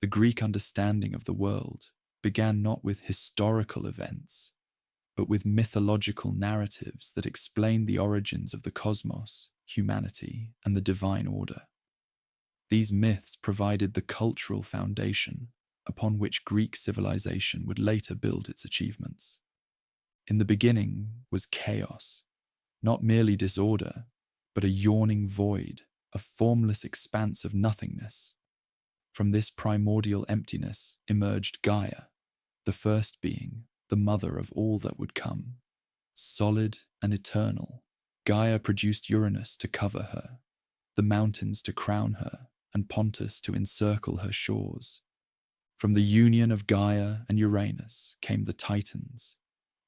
The Greek understanding of the world began not with historical events, but with mythological narratives that explained the origins of the cosmos, humanity, and the divine order. These myths provided the cultural foundation upon which Greek civilization would later build its achievements. In the beginning was chaos, not merely disorder, but a yawning void, a formless expanse of nothingness. From this primordial emptiness emerged Gaia, the first being, the mother of all that would come. Solid and eternal, Gaia produced Uranus to cover her, the mountains to crown her, and Pontus to encircle her shores. From the union of Gaia and Uranus came the Titans,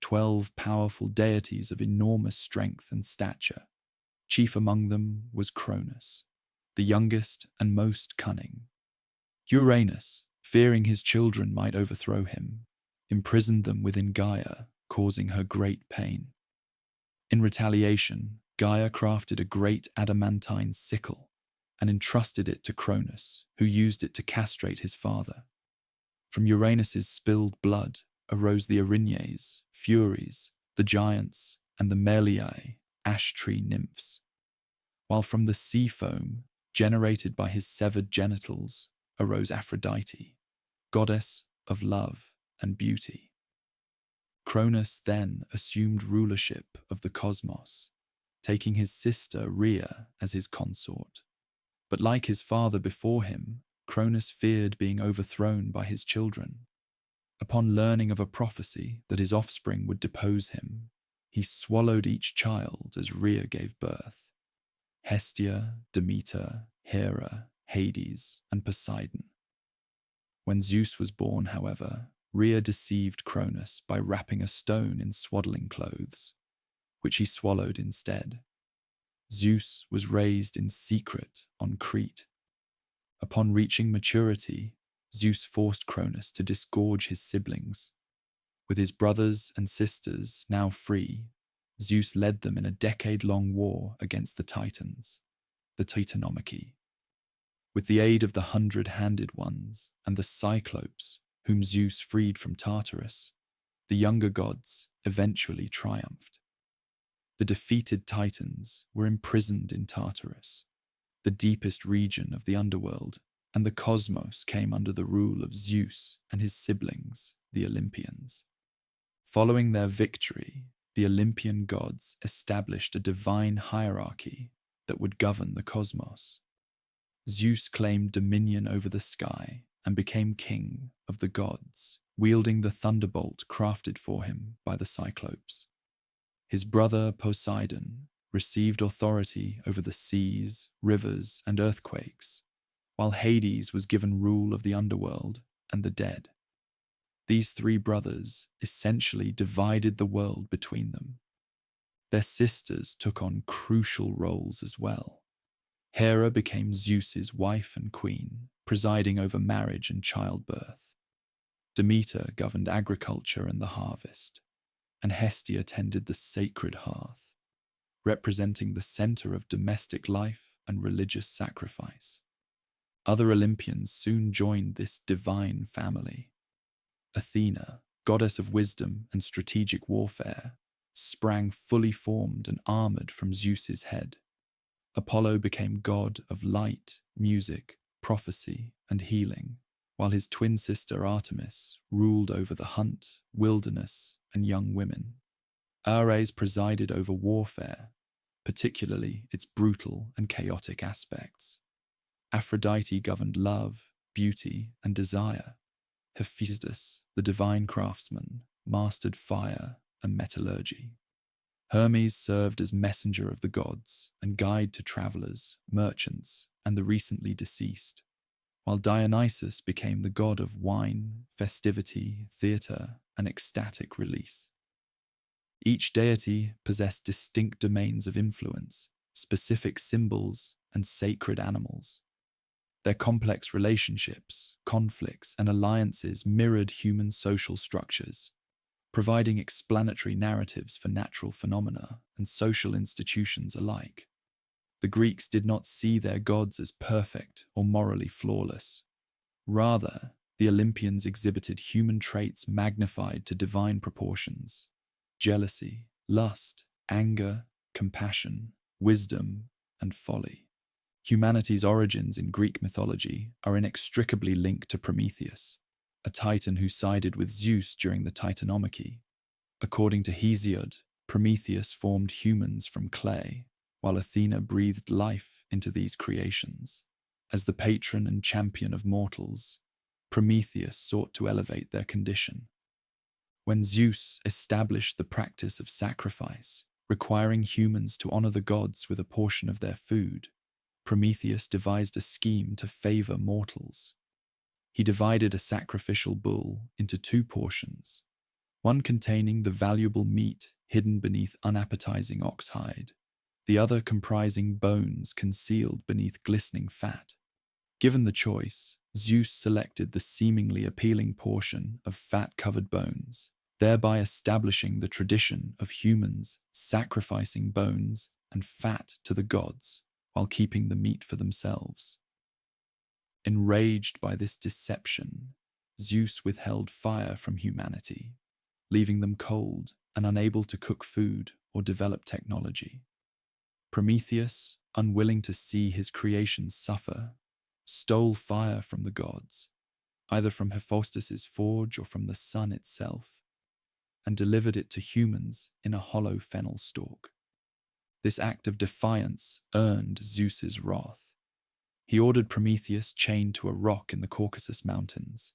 12 powerful deities of enormous strength and stature. Chief among them was Cronus, the youngest and most cunning. Uranus, fearing his children might overthrow him, imprisoned them within Gaia, causing her great pain. In retaliation, Gaia crafted a great adamantine sickle and entrusted it to Cronus, who used it to castrate his father. From Uranus's spilled blood arose the Erinyes, Furies, the giants, and the Meliae, ash-tree nymphs, while from the sea foam, generated by his severed genitals, arose Aphrodite, goddess of love and beauty. Cronus then assumed rulership of the cosmos, taking his sister Rhea as his consort. But like his father before him, Cronus feared being overthrown by his children. Upon learning of a prophecy that his offspring would depose him, he swallowed each child as Rhea gave birth. Hestia, Demeter, Hera, Hades, and Poseidon. When Zeus was born, however, Rhea deceived Cronus by wrapping a stone in swaddling clothes, which he swallowed instead. Zeus was raised in secret on Crete. Upon reaching maturity, Zeus forced Cronus to disgorge his siblings. With his brothers and sisters now free, Zeus led them in a decade-long war against the Titans, the Titanomachy. With the aid of the 100-handed ones and the Cyclopes, whom Zeus freed from Tartarus, the younger gods eventually triumphed. The defeated Titans were imprisoned in Tartarus, the deepest region of the underworld, and the cosmos came under the rule of Zeus and his siblings, the Olympians. Following their victory, the Olympian gods established a divine hierarchy that would govern the cosmos. Zeus claimed dominion over the sky and became king of the gods, wielding the thunderbolt crafted for him by the Cyclopes. His brother Poseidon received authority over the seas, rivers, and earthquakes, while Hades was given rule of the underworld and the dead. These three brothers essentially divided the world between them. Their sisters took on crucial roles as well. Hera became Zeus's wife and queen, presiding over marriage and childbirth. Demeter governed agriculture and the harvest, and Hestia tended the sacred hearth, representing the center of domestic life and religious sacrifice. Other Olympians soon joined this divine family. Athena, goddess of wisdom and strategic warfare, sprang fully formed and armored from Zeus's head. Apollo became god of light, music, prophecy, and healing, while his twin sister Artemis ruled over the hunt, wilderness, and young women. Ares presided over warfare, particularly its brutal and chaotic aspects. Aphrodite governed love, beauty, and desire. Hephaestus, the divine craftsman, mastered fire and metallurgy. Hermes served as messenger of the gods and guide to travelers, merchants, and the recently deceased, while Dionysus became the god of wine, festivity, theatre, and ecstatic release. Each deity possessed distinct domains of influence, specific symbols, and sacred animals. Their complex relationships, conflicts, and alliances mirrored human social structures, providing explanatory narratives for natural phenomena and social institutions alike. The Greeks did not see their gods as perfect or morally flawless. Rather, the Olympians exhibited human traits magnified to divine proportions: jealousy, lust, anger, compassion, wisdom, and folly. Humanity's origins in Greek mythology are inextricably linked to Prometheus, a titan who sided with Zeus during the Titanomachy. According to Hesiod, Prometheus formed humans from clay, while Athena breathed life into these creations. As the patron and champion of mortals, Prometheus sought to elevate their condition. When Zeus established the practice of sacrifice, requiring humans to honor the gods with a portion of their food, Prometheus devised a scheme to favor mortals. He divided a sacrificial bull into two portions, one containing the valuable meat hidden beneath unappetizing oxhide, the other comprising bones concealed beneath glistening fat. Given the choice, Zeus selected the seemingly appealing portion of fat-covered bones, thereby establishing the tradition of humans sacrificing bones and fat to the gods while keeping the meat for themselves. Enraged by this deception, Zeus withheld fire from humanity, leaving them cold and unable to cook food or develop technology. Prometheus, unwilling to see his creations suffer, stole fire from the gods, either from Hephaestus's forge or from the sun itself, and delivered it to humans in a hollow fennel stalk. This act of defiance earned Zeus's wrath. He ordered Prometheus chained to a rock in the Caucasus Mountains,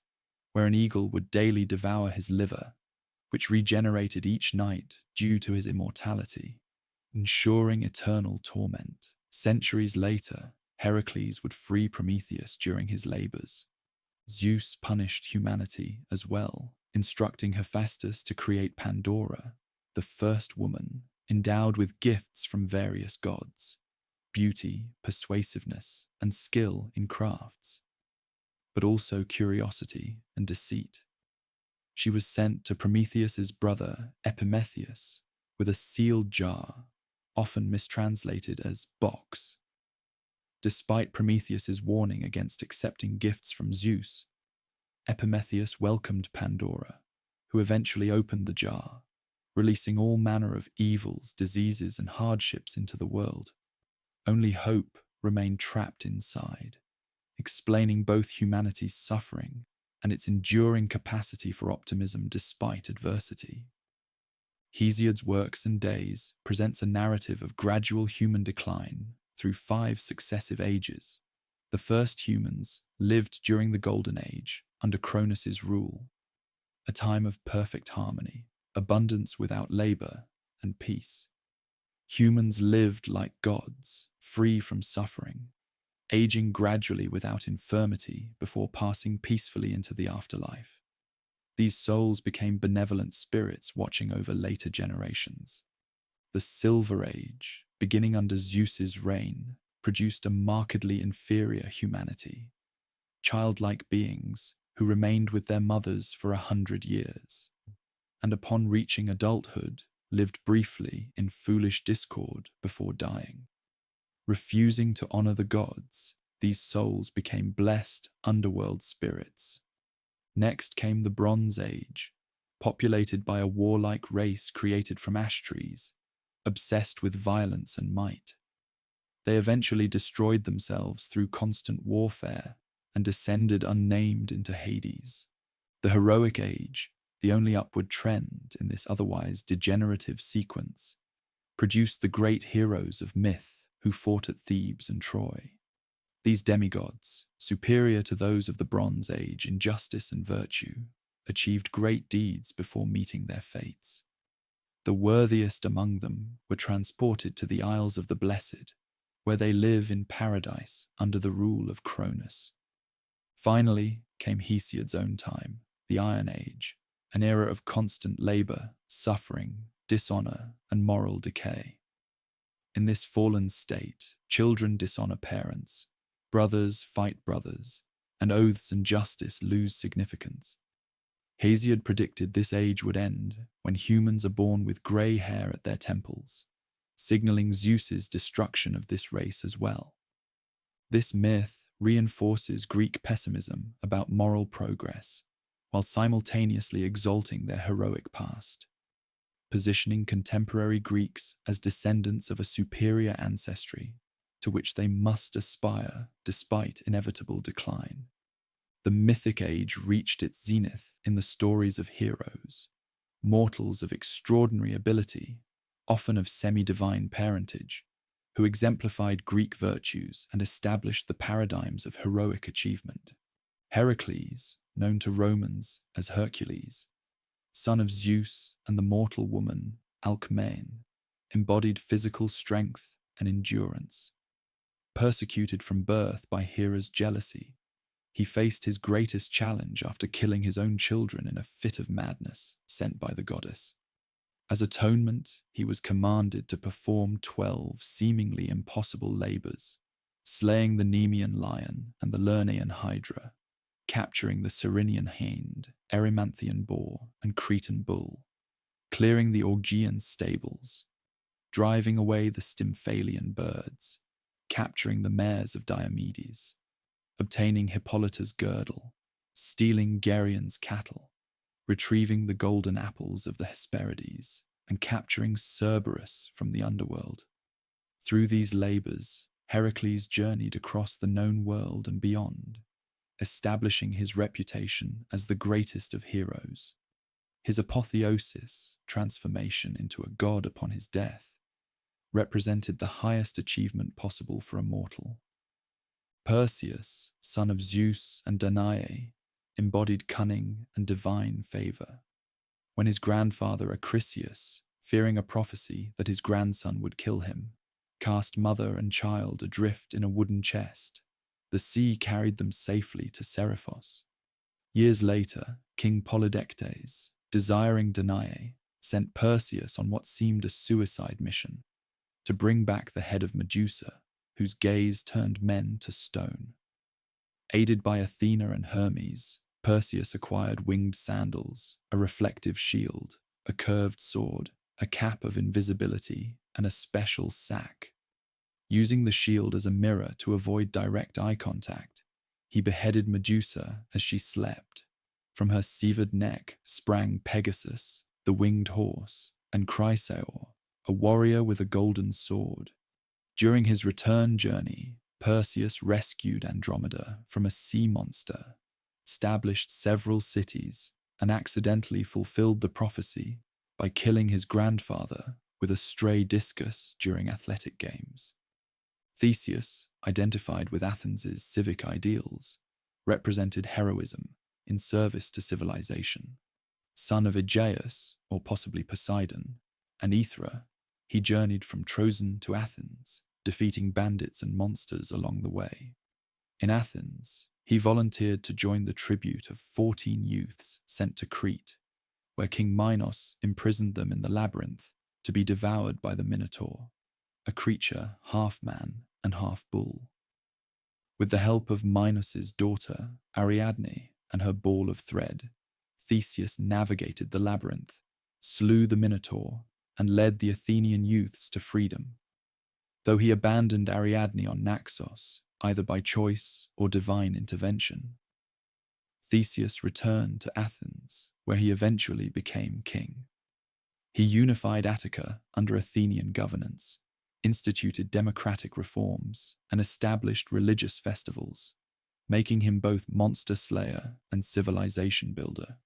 where an eagle would daily devour his liver, which regenerated each night due to his immortality, ensuring eternal torment. Centuries later, Heracles would free Prometheus during his labors. Zeus punished humanity as well, instructing Hephaestus to create Pandora, the first woman, endowed with gifts from various gods: beauty, persuasiveness, and skill in crafts, but also curiosity and deceit. She was sent to Prometheus's brother Epimetheus with a sealed jar, often mistranslated as box. Despite Prometheus's warning against accepting gifts from Zeus, Epimetheus welcomed Pandora, who eventually opened the jar, releasing all manner of evils, diseases, and hardships into the world. Only hope remained trapped inside, explaining both humanity's suffering and its enduring capacity for optimism despite adversity. Hesiod's Works and Days presents a narrative of gradual human decline through 5 successive ages. The first humans lived during the Golden Age under Cronus's rule, a time of perfect harmony, abundance without labor, and peace. Humans lived like gods, free from suffering, aging gradually without infirmity before passing peacefully into the afterlife. These souls became benevolent spirits watching over later generations. The Silver Age, beginning under Zeus's reign, produced a markedly inferior humanity, childlike beings who remained with their mothers for 100 years, and upon reaching adulthood, lived briefly in foolish discord before dying. Refusing to honor the gods, these souls became blessed underworld spirits. Next came the Bronze Age, populated by a warlike race created from ash trees, obsessed with violence and might. They eventually destroyed themselves through constant warfare and descended unnamed into Hades. The Heroic Age, the only upward trend in this otherwise degenerative sequence, produced the great heroes of myth who fought at Thebes and Troy. These demigods, superior to those of the Bronze Age in justice and virtue, achieved great deeds before meeting their fates. The worthiest among them were transported to the Isles of the Blessed, where they live in paradise under the rule of Cronus. Finally came Hesiod's own time, the Iron Age, an era of constant labor, suffering, dishonor, and moral decay. In this fallen state, children dishonor parents, brothers fight brothers, and oaths and justice lose significance. Hesiod predicted this age would end when humans are born with grey hair at their temples, signaling Zeus's destruction of this race as well. This myth reinforces Greek pessimism about moral progress, while simultaneously exalting their heroic past, positioning contemporary Greeks as descendants of a superior ancestry to which they must aspire despite inevitable decline. The Mythic age reached its zenith in the stories of heroes, mortals of extraordinary ability, often of semi-divine parentage, who exemplified Greek virtues and established the paradigms of heroic achievement. Heracles, known to Romans as Hercules, son of Zeus and the mortal woman Alcmaeon, embodied physical strength and endurance. Persecuted from birth by Hera's jealousy, he faced his greatest challenge after killing his own children in a fit of madness sent by the goddess. As atonement, he was commanded to perform 12 seemingly impossible labors, slaying the Nemean lion and the Lernaean hydra, capturing the Cyrenian hind, Erymanthian boar, and Cretan bull, clearing the Augean stables, driving away the Stymphalian birds, capturing the mares of Diomedes, obtaining Hippolyta's girdle, stealing Geryon's cattle, retrieving the golden apples of the Hesperides, and capturing Cerberus from the underworld. Through these labors, Heracles journeyed across the known world and beyond, establishing his reputation as the greatest of heroes. His apotheosis, transformation into a god upon his death, represented the highest achievement possible for a mortal. Perseus, son of Zeus and Danae, embodied cunning and divine favor. When his grandfather Acrisius, fearing a prophecy that his grandson would kill him, cast mother and child adrift in a wooden chest, the sea carried them safely to Seriphos. Years later, King Polydectes, desiring Danae, sent Perseus on what seemed a suicide mission to bring back the head of Medusa, whose gaze turned men to stone. Aided by Athena and Hermes, Perseus acquired winged sandals, a reflective shield, a curved sword, a cap of invisibility, and a special sack. Using the shield as a mirror to avoid direct eye contact, he beheaded Medusa as she slept. From her severed neck sprang Pegasus, the winged horse, and Chrysaor, a warrior with a golden sword. During his return journey, Perseus rescued Andromeda from a sea monster, established several cities, and accidentally fulfilled the prophecy by killing his grandfather with a stray discus during athletic games. Theseus, identified with Athens's civic ideals, represented heroism in service to civilization. Son of Aegeus, or possibly Poseidon, and Aethra, he journeyed from Troezen to Athens, defeating bandits and monsters along the way. In Athens, he volunteered to join the tribute of 14 youths sent to Crete, where King Minos imprisoned them in the labyrinth to be devoured by the Minotaur, a creature half man and half bull. With the help of Minos's daughter, Ariadne, and her ball of thread, Theseus navigated the labyrinth, slew the Minotaur, and led the Athenian youths to freedom. Though he abandoned Ariadne on Naxos, either by choice or divine intervention, Theseus returned to Athens, where he eventually became king. He unified Attica under Athenian governance, instituted democratic reforms, and established religious festivals, making him both monster slayer and civilization builder.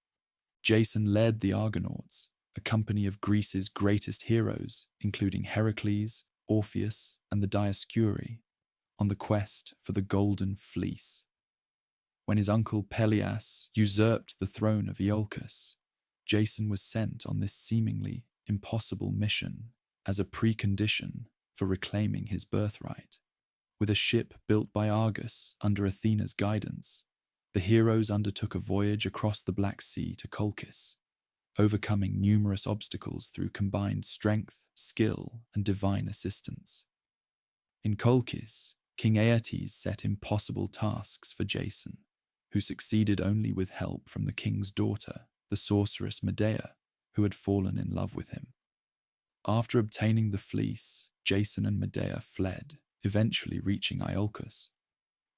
Jason led the Argonauts, a company of Greece's greatest heroes, including Heracles, Orpheus, and the Dioscuri, on the quest for the Golden Fleece. When his uncle Pelias usurped the throne of Iolcus, Jason was sent on this seemingly impossible mission as a precondition for reclaiming his birthright. With a ship built by Argus under Athena's guidance, the heroes undertook a voyage across the Black Sea to Colchis, overcoming numerous obstacles through combined strength, skill, and divine assistance. In Colchis, King Aeetes set impossible tasks for Jason, who succeeded only with help from the king's daughter, the sorceress Medea, who had fallen in love with him. After obtaining the fleece, Jason and Medea fled, eventually reaching Iolcus.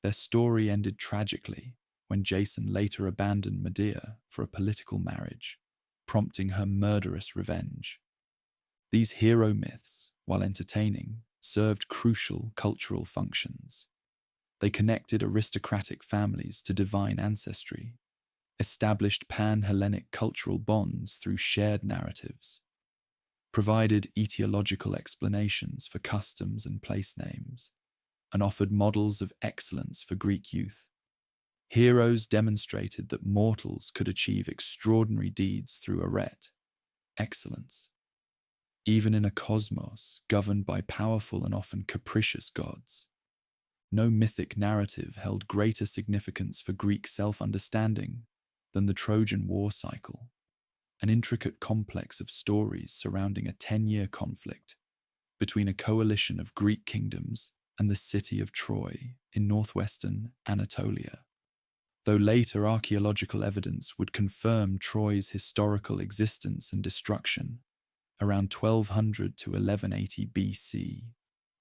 Their story ended tragically when Jason later abandoned Medea for a political marriage, prompting her murderous revenge. These hero myths, while entertaining, served crucial cultural functions. They connected aristocratic families to divine ancestry, established pan-Hellenic cultural bonds through shared narratives, provided etiological explanations for customs and place names, and offered models of excellence for Greek youth. Heroes demonstrated that mortals could achieve extraordinary deeds through arete, excellence, even in a cosmos governed by powerful and often capricious gods. No mythic narrative held greater significance for Greek self-understanding than the Trojan War cycle, an intricate complex of stories surrounding a 10-year conflict between a coalition of Greek kingdoms and the city of Troy in northwestern Anatolia. Though later archaeological evidence would confirm Troy's historical existence and destruction around 1200 to 1180 BC,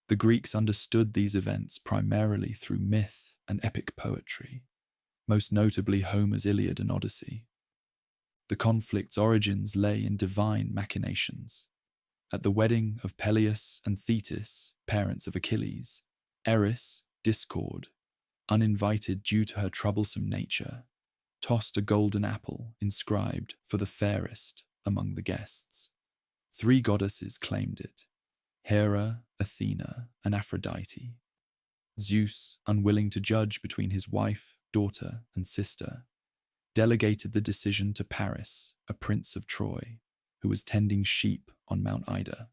the Greeks understood these events primarily through myth and epic poetry, most notably Homer's Iliad and Odyssey. The conflict's origins lay in divine machinations. At the wedding of Peleus and Thetis, parents of Achilles, Eris, Discord, uninvited due to her troublesome nature, tossed a golden apple inscribed for the fairest among the guests. 3 goddesses claimed it: Hera, Athena, and Aphrodite. Zeus, unwilling to judge between his wife, daughter, and sister, delegated the decision to Paris, a prince of Troy, who was tending sheep on Mount Ida.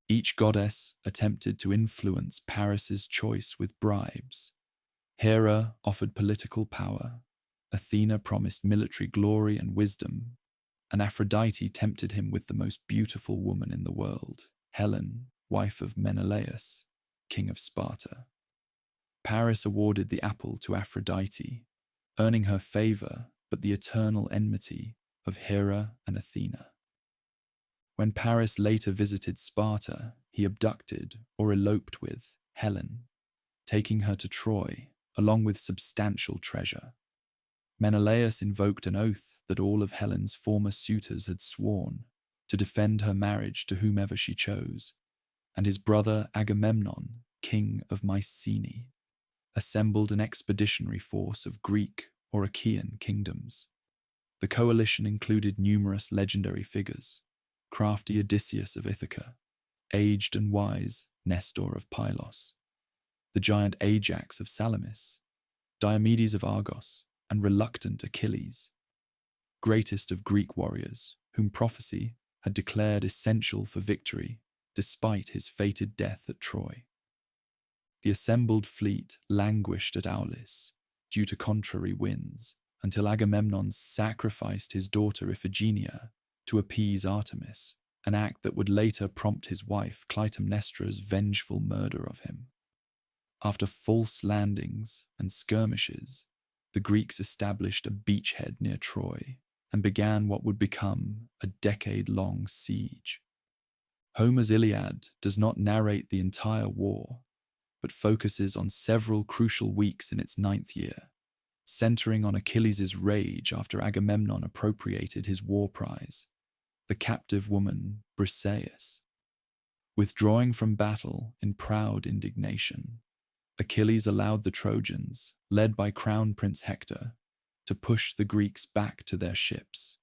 Each goddess attempted to influence Paris's choice with bribes. Hera offered political power, Athena promised military glory and wisdom, and Aphrodite tempted him with the most beautiful woman in the world, Helen, wife of Menelaus, king of Sparta. Paris awarded the apple to Aphrodite, earning her favor but the eternal enmity of Hera and Athena. When Paris later visited Sparta, he abducted or eloped with Helen, taking her to Troy, along with substantial treasure. Menelaus invoked an oath that all of Helen's former suitors had sworn to defend her marriage to whomever she chose, and his brother Agamemnon, king of Mycenae, assembled an expeditionary force of Greek or Achaean kingdoms. The coalition included numerous legendary figures: crafty Odysseus of Ithaca, aged and wise Nestor of Pylos, the giant Ajax of Salamis, Diomedes of Argos, and reluctant Achilles, greatest of Greek warriors, whom prophecy had declared essential for victory despite his fated death at Troy. The assembled fleet languished at Aulis due to contrary winds until Agamemnon sacrificed his daughter Iphigenia to appease Artemis, an act that would later prompt his wife Clytemnestra's vengeful murder of him. After false landings and skirmishes, the Greeks established a beachhead near Troy and began what would become a decade-long siege. Homer's Iliad does not narrate the entire war, but focuses on several crucial weeks in its 9th year, centering on Achilles' rage after Agamemnon appropriated his war prize, the captive woman Briseis. Withdrawing from battle in proud indignation, Achilles allowed the Trojans, led by Crown Prince Hector, to push the Greeks back to their ships.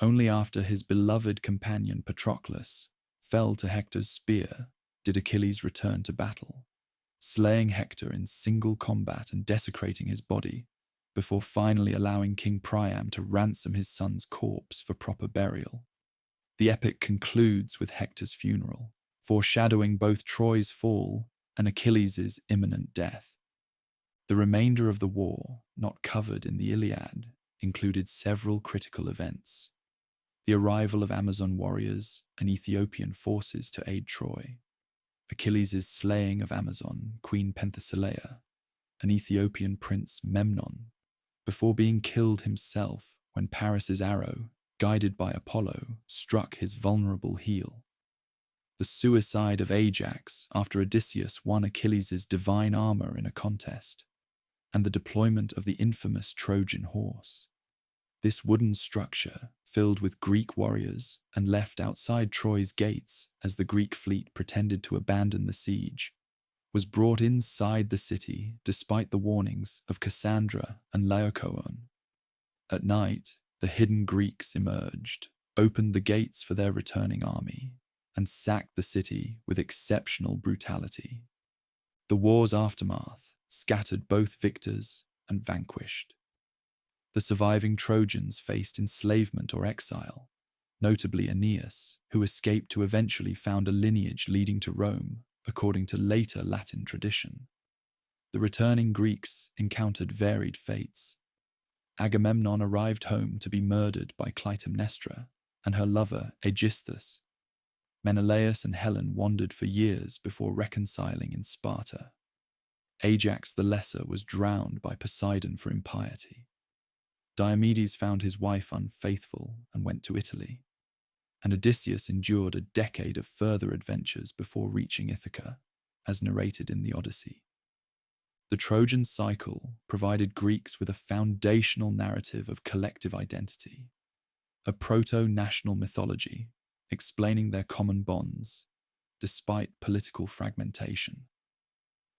Only after his beloved companion Patroclus fell to Hector's spear did Achilles return to battle, slaying Hector in single combat and desecrating his body, before finally allowing King Priam to ransom his son's corpse for proper burial. The epic concludes with Hector's funeral, foreshadowing both Troy's fall and Achilles' imminent death. The remainder of the war, not covered in the Iliad, included several critical events: the arrival of Amazon warriors and Ethiopian forces to aid Troy, Achilles' slaying of Amazon Queen Penthesilea, and Ethiopian prince Memnon, before being killed himself when Paris's arrow, guided by Apollo, struck his vulnerable heel. The suicide of Ajax after Odysseus won Achilles' divine armor in a contest, and the deployment of the infamous Trojan horse. This wooden structure, filled with Greek warriors and left outside Troy's gates as the Greek fleet pretended to abandon the siege, was brought inside the city despite the warnings of Cassandra and Laocoon. At night, the hidden Greeks emerged, opened the gates for their returning army, and sacked the city with exceptional brutality. The war's aftermath scattered both victors and vanquished. The surviving Trojans faced enslavement or exile, notably Aeneas, who escaped to eventually found a lineage leading to Rome, according to later Latin tradition. The returning Greeks encountered varied fates. Agamemnon arrived home to be murdered by Clytemnestra and her lover Aegisthus. Menelaus and Helen wandered for years before reconciling in Sparta. Ajax the Lesser was drowned by Poseidon for impiety. Diomedes found his wife unfaithful and went to Italy, and Odysseus endured a decade of further adventures before reaching Ithaca, as narrated in the Odyssey. The Trojan cycle provided Greeks with a foundational narrative of collective identity, a proto-national mythology explaining their common bonds, despite political fragmentation.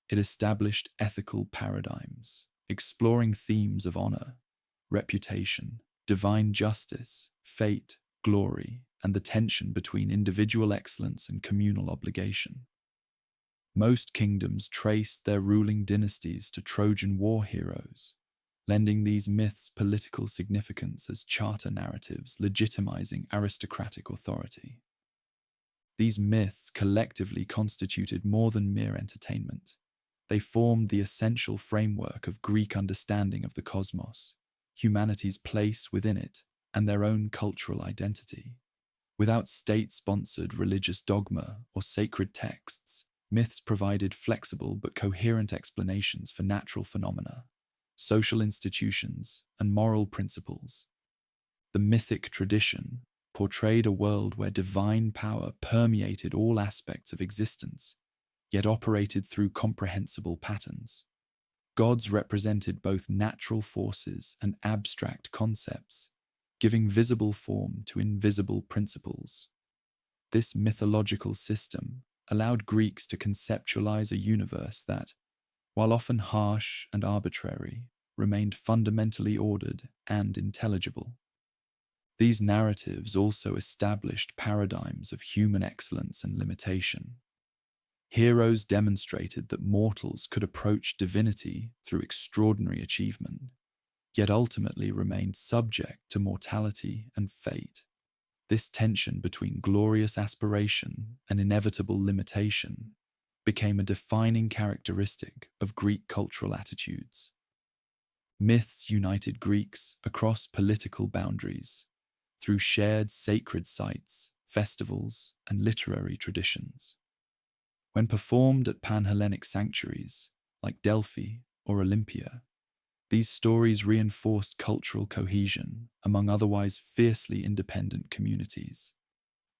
It established ethical paradigms, exploring themes of honor, reputation, divine justice, fate, glory, and the tension between individual excellence and communal obligation. Most kingdoms traced their ruling dynasties to Trojan war heroes, lending these myths political significance as charter narratives legitimizing aristocratic authority. These myths collectively constituted more than mere entertainment. They formed the essential framework of Greek understanding of the cosmos, humanity's place within it, and their own cultural identity. Without state-sponsored religious dogma or sacred texts, myths provided flexible but coherent explanations for natural phenomena, social institutions, and moral principles. The mythic tradition portrayed a world where divine power permeated all aspects of existence, yet operated through comprehensible patterns. Gods represented both natural forces and abstract concepts, giving visible form to invisible principles. This mythological system allowed Greeks to conceptualize a universe that, while often harsh and arbitrary, remained fundamentally ordered and intelligible. These narratives also established paradigms of human excellence and limitation. Heroes demonstrated that mortals could approach divinity through extraordinary achievement, yet ultimately remained subject to mortality and fate. This tension between glorious aspiration and inevitable limitation became a defining characteristic of Greek cultural attitudes. Myths united Greeks across political boundaries through shared sacred sites, festivals, and literary traditions. When performed at Pan-Hellenic sanctuaries like Delphi or Olympia, these stories reinforced cultural cohesion among otherwise fiercely independent communities.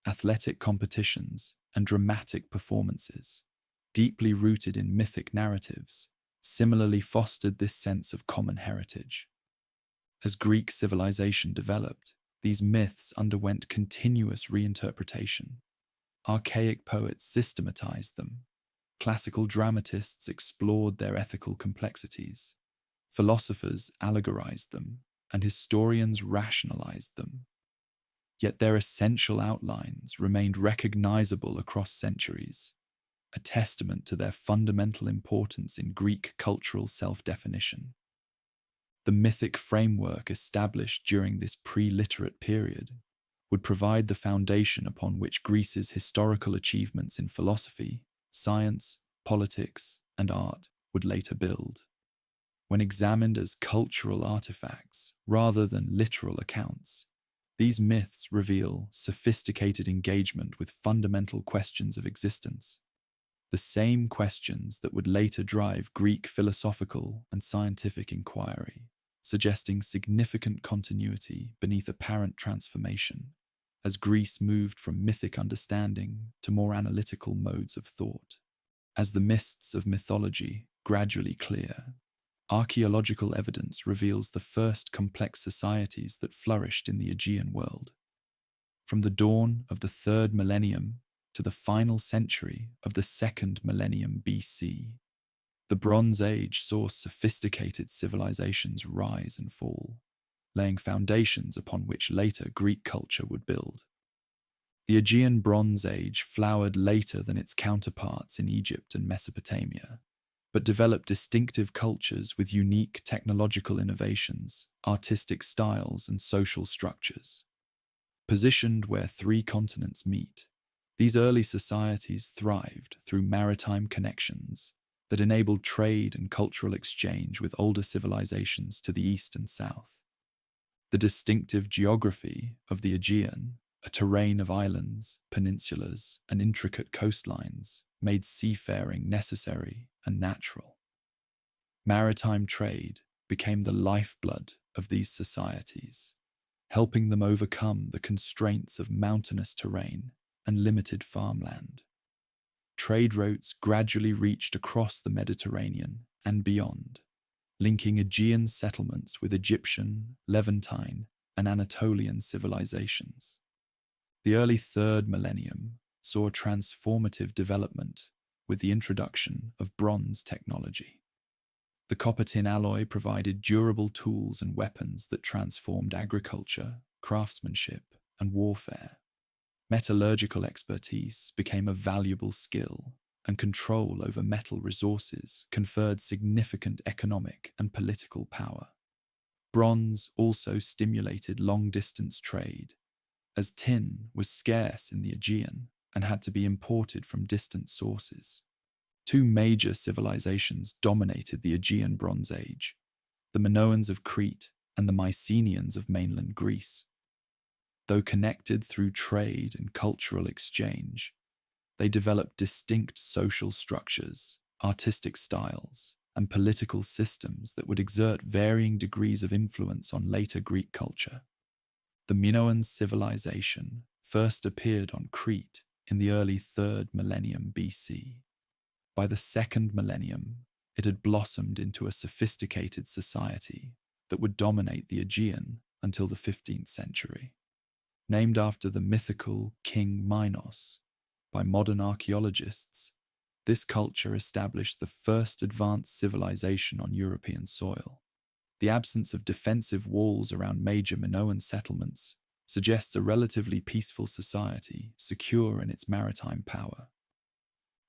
Athletic competitions and dramatic performances, deeply rooted in mythic narratives, similarly fostered this sense of common heritage. As Greek civilization developed, these myths underwent continuous reinterpretation. Archaic poets systematized them. Classical dramatists explored their ethical complexities. Philosophers allegorized them, and historians rationalized them. Yet their essential outlines remained recognizable across centuries, a testament to their fundamental importance in Greek cultural self-definition. The mythic framework established during this pre-literate period would provide the foundation upon which Greece's historical achievements in philosophy, science, politics, and art would later build. When examined as cultural artifacts rather than literal accounts, these myths reveal sophisticated engagement with fundamental questions of existence, the same questions that would later drive Greek philosophical and scientific inquiry, suggesting significant continuity beneath apparent transformation, as Greece moved from mythic understanding to more analytical modes of thought. As the mists of mythology gradually clear, Archaeological evidence reveals the first complex societies that flourished in the Aegean world. From the dawn of the 3rd millennium to the final century of the 2nd millennium BC, the Bronze Age saw sophisticated civilizations rise and fall, laying foundations upon which later Greek culture would build. The Aegean Bronze Age flowered later than its counterparts in Egypt and Mesopotamia, but developed distinctive cultures with unique technological innovations, artistic styles, and social structures. Positioned where 3 continents meet, these early societies thrived through maritime connections that enabled trade and cultural exchange with older civilizations to the east and south. The distinctive geography of the Aegean, a terrain of islands, peninsulas, and intricate coastlines, made seafaring necessary and natural. Maritime trade became the lifeblood of these societies, helping them overcome the constraints of mountainous terrain and limited farmland. Trade routes gradually reached across the Mediterranean and beyond, linking Aegean settlements with Egyptian, Levantine, and Anatolian civilizations. The early 3rd millennium saw a transformative development with the introduction of bronze technology. The copper-tin alloy provided durable tools and weapons that transformed agriculture, craftsmanship, and warfare. Metallurgical expertise became a valuable skill, and control over metal resources conferred significant economic and political power. Bronze also stimulated long-distance trade, as tin was scarce in the Aegean and had to be imported from distant sources. 2 major civilizations dominated the Aegean Bronze Age, the Minoans of Crete and the Mycenaeans of mainland Greece. Though connected through trade and cultural exchange, they developed distinct social structures, artistic styles, and political systems that would exert varying degrees of influence on later Greek culture. The Minoan civilization first appeared on Crete in the early 3rd millennium BC. By the 2nd millennium, it had blossomed into a sophisticated society that would dominate the Aegean until the 15th century. Named after the mythical King Minos by modern archaeologists, this culture established the first advanced civilization on European soil. The absence of defensive walls around major Minoan settlements suggests a relatively peaceful society, secure in its maritime power.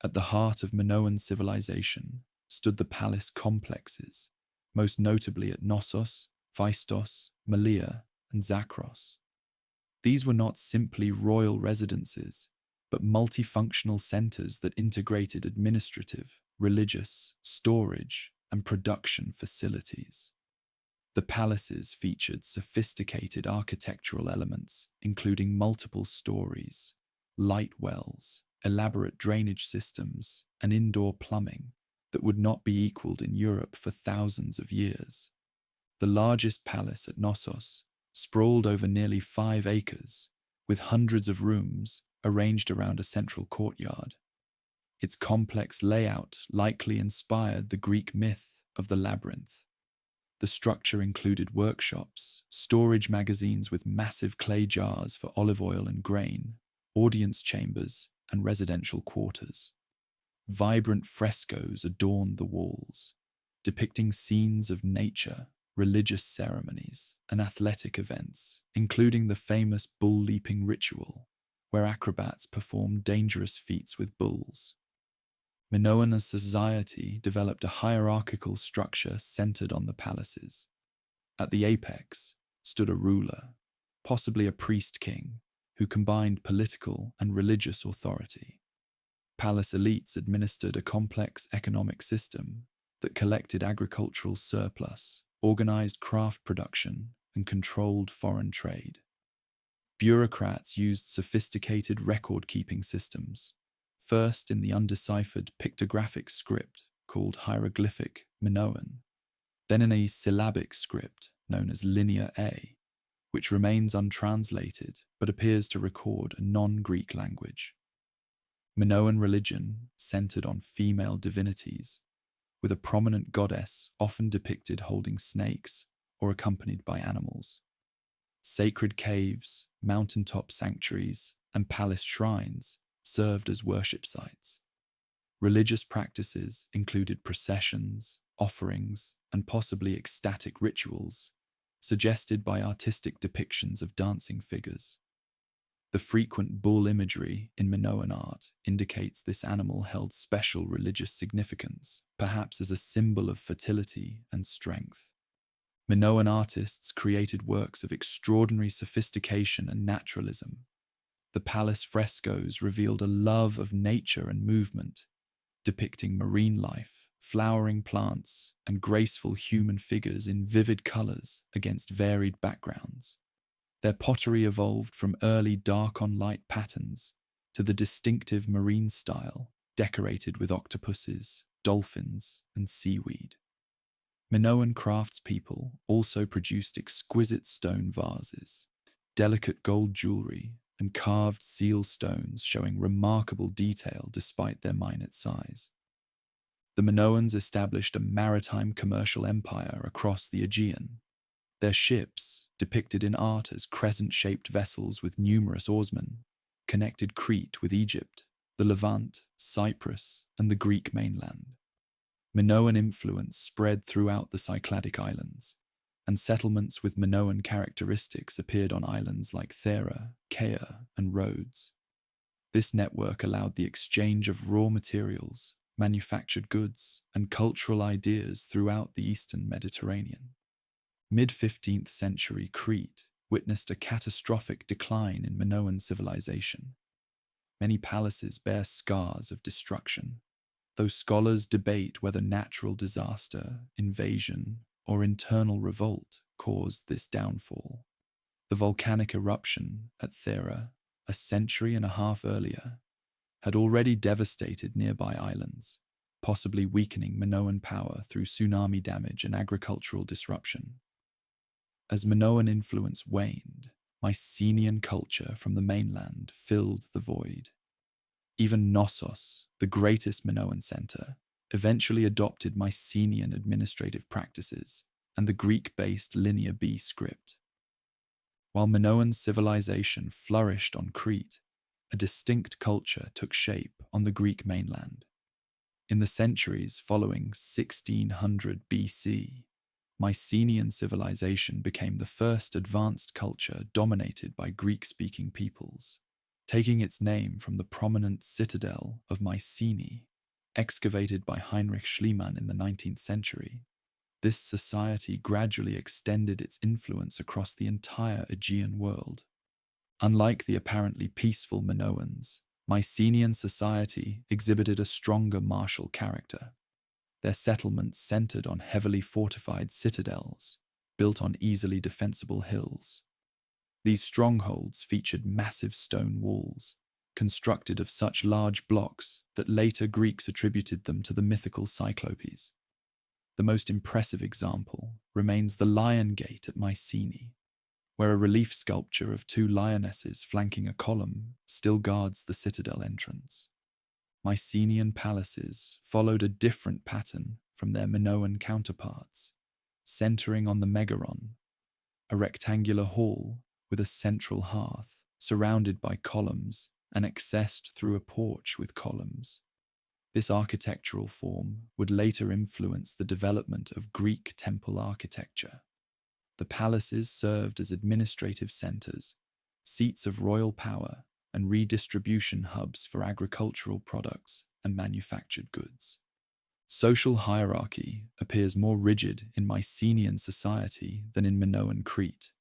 At the heart of Minoan civilization stood the palace complexes, most notably at Knossos, Phaistos, Malea, and Zakros. These were not simply royal residences, but multifunctional centers that integrated administrative, religious, storage, and production facilities. The palaces featured sophisticated architectural elements, including multiple stories, light wells, elaborate drainage systems, and indoor plumbing that would not be equaled in Europe for thousands of years. The largest palace at Knossos sprawled over nearly 5 acres, with hundreds of rooms arranged around a central courtyard. Its complex layout likely inspired the Greek myth of the labyrinth. The structure included workshops, storage magazines with massive clay jars for olive oil and grain, audience chambers, and residential quarters. Vibrant frescoes adorned the walls, depicting scenes of nature, religious ceremonies, and athletic events, including the famous bull-leaping ritual, where acrobats performed dangerous feats with bulls. Minoan society developed a hierarchical structure centered on the palaces. At the apex stood a ruler, possibly a priest-king, who combined political and religious authority. Palace elites administered a complex economic system that collected agricultural surplus, organized craft production, and controlled foreign trade. Bureaucrats used sophisticated record-keeping systems, first in the undeciphered pictographic script called hieroglyphic Minoan, then in a syllabic script known as Linear A, which remains untranslated but appears to record a non-Greek language. Minoan religion centered on female divinities, with a prominent goddess often depicted holding snakes or accompanied by animals. Sacred caves, mountaintop sanctuaries, and palace shrines served as worship sites. Religious practices included processions, offerings, and possibly ecstatic rituals, suggested by artistic depictions of dancing figures. The frequent bull imagery in Minoan art indicates this animal held special religious significance, perhaps as a symbol of fertility and strength. Minoan artists created works of extraordinary sophistication and naturalism. The palace frescoes revealed a love of nature and movement, depicting marine life, flowering plants, and graceful human figures in vivid colors against varied backgrounds. Their pottery evolved from early dark-on-light patterns to the distinctive marine style, decorated with octopuses, dolphins, and seaweed. Minoan craftspeople also produced exquisite stone vases, delicate gold jewelry, and carved seal stones showing remarkable detail despite their minute size. The Minoans established a maritime commercial empire across the Aegean. Their ships, depicted in art as crescent-shaped vessels with numerous oarsmen, connected Crete with Egypt, the Levant, Cyprus, and the Greek mainland. Minoan influence spread throughout the Cycladic islands, and settlements with Minoan characteristics appeared on islands like Thera, Chaea, and Rhodes. This network allowed the exchange of raw materials, manufactured goods, and cultural ideas throughout the eastern Mediterranean. Mid-15th century Crete witnessed a catastrophic decline in Minoan civilization. Many palaces bear scars of destruction, though scholars debate whether natural disaster, invasion, or internal revolt caused this downfall. The volcanic eruption at Thera, a century and a half earlier, had already devastated nearby islands, possibly weakening Minoan power through tsunami damage and agricultural disruption. As Minoan influence waned, Mycenaean culture from the mainland filled the void. Even Knossos, the greatest Minoan center, eventually adopted Mycenaean administrative practices and the Greek-based Linear B script. While Minoan civilization flourished on Crete, a distinct culture took shape on the Greek mainland. In the centuries following 1600 BC, Mycenaean civilization became the first advanced culture dominated by Greek-speaking peoples, taking its name from the prominent citadel of Mycenae, excavated by Heinrich Schliemann in the 19th century. This society gradually extended its influence across the entire Aegean world. Unlike the apparently peaceful Minoans, Mycenaean society exhibited a stronger martial character. Their settlements centered on heavily fortified citadels, built on easily defensible hills. These strongholds featured massive stone walls, constructed of such large blocks that later Greeks attributed them to the mythical Cyclopes. The most impressive example remains the Lion Gate at Mycenae, where a relief sculpture of two lionesses flanking a column still guards the citadel entrance. Mycenaean palaces followed a different pattern from their Minoan counterparts, centering on the megaron, a rectangular hall with a central hearth surrounded by columns and accessed through a porch with columns. This architectural form would later influence the development of Greek temple architecture. The palaces served as administrative centers, seats of royal power, and redistribution hubs for agricultural products and manufactured goods. Social hierarchy appears more rigid in Mycenaean society than in Minoan Crete.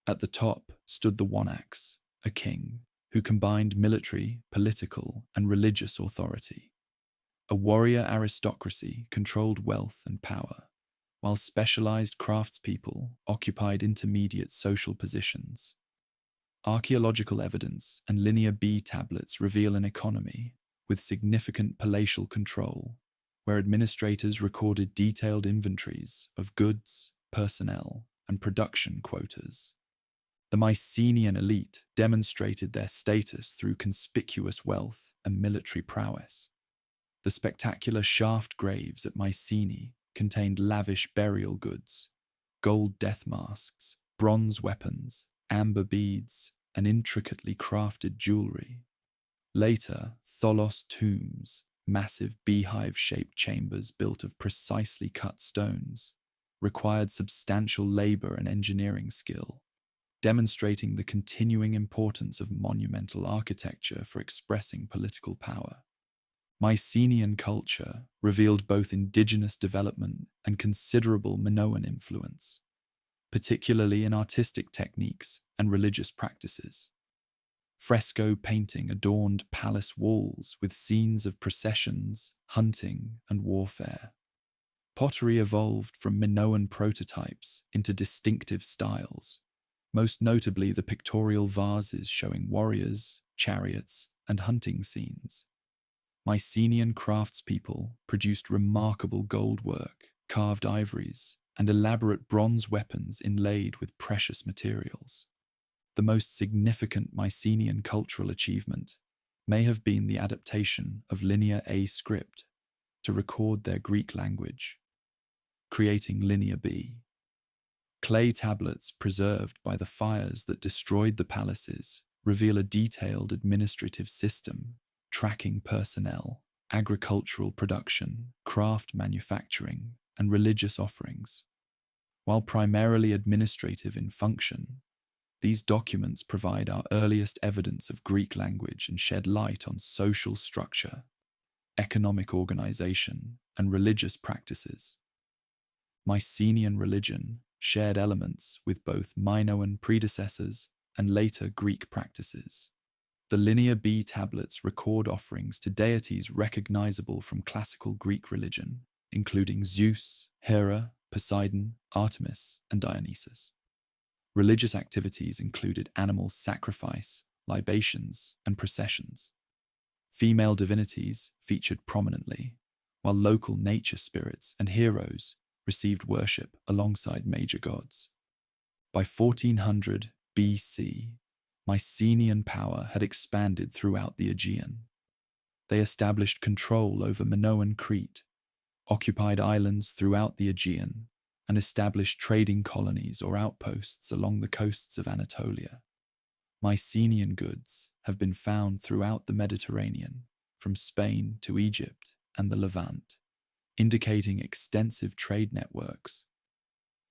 At the top stood the Wonax, a king, who combined military, political, and religious authority. A warrior aristocracy controlled wealth and power, while specialized craftspeople occupied intermediate social positions. Archaeological evidence and Linear B tablets reveal an economy with significant palatial control, where administrators recorded detailed inventories of goods, personnel, and production quotas. The Mycenaean elite demonstrated their status through conspicuous wealth and military prowess. The spectacular shaft graves at Mycenae contained lavish burial goods, gold death masks, bronze weapons, amber beads, and intricately crafted jewelry. Later, Tholos tombs, massive beehive-shaped chambers built of precisely cut stones, required substantial labor and engineering skill, demonstrating the continuing importance of monumental architecture for expressing political power. Mycenaean culture revealed both indigenous development and considerable Minoan influence, particularly in artistic techniques and religious practices. Fresco painting adorned palace walls with scenes of processions, hunting, and warfare. Pottery evolved from Minoan prototypes into distinctive styles, most notably the pictorial vases showing warriors, chariots, and hunting scenes. Mycenaean craftspeople produced remarkable gold work, carved ivories, and elaborate bronze weapons inlaid with precious materials. The most significant Mycenaean cultural achievement may have been the adaptation of Linear A script to record their Greek language, creating Linear B. Clay tablets preserved by the fires that destroyed the palaces reveal a detailed administrative system tracking personnel, agricultural production, craft manufacturing, and religious offerings. While primarily administrative in function, these documents provide our earliest evidence of Greek language and shed light on social structure, economic organization, and religious practices. Mycenaean religion shared elements with both Minoan predecessors and later Greek practices. The Linear B tablets record offerings to deities recognizable from classical Greek religion, including Zeus, Hera, Poseidon, Artemis, and Dionysus. Religious activities included animal sacrifice, libations, and processions. Female divinities featured prominently, while local nature spirits and heroes received worship alongside major gods. By 1400 BC, Mycenaean power had expanded throughout the Aegean. They established control over Minoan Crete, occupied islands throughout the Aegean, and established trading colonies or outposts along the coasts of Anatolia. Mycenaean goods have been found throughout the Mediterranean, from Spain to Egypt and the Levant, indicating extensive trade networks.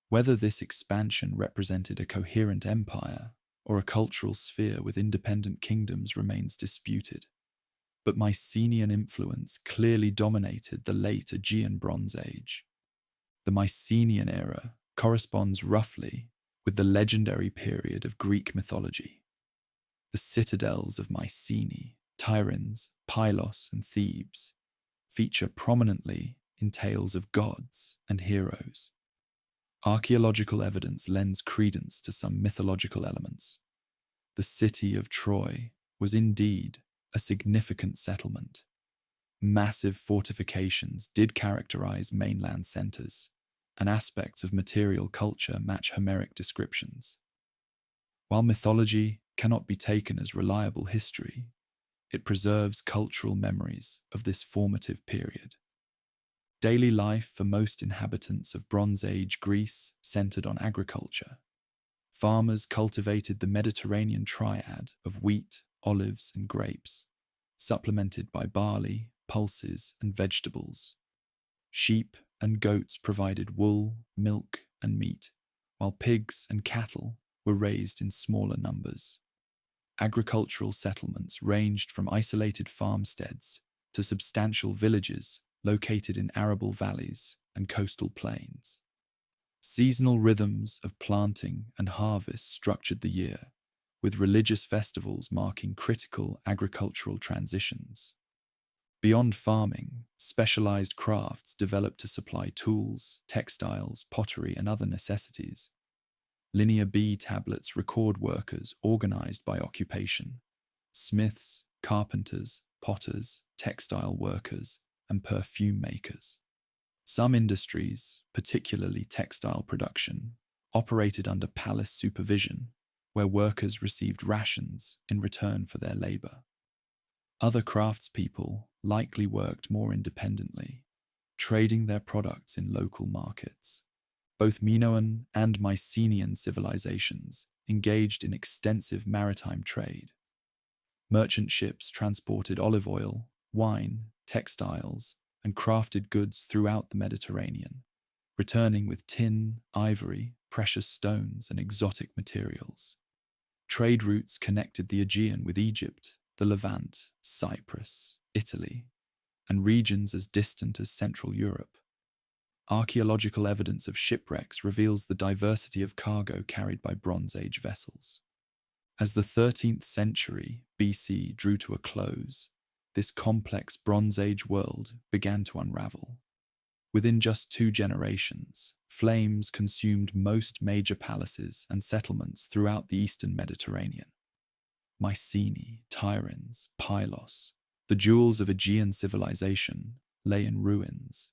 Whether this expansion represented a coherent empire or a cultural sphere with independent kingdoms remains disputed, but Mycenaean influence clearly dominated the late Aegean Bronze Age. The Mycenaean era corresponds roughly with the legendary period of Greek mythology. The citadels of Mycenae, Tiryns, Pylos, and Thebes feature prominently in tales of gods and heroes. Archaeological evidence lends credence to some mythological elements. The city of Troy was indeed a significant settlement. Massive fortifications did characterize mainland centers, and aspects of material culture match Homeric descriptions. While mythology cannot be taken as reliable history, it preserves cultural memories of this formative period. Daily life for most inhabitants of Bronze Age Greece centered on agriculture. Farmers cultivated the Mediterranean triad of wheat, olives, and grapes, supplemented by barley, pulses, and vegetables. Sheep and goats provided wool, milk, and meat, while pigs and cattle were raised in smaller numbers. Agricultural settlements ranged from isolated farmsteads to substantial villages located in arable valleys and coastal plains. Seasonal rhythms of planting and harvest structured the year, with religious festivals marking critical agricultural transitions. Beyond farming, specialized crafts developed to supply tools, textiles, pottery, and other necessities. Linear B tablets record workers organized by occupation: smiths, carpenters, potters, textile workers, and perfume makers. Some industries, particularly textile production, operated under palace supervision, where workers received rations in return for their labor. Other craftspeople likely worked more independently, trading their products in local markets. Both Minoan and Mycenaean civilizations engaged in extensive maritime trade. Merchant ships transported olive oil, wine, textiles, and crafted goods throughout the Mediterranean, returning with tin, ivory, precious stones, and exotic materials. Trade routes connected the Aegean with Egypt, the Levant, Cyprus, Italy, and regions as distant as Central Europe. Archaeological evidence of shipwrecks reveals the diversity of cargo carried by Bronze Age vessels. As the 13th century BC drew to a close, this complex Bronze Age world began to unravel. Within just 2 generations, flames consumed most major palaces and settlements throughout the eastern Mediterranean. Mycenae, Tiryns, Pylos, the jewels of Aegean civilization, lay in ruins.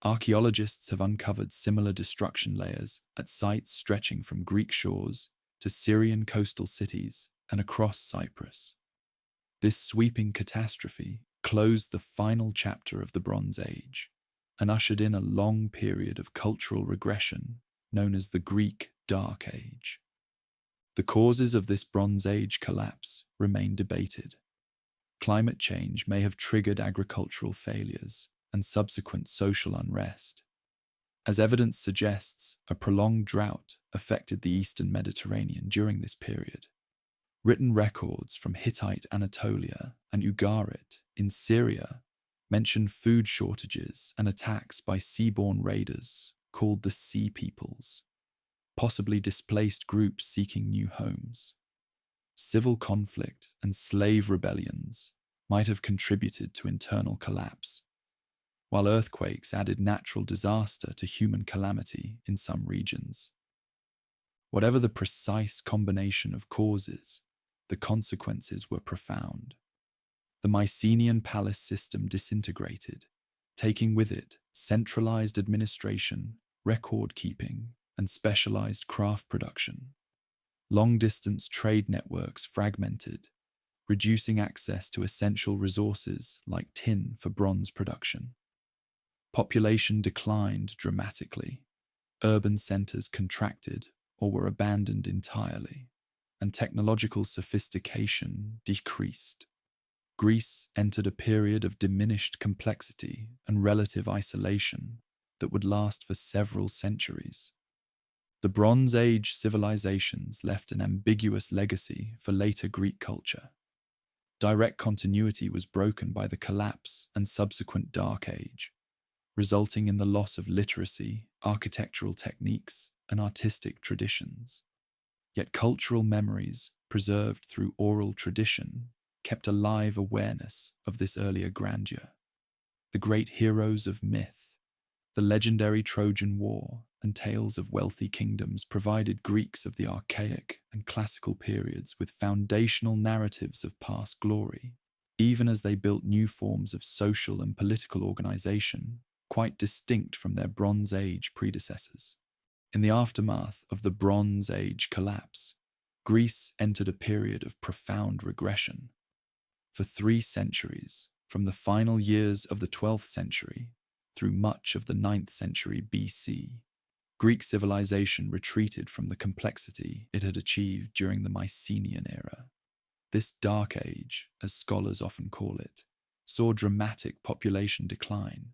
Archaeologists have uncovered similar destruction layers at sites stretching from Greek shores to Syrian coastal cities and across Cyprus. This sweeping catastrophe closed the final chapter of the Bronze Age and ushered in a long period of cultural regression known as the Greek Dark Age. The causes of this Bronze Age collapse remain debated. Climate change may have triggered agricultural failures and subsequent social unrest. As evidence suggests, a prolonged drought affected the eastern Mediterranean during this period. Written records from Hittite Anatolia and Ugarit in Syria mention food shortages and attacks by seaborne raiders called the Sea Peoples, possibly displaced groups seeking new homes. Civil conflict and slave rebellions might have contributed to internal collapse, while earthquakes added natural disaster to human calamity in some regions. Whatever the precise combination of causes, the consequences were profound. The Mycenaean palace system disintegrated, taking with it centralized administration, record-keeping, and specialized craft production. Long-distance trade networks fragmented, reducing access to essential resources like tin for bronze production. Population declined dramatically, urban centers contracted or were abandoned entirely, and technological sophistication decreased. Greece entered a period of diminished complexity and relative isolation that would last for several centuries. The Bronze Age civilizations left an ambiguous legacy for later Greek culture. Direct continuity was broken by the collapse and subsequent Dark Age, resulting in the loss of literacy, architectural techniques, and artistic traditions. Yet cultural memories, preserved through oral tradition, kept alive awareness of this earlier grandeur. The great heroes of myth, the legendary Trojan War, and tales of wealthy kingdoms provided Greeks of the Archaic and Classical periods with foundational narratives of past glory, even as they built new forms of social and political organization quite distinct from their Bronze Age predecessors. In the aftermath of the Bronze Age collapse, Greece entered a period of profound regression. For 3 centuries, from the final years of the 12th century through much of the 9th century BC, Greek civilization retreated from the complexity it had achieved during the Mycenaean era. This Dark Age, as scholars often call it, saw dramatic population decline,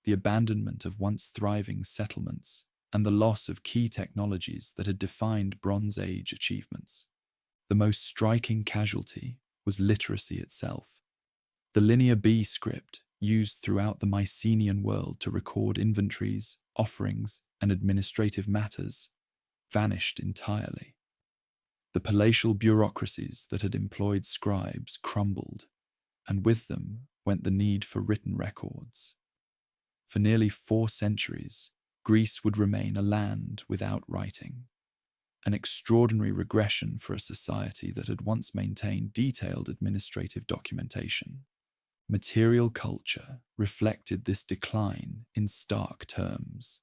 the abandonment of once thriving settlements, and the loss of key technologies that had defined Bronze Age achievements. The most striking casualty was literacy itself. The Linear B script, used throughout the Mycenaean world to record inventories, offerings, and administrative matters, vanished entirely. The palatial bureaucracies that had employed scribes crumbled, and with them went the need for written records. For nearly 4 centuries, Greece would remain a land without writing, an extraordinary regression for a society that had once maintained detailed administrative documentation. Material culture reflected this decline in stark terms.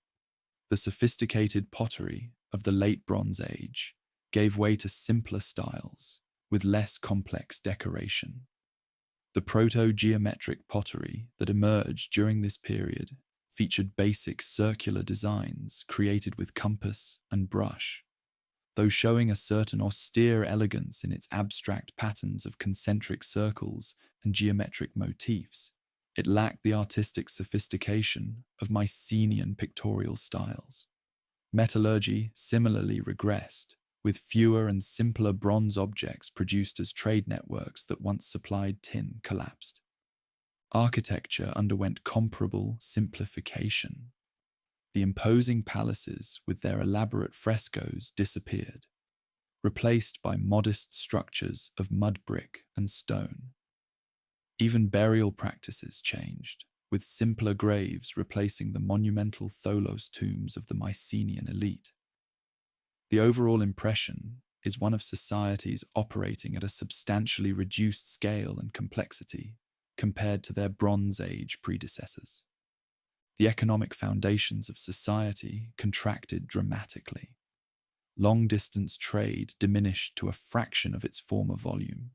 The sophisticated pottery of the late Bronze Age gave way to simpler styles with less complex decoration. The proto-geometric pottery that emerged during this period featured basic circular designs created with compass and brush. Though showing a certain austere elegance in its abstract patterns of concentric circles and geometric motifs, it lacked the artistic sophistication of Mycenaean pictorial styles. Metallurgy similarly regressed, with fewer and simpler bronze objects produced as trade networks that once supplied tin collapsed. Architecture underwent comparable simplification. The imposing palaces with their elaborate frescoes disappeared, replaced by modest structures of mud brick and stone. Even burial practices changed, with simpler graves replacing the monumental tholos tombs of the Mycenaean elite. The overall impression is one of societies operating at a substantially reduced scale and complexity compared to their Bronze Age predecessors. The economic foundations of society contracted dramatically. Long-distance trade diminished to a fraction of its former volume.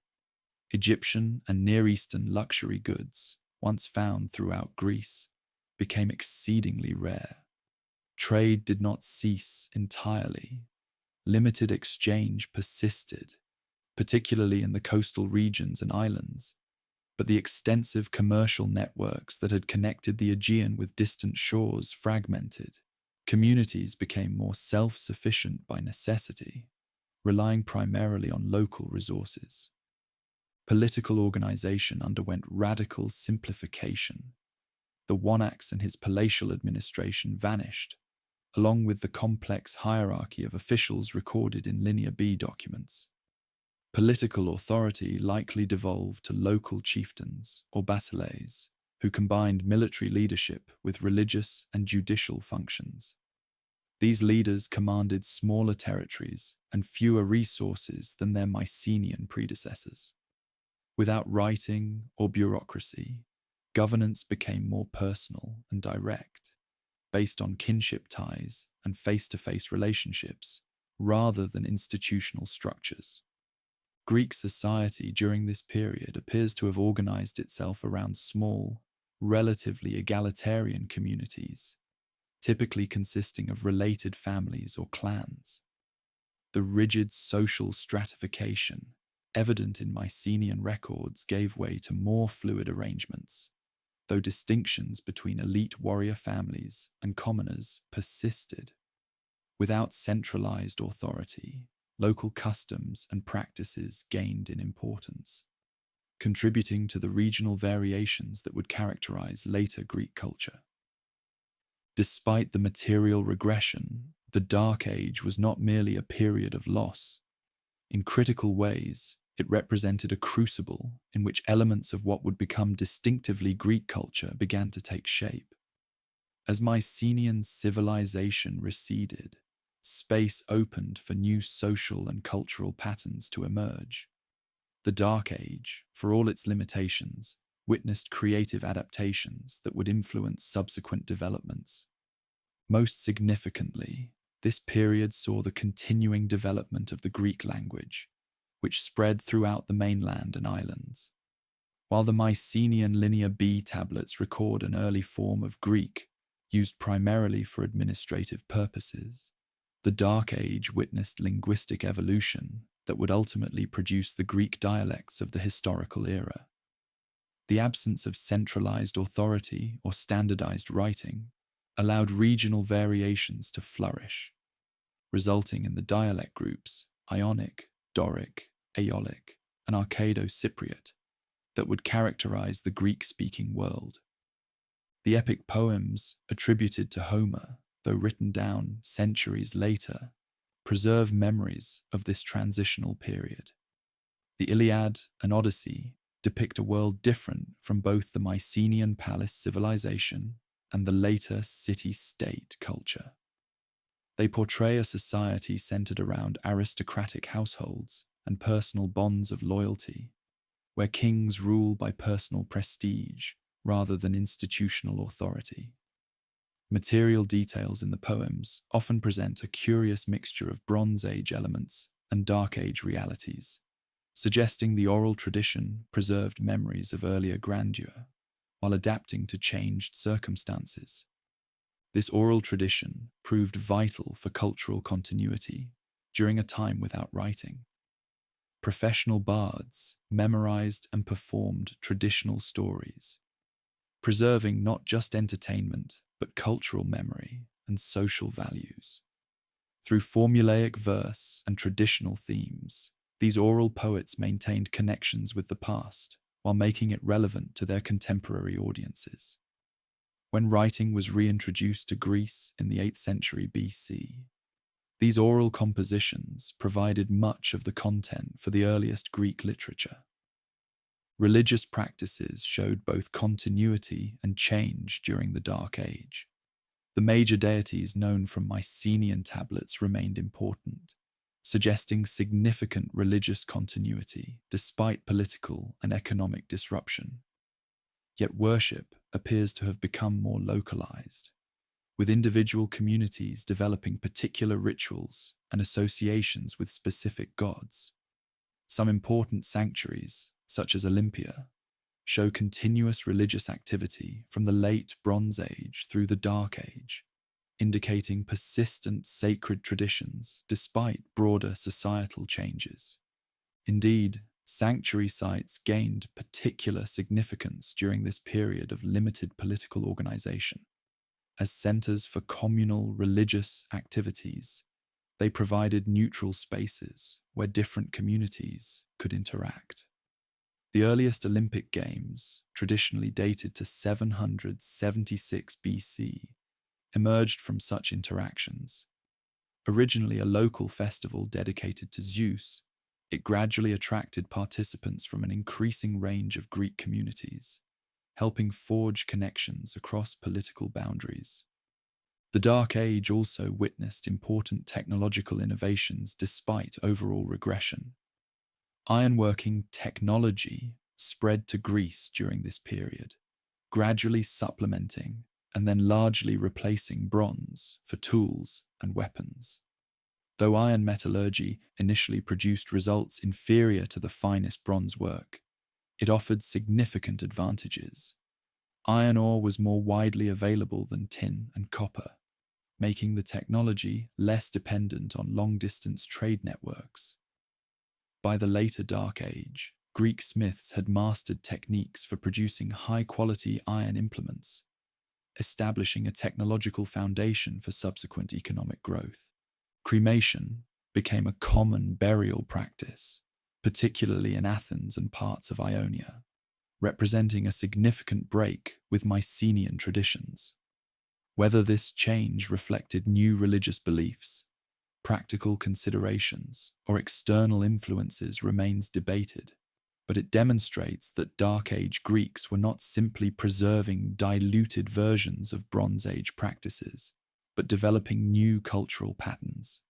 Egyptian and Near Eastern luxury goods, once found throughout Greece, became exceedingly rare. Trade did not cease entirely. Limited exchange persisted, particularly in the coastal regions and islands, but the extensive commercial networks that had connected the Aegean with distant shores fragmented. Communities became more self-sufficient by necessity, relying primarily on local resources. Political organization underwent radical simplification. The Wanax and his palatial administration vanished, along with the complex hierarchy of officials recorded in Linear B documents. Political authority likely devolved to local chieftains or basileis, who combined military leadership with religious and judicial functions. These leaders commanded smaller territories and fewer resources than their Mycenaean predecessors. Without writing or bureaucracy, governance became more personal and direct, based on kinship ties and face-to-face relationships, rather than institutional structures. Greek society during this period appears to have organized itself around small, relatively egalitarian communities, typically consisting of related families or clans. The rigid social stratification evident in Mycenaean records gave way to more fluid arrangements, though distinctions between elite warrior families and commoners persisted. Without centralized authority, local customs and practices gained in importance, contributing to the regional variations that would characterize later Greek culture. Despite the material regression, the Dark Age was not merely a period of loss. In critical ways, it represented a crucible in which elements of what would become distinctively Greek culture began to take shape. As Mycenaean civilization receded, space opened for new social and cultural patterns to emerge. The Dark Age, for all its limitations, witnessed creative adaptations that would influence subsequent developments. Most significantly, this period saw the continuing development of the Greek language, which spread throughout the mainland and islands. While the Mycenaean Linear B tablets record an early form of Greek, used primarily for administrative purposes, the Dark Age witnessed linguistic evolution that would ultimately produce the Greek dialects of the historical era. The absence of centralized authority or standardized writing allowed regional variations to flourish, resulting in the dialect groups Ionic, Doric, Aeolic, and Arcado-Cypriot that would characterize the Greek-speaking world. The epic poems attributed to Homer, though written down centuries later, preserve memories of this transitional period. The Iliad and Odyssey depict a world different from both the Mycenaean palace civilization and the later city-state culture. They portray a society centered around aristocratic households and personal bonds of loyalty, where kings rule by personal prestige rather than institutional authority. Material details in the poems often present a curious mixture of Bronze Age elements and Dark Age realities, suggesting the oral tradition preserved memories of earlier grandeur while adapting to changed circumstances. This oral tradition proved vital for cultural continuity during a time without writing. Professional bards memorized and performed traditional stories, preserving not just entertainment but cultural memory and social values. Through formulaic verse and traditional themes, these oral poets maintained connections with the past while making it relevant to their contemporary audiences. When writing was reintroduced to Greece in the 8th century BC, these oral compositions provided much of the content for the earliest Greek literature. Religious practices showed both continuity and change during the Dark Age. The major deities known from Mycenaean tablets remained important, suggesting significant religious continuity despite political and economic disruption. Yet worship appears to have become more localized, with individual communities developing particular rituals and associations with specific gods. Some important sanctuaries, such as Olympia, show continuous religious activity from the late Bronze Age through the Dark Age, indicating persistent sacred traditions despite broader societal changes. Indeed, sanctuary sites gained particular significance during this period of limited political organization. As centers for communal religious activities, they provided neutral spaces where different communities could interact. The earliest Olympic Games, traditionally dated to 776 BC, emerged from such interactions. Originally a local festival dedicated to Zeus, it gradually attracted participants from an increasing range of Greek communities, helping forge connections across political boundaries. The Dark Age also witnessed important technological innovations despite overall regression. Ironworking technology spread to Greece during this period, gradually supplementing and then largely replacing bronze for tools and weapons. Though iron metallurgy initially produced results inferior to the finest bronze work, it offered significant advantages. Iron ore was more widely available than tin and copper, making the technology less dependent on long-distance trade networks. By the later Dark Age, Greek smiths had mastered techniques for producing high-quality iron implements, establishing a technological foundation for subsequent economic growth. Cremation became a common burial practice, particularly in Athens and parts of Ionia, representing a significant break with Mycenaean traditions. Whether this change reflected new religious beliefs, practical considerations, or external influences remains debated, but it demonstrates that Dark Age Greeks were not simply preserving diluted versions of Bronze Age practices, but developing new cultural patterns.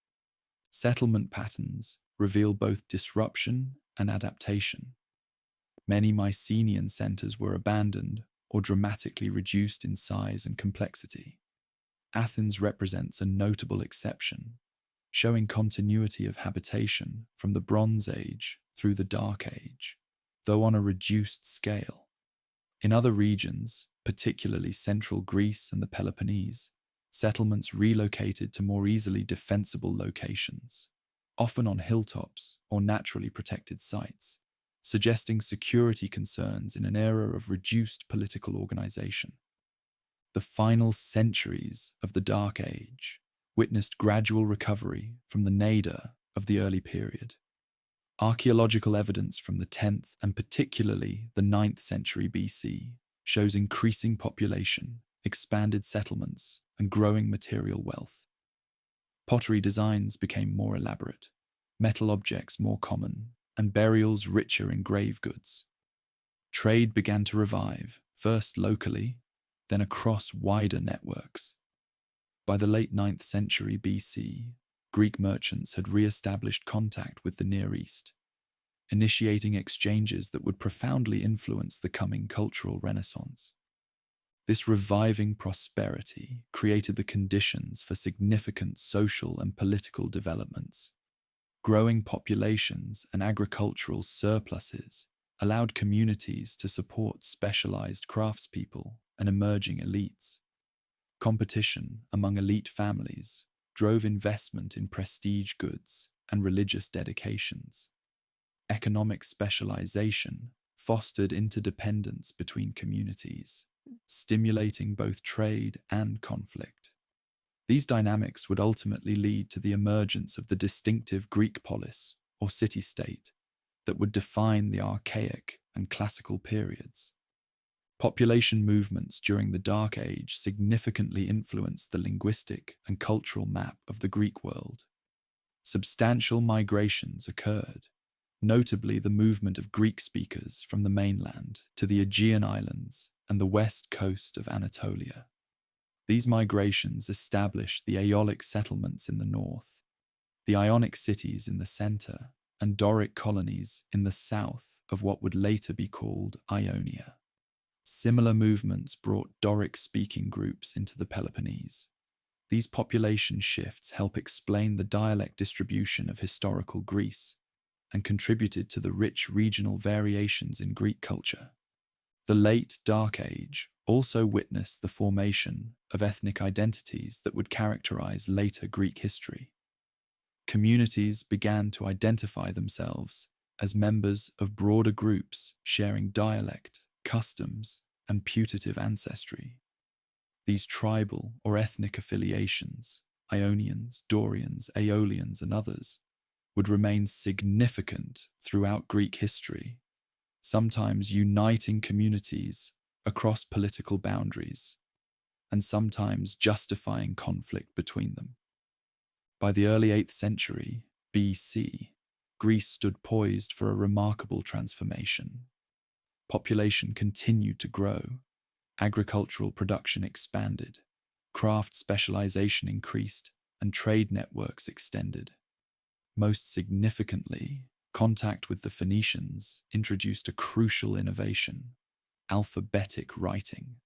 Settlement patterns reveal both disruption and adaptation. Many Mycenaean centers were abandoned or dramatically reduced in size and complexity. Athens represents a notable exception, showing continuity of habitation from the Bronze Age through the Dark Age, though on a reduced scale. In other regions, particularly central Greece and the Peloponnese, settlements relocated to more easily defensible locations, often on hilltops or naturally protected sites, suggesting security concerns in an era of reduced political organization. The final centuries of the Dark Age witnessed gradual recovery from the nadir of the early period. Archaeological evidence from the 10th and particularly the 9th century BC shows increasing population, expanded settlements, and growing material wealth. Pottery designs became more elaborate, metal objects more common, and burials richer in grave goods. Trade began to revive, first locally, then across wider networks. By the late 9th century BC, Greek merchants had re-established contact with the Near East, initiating exchanges that would profoundly influence the coming cultural renaissance. This reviving prosperity created the conditions for significant social and political developments. Growing populations and agricultural surpluses allowed communities to support specialized craftspeople and emerging elites. Competition among elite families drove investment in prestige goods and religious dedications. Economic specialization fostered interdependence between communities, stimulating both trade and conflict. These dynamics would ultimately lead to the emergence of the distinctive Greek polis, or city-state, that would define the Archaic and Classical periods. Population movements during the Dark Age significantly influenced the linguistic and cultural map of the Greek world. Substantial migrations occurred, notably the movement of Greek speakers from the mainland to the Aegean Islands and the west coast of Anatolia. These migrations established the Aeolic settlements in the north, the Ionic cities in the center, and Doric colonies in the south of what would later be called Ionia. Similar movements brought Doric-speaking groups into the Peloponnese. These population shifts help explain the dialect distribution of historical Greece and contributed to the rich regional variations in Greek culture. The late Dark Age also witnessed the formation of ethnic identities that would characterize later Greek history. Communities began to identify themselves as members of broader groups sharing dialect, customs, and putative ancestry. These tribal or ethnic affiliations, Ionians, Dorians, Aeolians, and others, would remain significant throughout Greek history, sometimes uniting communities across political boundaries, and sometimes justifying conflict between them. By the early 8th century BC, Greece stood poised for a remarkable transformation. Population continued to grow, agricultural production expanded, craft specialization increased, and trade networks extended. Most significantly, contact with the Phoenicians introduced a crucial innovation: alphabetic writing.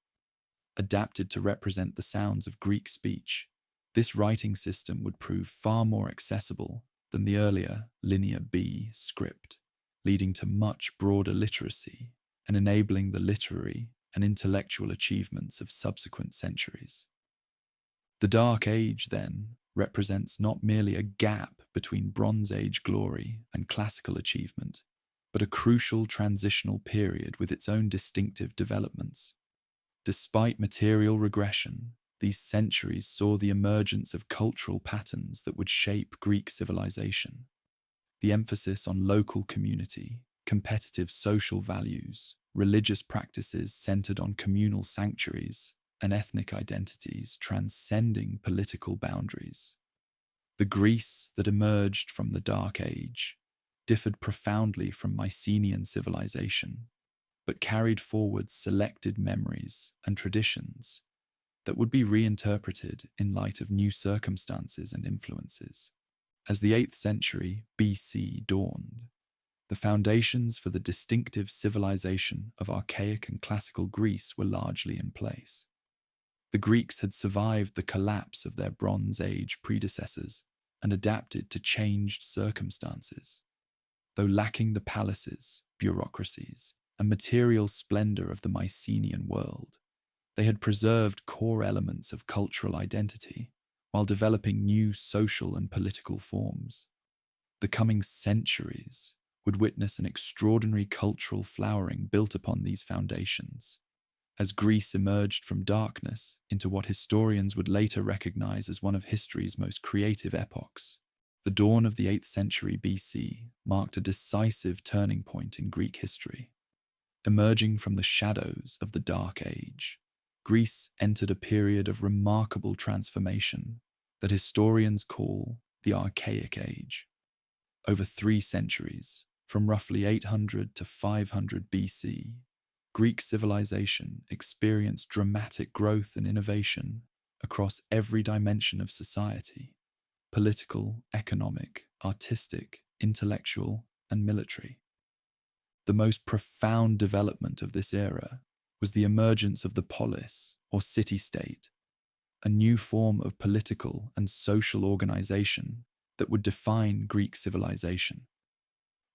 Adapted to represent the sounds of Greek speech, this writing system would prove far more accessible than the earlier Linear B script, leading to much broader literacy and enabling the literary and intellectual achievements of subsequent centuries. The Dark Age, then, represents not merely a gap between Bronze Age glory and classical achievement, but a crucial transitional period with its own distinctive developments. Despite material regression, these centuries saw the emergence of cultural patterns that would shape Greek civilization. The emphasis on local community, competitive social values, religious practices centered on communal sanctuaries, and ethnic identities transcending political boundaries. The Greece that emerged from the Dark Age differed profoundly from Mycenaean civilization, but carried forward selected memories and traditions that would be reinterpreted in light of new circumstances and influences. As the 8th century BC dawned, the foundations for the distinctive civilization of Archaic and Classical Greece were largely in place. The Greeks had survived the collapse of their Bronze Age predecessors and adapted to changed circumstances. Though lacking the palaces, bureaucracies, and material splendor of the Mycenaean world, they had preserved core elements of cultural identity while developing new social and political forms. The coming centuries would witness an extraordinary cultural flowering built upon these foundations, as Greece emerged from darkness into what historians would later recognize as one of history's most creative epochs. The dawn of the 8th century BC marked a decisive turning point in Greek history. Emerging from the shadows of the Dark Age, Greece entered a period of remarkable transformation that historians call the Archaic Age. Over 3 centuries, from roughly 800 to 500 BC, Greek civilization experienced dramatic growth and innovation across every dimension of society: political, economic, artistic, intellectual, and military. The most profound development of this era was the emergence of the polis, or city-state, a new form of political and social organization that would define Greek civilization.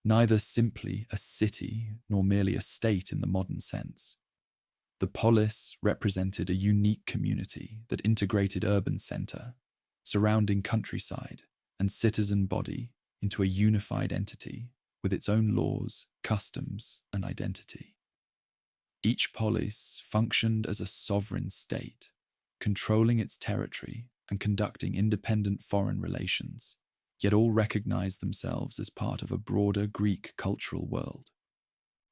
Neither simply a city nor merely a state in the modern sense. The polis represented a unique community that integrated urban center, surrounding countryside, and citizen body into a unified entity with its own laws, customs, and identity. Each polis functioned as a sovereign state, controlling its territory and conducting independent foreign relations, yet all recognized themselves as part of a broader Greek cultural world.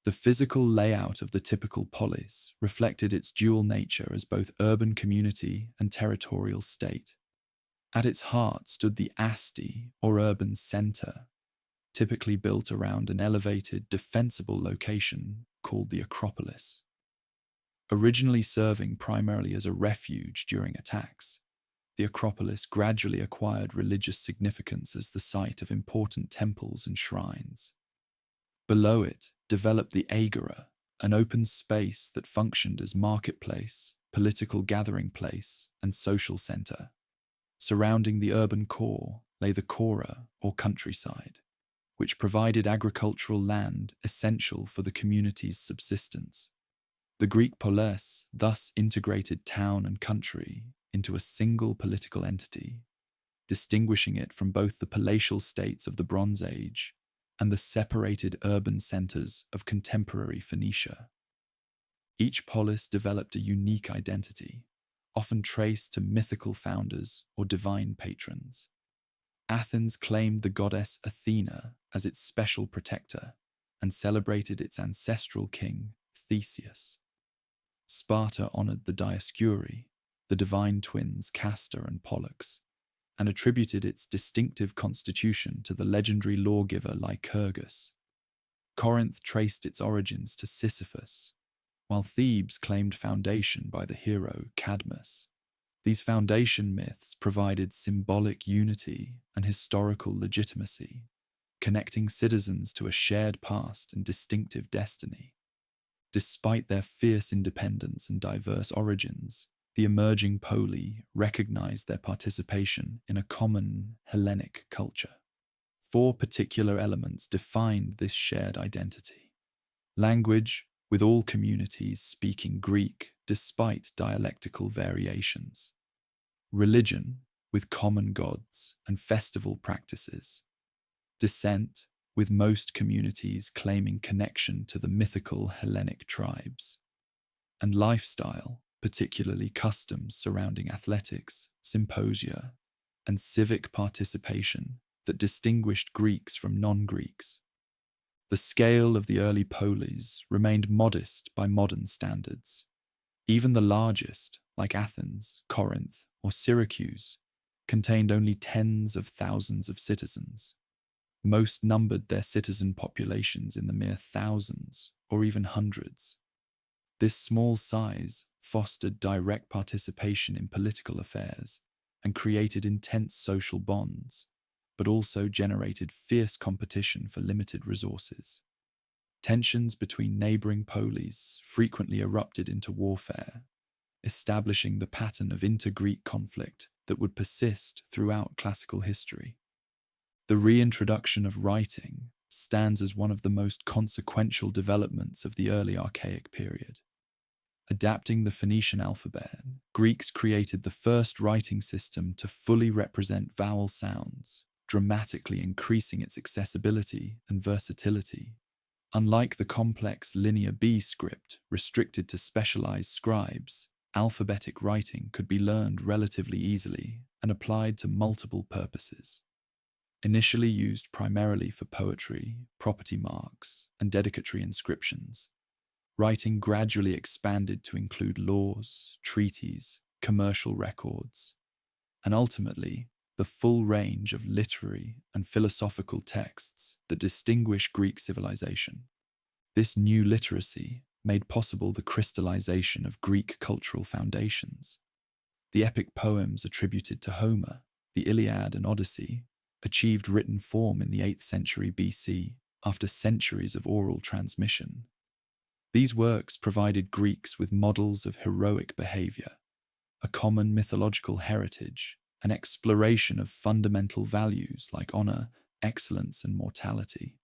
The physical layout of the typical polis reflected its dual nature as both urban community and territorial state. At its heart stood the asti, or urban center, typically built around an elevated, defensible location called the Acropolis. Originally serving primarily as a refuge during attacks, the Acropolis gradually acquired religious significance as the site of important temples and shrines. Below it developed the Agora, an open space that functioned as marketplace, political gathering place, and social center. Surrounding the urban core lay the Chora, or countryside, which provided agricultural land essential for the community's subsistence. The Greek polis thus integrated town and country into a single political entity, distinguishing it from both the palatial states of the Bronze Age and the separated urban centers of contemporary Phoenicia. Each polis developed a unique identity, often traced to mythical founders or divine patrons. Athens claimed the goddess Athena as its special protector and celebrated its ancestral king, Theseus. Sparta honored the Dioscuri, the divine twins Castor and Pollux, and attributed its distinctive constitution to the legendary lawgiver Lycurgus. Corinth traced its origins to Sisyphus, while Thebes claimed foundation by the hero Cadmus. These foundation myths provided symbolic unity and historical legitimacy, connecting citizens to a shared past and distinctive destiny. Despite their fierce independence and diverse origins, the emerging poli recognized their participation in a common Hellenic culture. 4 particular elements defined this shared identity. Language, with all communities speaking Greek despite dialectical variations. Religion, with common gods and festival practices. Descent, with most communities claiming connection to the mythical Hellenic tribes. And lifestyle, particularly customs surrounding athletics, symposia, and civic participation that distinguished Greeks from non-Greeks. The scale of the early polis remained modest by modern standards. Even the largest, like Athens, Corinth, or Syracuse, contained only tens of thousands of citizens. Most numbered their citizen populations in the mere thousands or even hundreds. This small size fostered direct participation in political affairs and created intense social bonds, but also generated fierce competition for limited resources. Tensions between neighboring polis frequently erupted into warfare, establishing the pattern of inter-Greek conflict that would persist throughout classical history. The reintroduction of writing stands as one of the most consequential developments of the early Archaic period. Adapting the Phoenician alphabet, Greeks created the first writing system to fully represent vowel sounds, dramatically increasing its accessibility and versatility. Unlike the complex Linear B script restricted to specialized scribes, alphabetic writing could be learned relatively easily and applied to multiple purposes. Initially used primarily for poetry, property marks, and dedicatory inscriptions, writing gradually expanded to include laws, treaties, commercial records, and ultimately the full range of literary and philosophical texts that distinguish Greek civilization. This new literacy made possible the crystallization of Greek cultural foundations. The epic poems attributed to Homer, the Iliad and Odyssey, achieved written form in the 8th century BC after centuries of oral transmission. These works provided Greeks with models of heroic behavior, a common mythological heritage an exploration of fundamental values like honor, excellence, and mortality.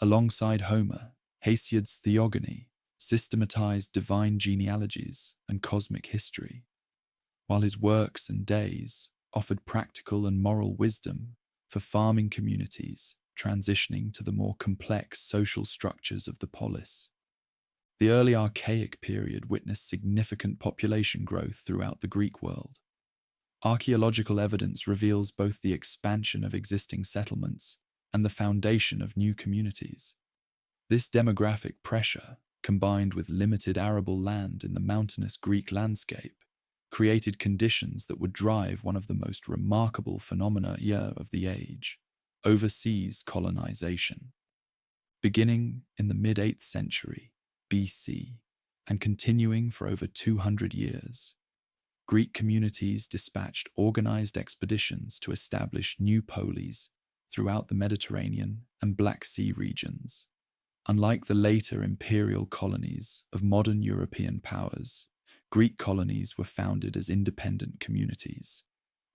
Alongside Homer, Hesiod's Theogony systematized divine genealogies and cosmic history, while his works and days offered practical and moral wisdom for farming communities transitioning to the more complex social structures of the polis. The early Archaic period witnessed significant population growth throughout the Greek world. Archaeological evidence reveals both the expansion of existing settlements and the foundation of new communities. This demographic pressure, combined with limited arable land in the mountainous Greek landscape, created conditions that would drive one of the most remarkable phenomena of the age, overseas colonization. Beginning in the mid-8th century BC and continuing for over 200 years, Greek communities dispatched organized expeditions to establish new polis throughout the Mediterranean and Black Sea regions. Unlike the later imperial colonies of modern European powers, Greek colonies were founded as independent communities,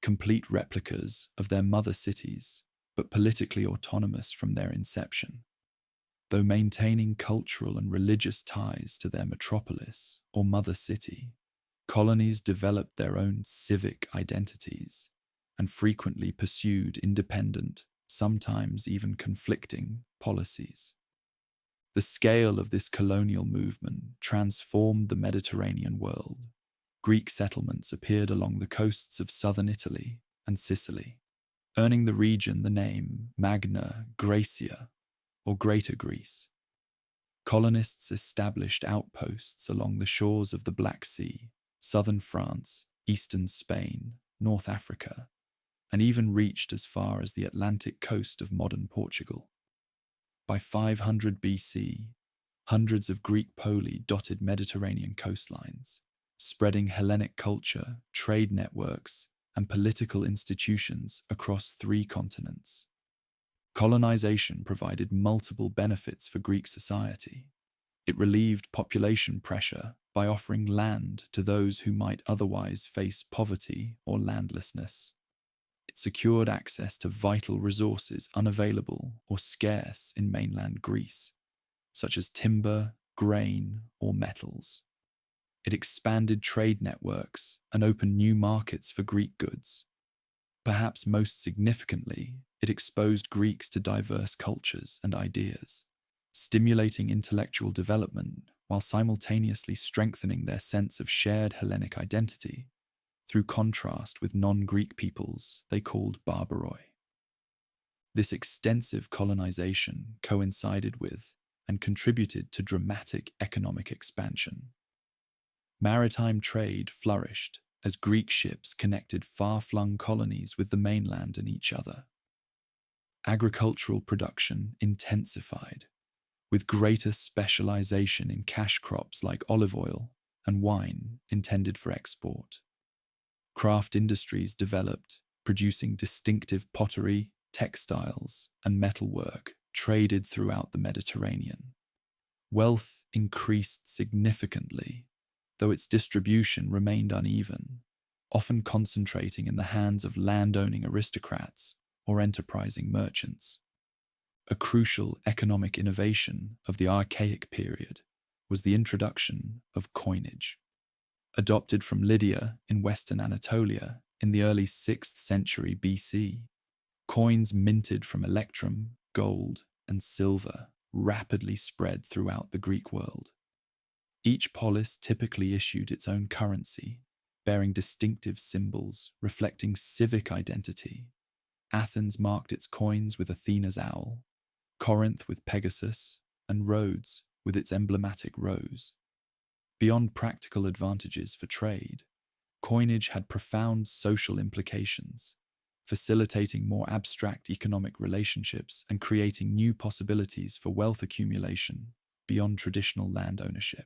complete replicas of their mother cities, but politically autonomous from their inception. Though maintaining cultural and religious ties to their metropolis or mother city, colonies developed their own civic identities and frequently pursued independent, sometimes even conflicting, policies. The scale of this colonial movement transformed the Mediterranean world. Greek settlements appeared along the coasts of southern Italy and Sicily, earning the region the name Magna Graecia, or Greater Greece. Colonists established outposts along the shores of the Black Sea, southern France, eastern Spain, North Africa, and even reached as far as the Atlantic coast of modern Portugal. By 500 BC, hundreds of Greek poli dotted Mediterranean coastlines, spreading Hellenic culture, trade networks, and political institutions across 3 continents. Colonization provided multiple benefits for Greek society. It relieved population pressure by offering land to those who might otherwise face poverty or landlessness. It secured access to vital resources unavailable or scarce in mainland Greece, such as timber, grain, or metals. It expanded trade networks and opened new markets for Greek goods. Perhaps most significantly, it exposed Greeks to diverse cultures and ideas, stimulating intellectual development while simultaneously strengthening their sense of shared Hellenic identity through contrast with non-Greek peoples they called barbaroi. This extensive colonization coincided with and contributed to dramatic economic expansion. Maritime trade flourished as Greek ships connected far-flung colonies with the mainland and each other. Agricultural production intensified, with greater specialization in cash crops like olive oil and wine intended for export. Craft industries developed, producing distinctive pottery, textiles, and metalwork traded throughout the Mediterranean. Wealth increased significantly, though its distribution remained uneven, often concentrating in the hands of land-owning aristocrats or enterprising merchants. A crucial economic innovation of the Archaic period was the introduction of coinage. Adopted from Lydia in western Anatolia in the early 6th century BC, coins minted from electrum, gold, and silver rapidly spread throughout the Greek world. Each polis typically issued its own currency, bearing distinctive symbols reflecting civic identity. Athens marked its coins with Athena's owl, Corinth with Pegasus, and Rhodes with its emblematic rose. Beyond practical advantages for trade, coinage had profound social implications, facilitating more abstract economic relationships and creating new possibilities for wealth accumulation beyond traditional land ownership.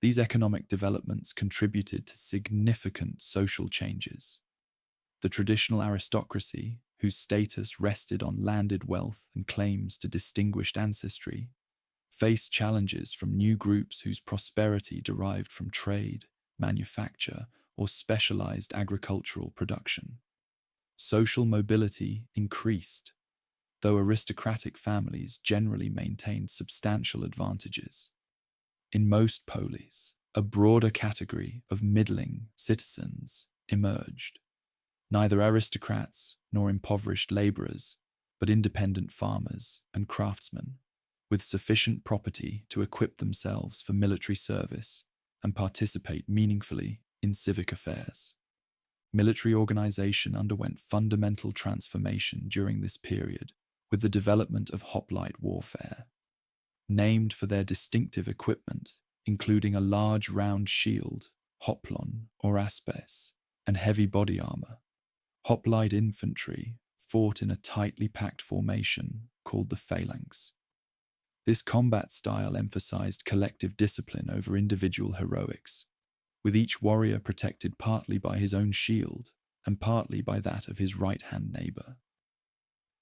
These economic developments contributed to significant social changes. The traditional aristocracy, whose status rested on landed wealth and claims to distinguished ancestry, faced challenges from new groups whose prosperity derived from trade, manufacture, or specialized agricultural production. Social mobility increased, though aristocratic families generally maintained substantial advantages. In most polis, a broader category of middling citizens emerged, neither aristocrats nor impoverished laborers, but independent farmers and craftsmen, with sufficient property to equip themselves for military service and participate meaningfully in civic affairs. Military organization underwent fundamental transformation during this period with the development of hoplite warfare. Named for their distinctive equipment, including a large round shield, hoplon or aspes, and heavy body armor, hoplite infantry fought in a tightly packed formation called the phalanx. This combat style emphasized collective discipline over individual heroics, with each warrior protected partly by his own shield and partly by that of his right-hand neighbor.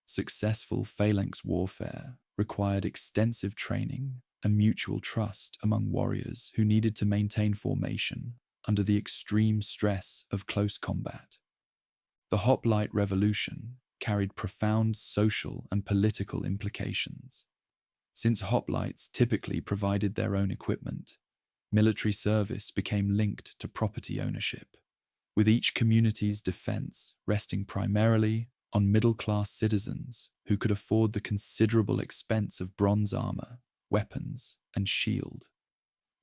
Successful phalanx warfare required extensive training and mutual trust among warriors who needed to maintain formation under the extreme stress of close combat. The Hoplite Revolution carried profound social and political implications. Since hoplites typically provided their own equipment, military service became linked to property ownership, with each community's defense resting primarily on middle-class citizens who could afford the considerable expense of bronze armor, weapons, and shield.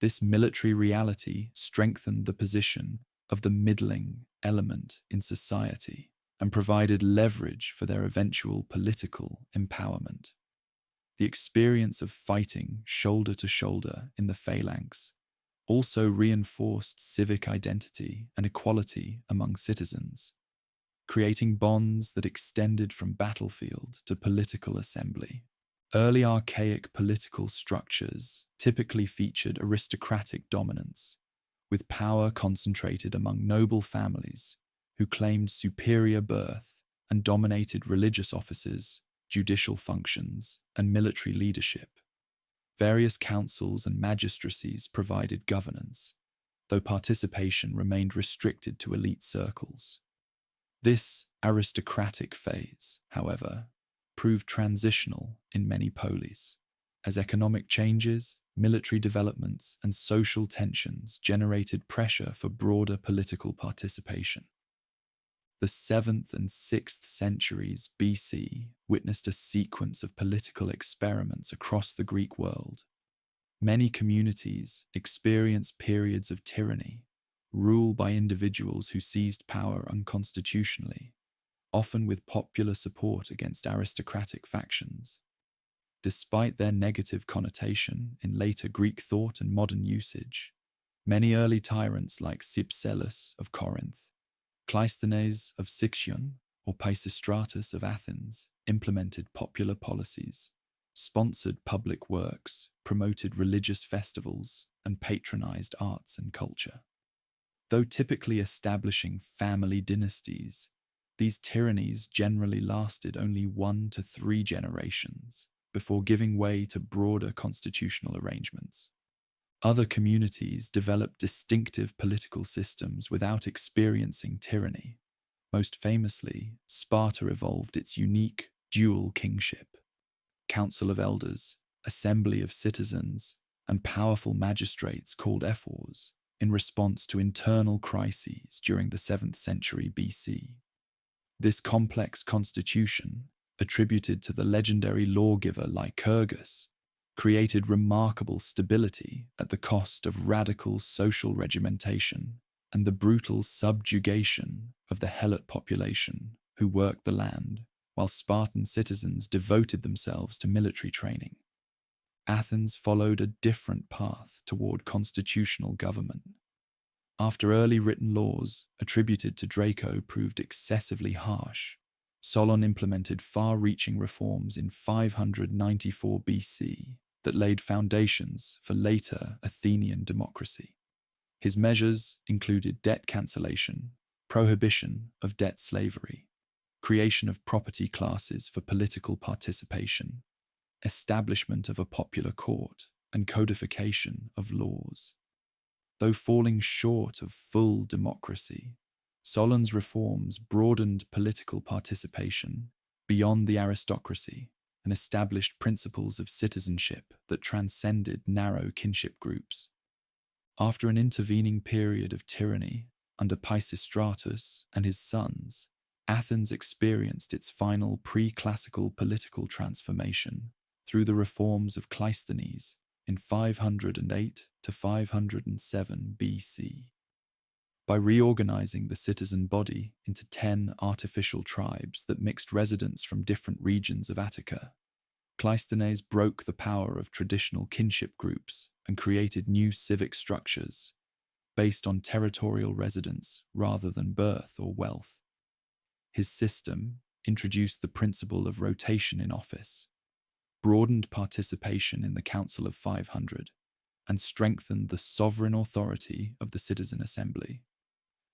This military reality strengthened the position of the middling element in society and provided leverage for their eventual political empowerment. The experience of fighting shoulder to shoulder in the phalanx also reinforced civic identity and equality among citizens, creating bonds that extended from battlefield to political assembly. Early archaic political structures typically featured aristocratic dominance, with power concentrated among noble families who claimed superior birth and dominated religious offices, judicial functions, and military leadership. Various councils and magistracies provided governance, though participation remained restricted to elite circles. This aristocratic phase, however, proved transitional in many polis, as economic changes, military developments, and social tensions generated pressure for broader political participation. The 7th and 6th centuries BC witnessed a sequence of political experiments across the Greek world. Many communities experienced periods of tyranny, rule by individuals who seized power unconstitutionally, often with popular support against aristocratic factions. Despite their negative connotation in later Greek thought and modern usage, many early tyrants like Cypselus of Corinth, Cleisthenes of Sicyon, or Pisistratus of Athens implemented popular policies, sponsored public works, promoted religious festivals, and patronized arts and culture. Though typically establishing family dynasties, these tyrannies generally lasted only 1 to 3 generations before giving way to broader constitutional arrangements. Other communities developed distinctive political systems without experiencing tyranny. Most famously, Sparta evolved its unique dual kingship, council of elders, assembly of citizens, and powerful magistrates called ephors, in response to internal crises during the 7th century BC. This complex constitution, attributed to the legendary lawgiver Lycurgus, created remarkable stability at the cost of radical social regimentation and the brutal subjugation of the Helot population who worked the land, while Spartan citizens devoted themselves to military training. Athens followed a different path toward constitutional government. After early written laws attributed to Draco proved excessively harsh, Solon implemented far-reaching reforms in 594 BC that laid foundations for later Athenian democracy. His measures included debt cancellation, prohibition of debt slavery, creation of property classes for political participation, establishment of a popular court, and codification of laws. Though falling short of full democracy, Solon's reforms broadened political participation beyond the aristocracy and established principles of citizenship that transcended narrow kinship groups. After an intervening period of tyranny under Pisistratus and his sons, Athens experienced its final pre-classical political transformation through the reforms of Cleisthenes in 508 to 507 BC. By reorganizing the citizen body into 10 artificial tribes that mixed residents from different regions of Attica, Cleisthenes broke the power of traditional kinship groups and created new civic structures based on territorial residence rather than birth or wealth. His system introduced the principle of rotation in office, broadened participation in the Council of 500, and strengthened the sovereign authority of the citizen assembly.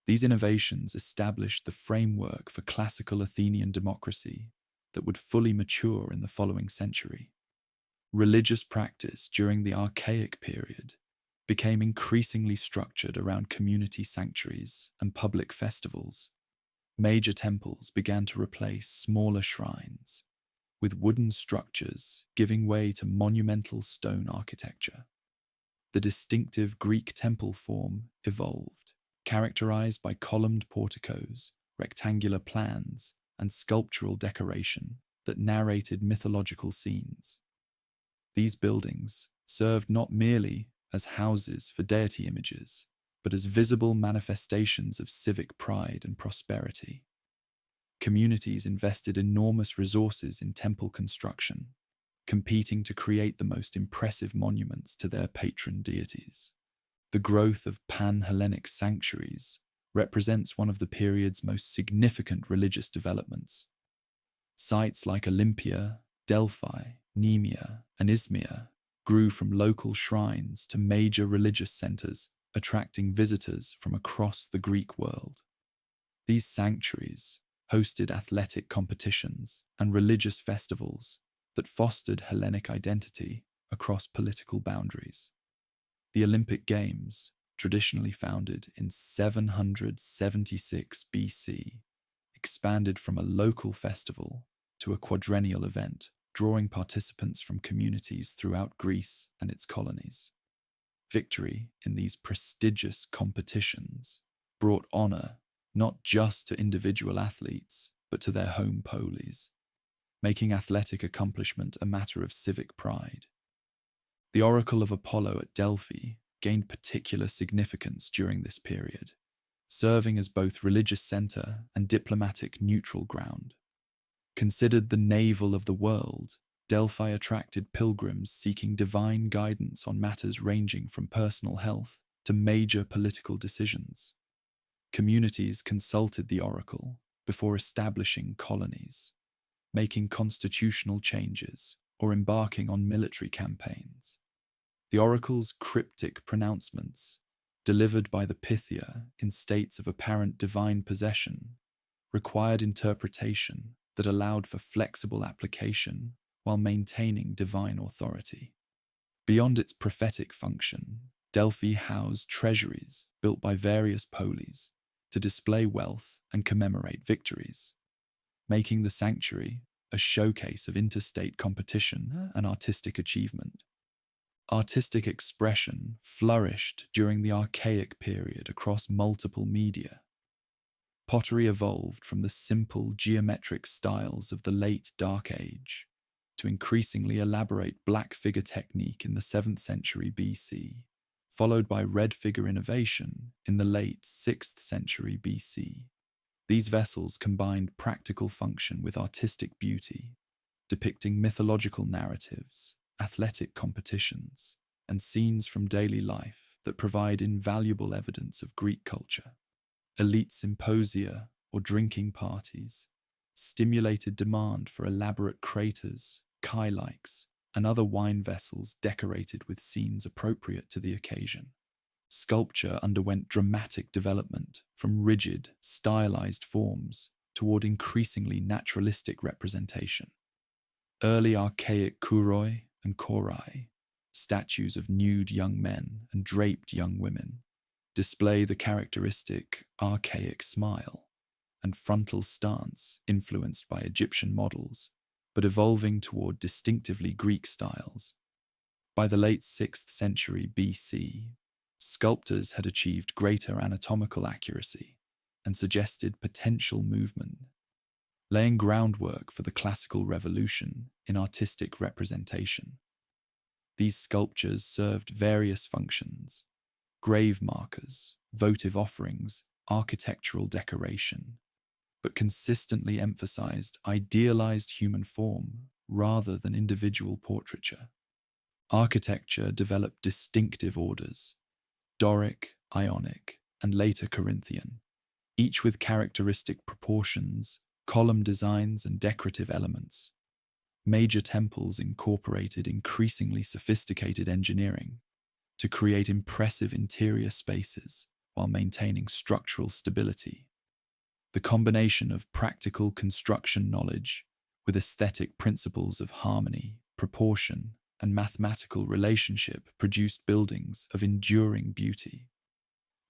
These innovations established the framework for classical Athenian democracy that would fully mature in the following century. Religious practice during the Archaic period became increasingly structured around community sanctuaries and public festivals. Major temples began to replace smaller shrines, with wooden structures giving way to monumental stone architecture. The distinctive Greek temple form evolved, characterized by columned porticos, rectangular plans, and sculptural decoration that narrated mythological scenes. These buildings served not merely as houses for deity images, but as visible manifestations of civic pride and prosperity. Communities invested enormous resources in temple construction, competing to create the most impressive monuments to their patron deities. The growth of pan-Hellenic sanctuaries represents one of the period's most significant religious developments. Sites like Olympia, Delphi, Nemea, and Izmir grew from local shrines to major religious centers, attracting visitors from across the Greek world. These sanctuaries hosted athletic competitions and religious festivals that fostered Hellenic identity across political boundaries. The Olympic Games, traditionally founded in 776 BC, expanded from a local festival to a quadrennial event, drawing participants from communities throughout Greece and its colonies. Victory in these prestigious competitions brought honor not just to individual athletes, but to their home polis, making athletic accomplishment a matter of civic pride. The Oracle of Apollo at Delphi gained particular significance during this period, serving as both religious center and diplomatic neutral ground. Considered the navel of the world, Delphi attracted pilgrims seeking divine guidance on matters ranging from personal health to major political decisions. Communities consulted the oracle before establishing colonies, making constitutional changes, or embarking on military campaigns. The oracle's cryptic pronouncements, delivered by the Pythia in states of apparent divine possession, required interpretation that allowed for flexible application while maintaining divine authority. Beyond its prophetic function, Delphi housed treasuries built by various polis to display wealth and commemorate victories, making the sanctuary a showcase of interstate competition and artistic achievement. Artistic expression flourished during the Archaic period across multiple media. Pottery evolved from the simple geometric styles of the late Dark Age to increasingly elaborate black figure technique in the 7th century BC, followed by red figure innovation in the late 6th century BC. These vessels combined practical function with artistic beauty, depicting mythological narratives, athletic competitions, and scenes from daily life that provide invaluable evidence of Greek culture. Elite symposia or drinking parties stimulated demand for elaborate craters, kylikes, and other wine vessels decorated with scenes appropriate to the occasion. Sculpture underwent dramatic development from rigid, stylized forms toward increasingly naturalistic representation. Early archaic kuroi and korai, statues of nude young men and draped young women, display the characteristic archaic smile and frontal stance influenced by Egyptian models, but evolving toward distinctively Greek styles. By the late 6th century BC, sculptors had achieved greater anatomical accuracy and suggested potential movement, laying groundwork for the classical revolution in artistic representation. These sculptures served various functions: grave markers, votive offerings, architectural decoration, but consistently emphasized idealized human form rather than individual portraiture. Architecture developed distinctive orders: Doric, Ionic, and later Corinthian, each with characteristic proportions, column designs, and decorative elements. Major temples incorporated increasingly sophisticated engineering to create impressive interior spaces while maintaining structural stability. The combination of practical construction knowledge with aesthetic principles of harmony, proportion, and mathematical relationship produced buildings of enduring beauty.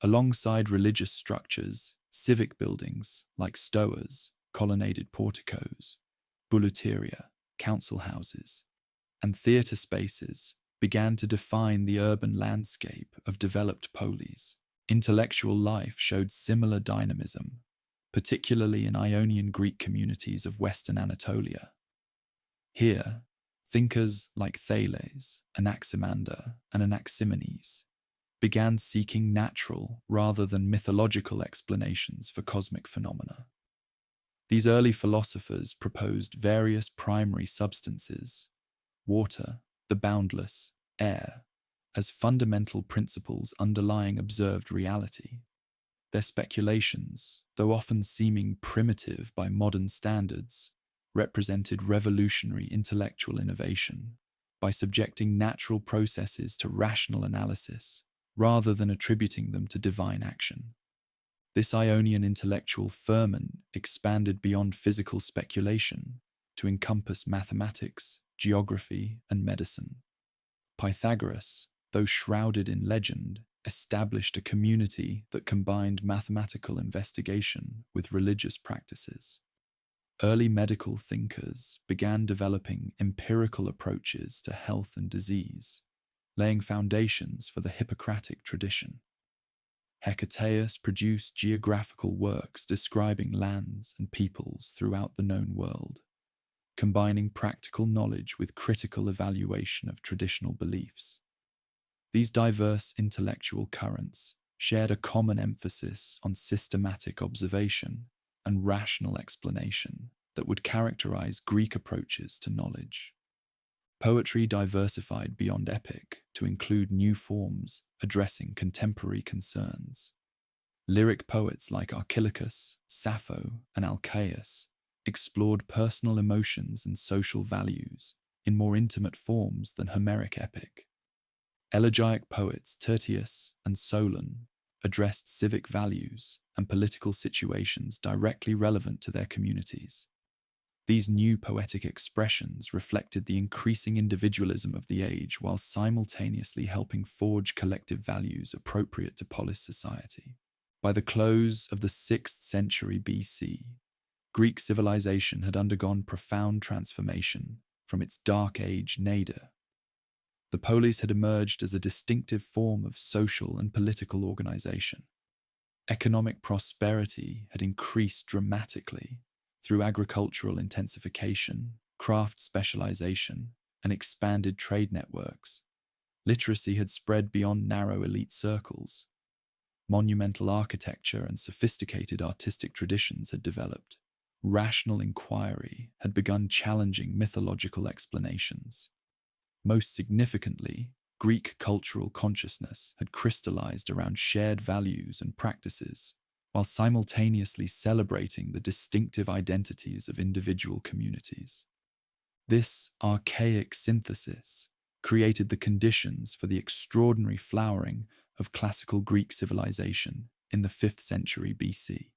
Alongside religious structures, civic buildings like stoas, colonnaded porticos, bouleuteria, council houses, and theatre spaces began to define the urban landscape of developed polis. Intellectual life showed similar dynamism, particularly in Ionian Greek communities of Western Anatolia. Here, thinkers like Thales, Anaximander, and Anaximenes began seeking natural rather than mythological explanations for cosmic phenomena. These early philosophers proposed various primary substances, water, the boundless, air, as fundamental principles underlying observed reality. Their speculations, though often seeming primitive by modern standards, represented revolutionary intellectual innovation by subjecting natural processes to rational analysis rather than attributing them to divine action. This Ionian intellectual ferment expanded beyond physical speculation to encompass mathematics, geography, and medicine. Pythagoras, though shrouded in legend, established a community that combined mathematical investigation with religious practices. Early medical thinkers began developing empirical approaches to health and disease, laying foundations for the Hippocratic tradition. Hecataeus produced geographical works describing lands and peoples throughout the known world, combining practical knowledge with critical evaluation of traditional beliefs. These diverse intellectual currents shared a common emphasis on systematic observation and rational explanation that would characterize Greek approaches to knowledge. Poetry diversified beyond epic to include new forms addressing contemporary concerns. Lyric poets like Archilochus, Sappho, and Alcaeus explored personal emotions and social values in more intimate forms than Homeric epic. Elegiac poets Tertius and Solon addressed civic values and political situations directly relevant to their communities. These new poetic expressions reflected the increasing individualism of the age while simultaneously helping forge collective values appropriate to Polis society. By the close of the 6th century BC, Greek civilization had undergone profound transformation from its Dark Age nadir. The Polis had emerged as a distinctive form of social and political organization. Economic prosperity had increased dramatically through agricultural intensification, craft specialization, and expanded trade networks. Literacy had spread beyond narrow elite circles. Monumental architecture and sophisticated artistic traditions had developed. Rational inquiry had begun challenging mythological explanations. Most significantly, Greek cultural consciousness had crystallized around shared values and practices, while simultaneously celebrating the distinctive identities of individual communities. This archaic synthesis created the conditions for the extraordinary flowering of classical Greek civilization in the 5th century BC.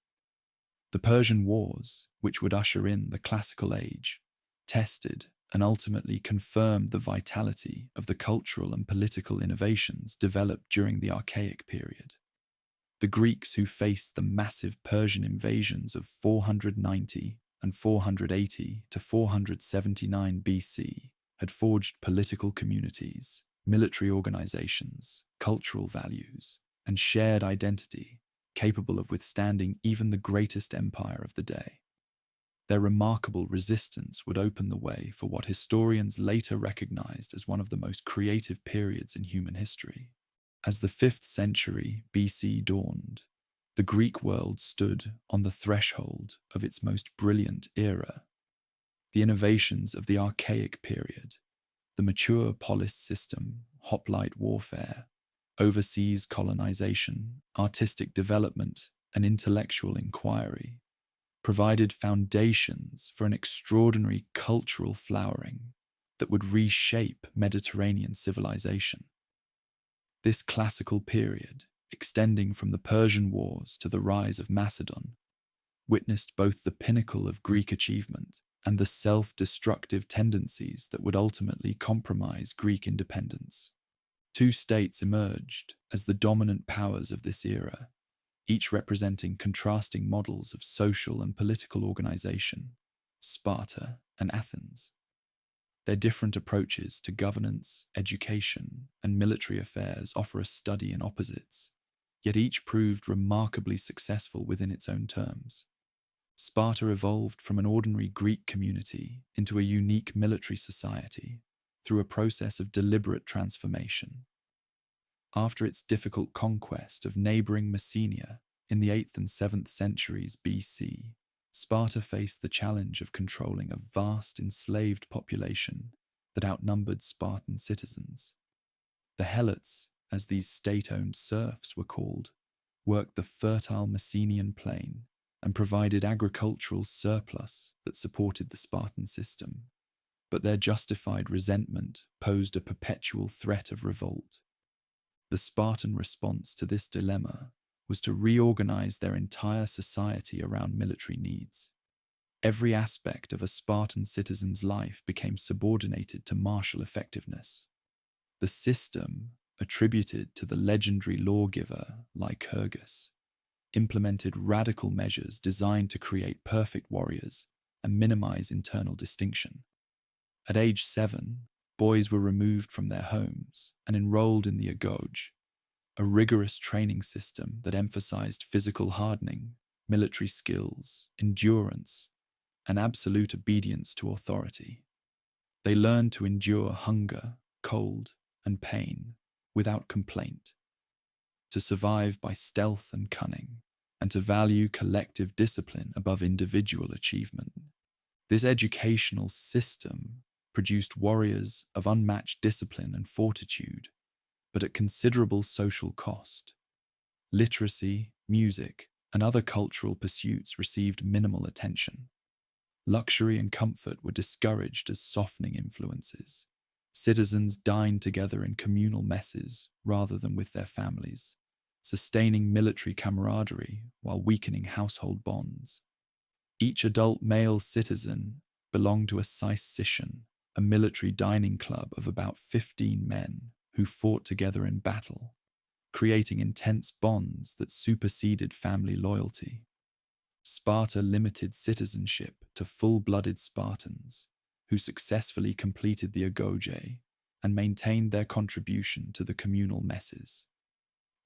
The Persian Wars, which would usher in the Classical Age, tested and ultimately confirmed the vitality of the cultural and political innovations developed during the Archaic period. The Greeks, who faced the massive Persian invasions of 490 and 480 to 479 BC, had forged political communities, military organizations, cultural values, and shared identity capable of withstanding even the greatest empire of the day. Their remarkable resistance would open the way for what historians later recognized as one of the most creative periods in human history. As the 5th century BC dawned, the Greek world stood on the threshold of its most brilliant era. The innovations of the Archaic period, the mature Polis system, hoplite warfare, overseas colonization, artistic development, and intellectual inquiry, provided foundations for an extraordinary cultural flowering that would reshape Mediterranean civilization. This classical period, extending from the Persian Wars to the rise of Macedon, witnessed both the pinnacle of Greek achievement and the self-destructive tendencies that would ultimately compromise Greek independence. Two states emerged as the dominant powers of this era, each representing contrasting models of social and political organization: Sparta and Athens. Their different approaches to governance, education, and military affairs offer a study in opposites, yet each proved remarkably successful within its own terms. Sparta evolved from an ordinary Greek community into a unique military society through a process of deliberate transformation. After its difficult conquest of neighboring Messenia in the 8th and 7th centuries BC, Sparta faced the challenge of controlling a vast enslaved population that outnumbered Spartan citizens. The Helots, as these state-owned serfs were called, worked the fertile Messenian plain and provided agricultural surplus that supported the Spartan system, but their justified resentment posed a perpetual threat of revolt. The Spartan response to this dilemma was to reorganize their entire society around military needs. Every aspect of a Spartan citizen's life became subordinated to martial effectiveness. The system, attributed to the legendary lawgiver Lycurgus, implemented radical measures designed to create perfect warriors and minimize internal distinction. At age 7, boys were removed from their homes and enrolled in the Epilogue, a rigorous training system that emphasized physical hardening, military skills, endurance, and absolute obedience to authority. They learned to endure hunger, cold, and pain without complaint, to survive by stealth and cunning, and to value collective discipline above individual achievement. This educational system produced warriors of unmatched discipline and fortitude, but at considerable social cost. Literacy, music, and other cultural pursuits received minimal attention. Luxury and comfort were discouraged as softening influences. Citizens dined together in communal messes rather than with their families, sustaining military camaraderie while weakening household bonds. Each adult male citizen belonged to a Sycition, a military dining club of about 15 men who fought together in battle, creating intense bonds that superseded family loyalty. Sparta limited citizenship to full-blooded Spartans, who successfully completed the Epilogue and maintained their contribution to the communal messes.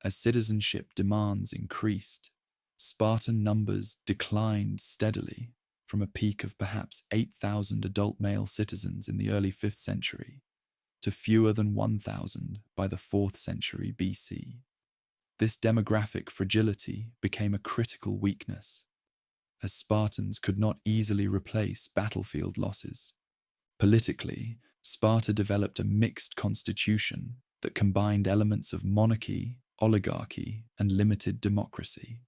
As citizenship demands increased, Spartan numbers declined steadily from a peak of perhaps 8,000 adult male citizens in the early 5th century to fewer than 1,000 by the 4th century BC. This demographic fragility became a critical weakness, as Spartans could not easily replace battlefield losses. Politically, Sparta developed a mixed constitution that combined elements of monarchy, oligarchy, and limited democracy.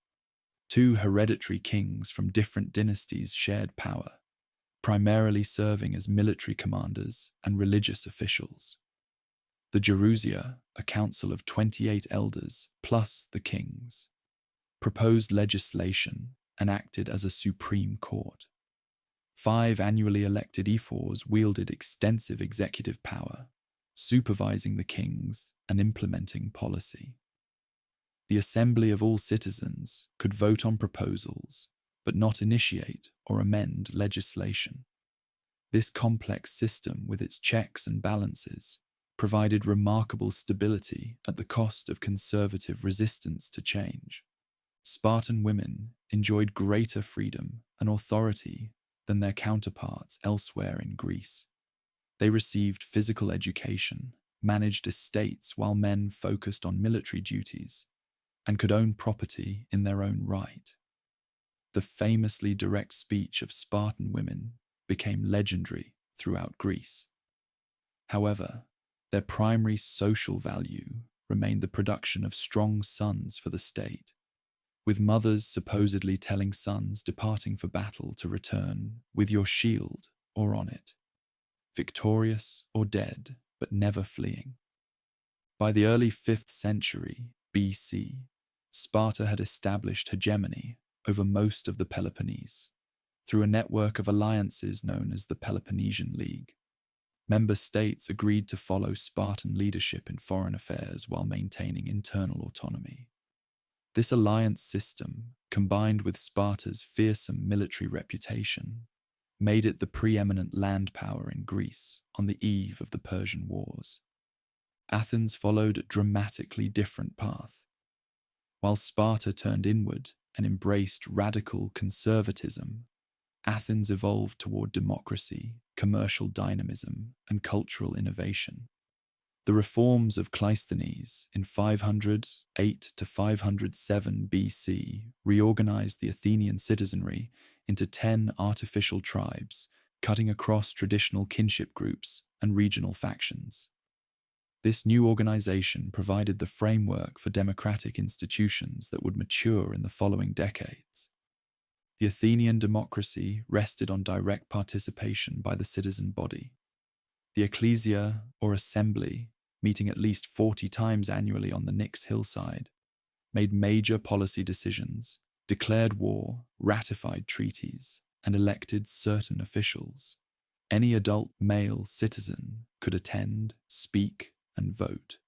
Two hereditary kings from different dynasties shared power, primarily serving as military commanders and religious officials. The Gerousia, a council of 28 elders plus the kings, proposed legislation and acted as a supreme court. 5 annually elected ephors wielded extensive executive power, supervising the kings and implementing policy. The assembly of all citizens could vote on proposals, but not initiate or amend legislation. This complex system, with its checks and balances, provided remarkable stability at the cost of conservative resistance to change. Spartan women enjoyed greater freedom and authority than their counterparts elsewhere in Greece. They received physical education, managed estates while men focused on military duties, and could own property in their own right. The famously direct speech of Spartan women became legendary throughout Greece. However, their primary social value remained the production of strong sons for the state, with mothers supposedly telling sons departing for battle to return with your shield or on it, victorious or dead, but never fleeing. By the early 5th century BC, Sparta had established hegemony over most of the Peloponnese through a network of alliances known as the Peloponnesian League. Member states agreed to follow Spartan leadership in foreign affairs while maintaining internal autonomy. This alliance system, combined with Sparta's fearsome military reputation, made it the preeminent land power in Greece on the eve of the Persian Wars. Athens followed a dramatically different path. While Sparta turned inward and embraced radical conservatism, Athens evolved toward democracy, commercial dynamism, and cultural innovation. The reforms of Cleisthenes in 508 to 507 BC reorganized the Athenian citizenry into 10 artificial tribes, cutting across traditional kinship groups and regional factions. This new organization provided the framework for democratic institutions that would mature in the following decades. The Athenian democracy rested on direct participation by the citizen body. The ecclesia, or assembly, meeting at least 40 times annually on the Nix hillside, made major policy decisions, declared war, ratified treaties, and elected certain officials. Any adult male citizen could attend, speak, and vote.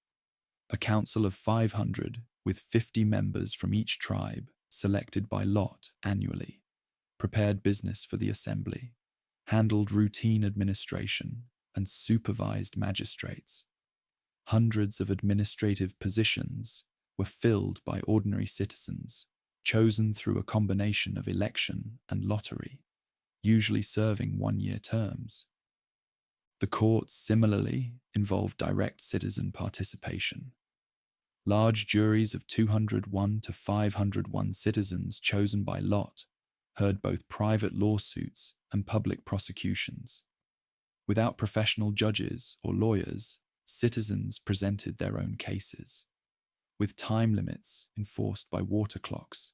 A council of 500, with 50 members from each tribe, selected by lot annually, prepared business for the assembly, handled routine administration, and supervised magistrates. Hundreds of administrative positions were filled by ordinary citizens, chosen through a combination of election and lottery, usually serving one-year terms. The courts similarly involved direct citizen participation. Large juries of 201 to 501 citizens chosen by lot heard both private lawsuits and public prosecutions. Without professional judges or lawyers, citizens presented their own cases, with time limits enforced by water clocks.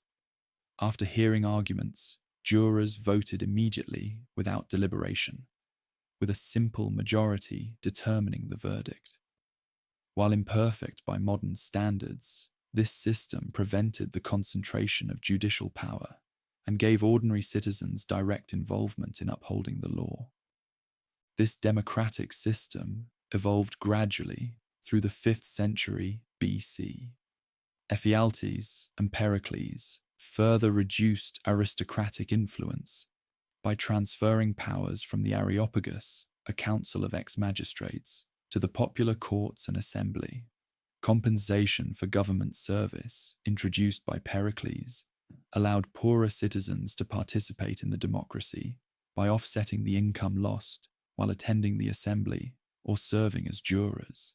After hearing arguments, jurors voted immediately without deliberation, with a simple majority determining the verdict. While imperfect by modern standards, this system prevented the concentration of judicial power and gave ordinary citizens direct involvement in upholding the law. This democratic system evolved gradually through the 5th century BC. Ephialtes and Pericles further reduced aristocratic influence by transferring powers from the Areopagus, a council of ex-magistrates, to the popular courts and assembly. Compensation for government service, introduced by Pericles, allowed poorer citizens to participate in the democracy by offsetting the income lost while attending the assembly or serving as jurors.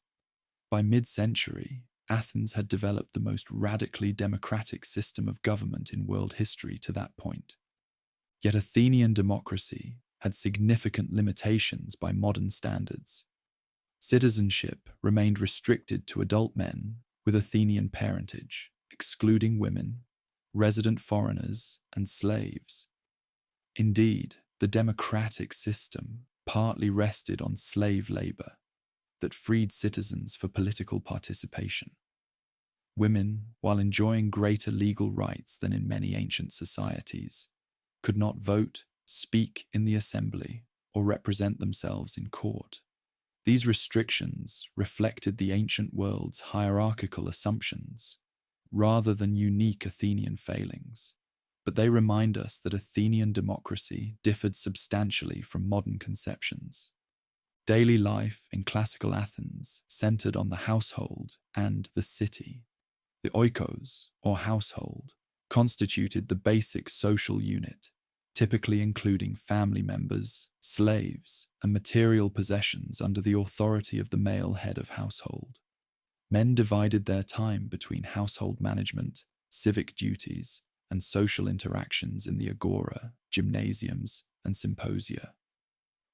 By mid-century, Athens had developed the most radically democratic system of government in world history to that point. Yet Athenian democracy had significant limitations by modern standards. Citizenship remained restricted to adult men with Athenian parentage, excluding women, resident foreigners, and slaves. Indeed, the democratic system partly rested on slave labor that freed citizens for political participation. Women, while enjoying greater legal rights than in many ancient societies, could not vote, speak in the assembly, or represent themselves in court. These restrictions reflected the ancient world's hierarchical assumptions, rather than unique Athenian failings, but they remind us that Athenian democracy differed substantially from modern conceptions. Daily life in classical Athens centered on the household and the city. The oikos, or household, constituted the basic social unit, typically including family members, slaves, and material possessions under the authority of the male head of household. Men divided their time between household management, civic duties, and social interactions in the agora, gymnasiums, and symposia.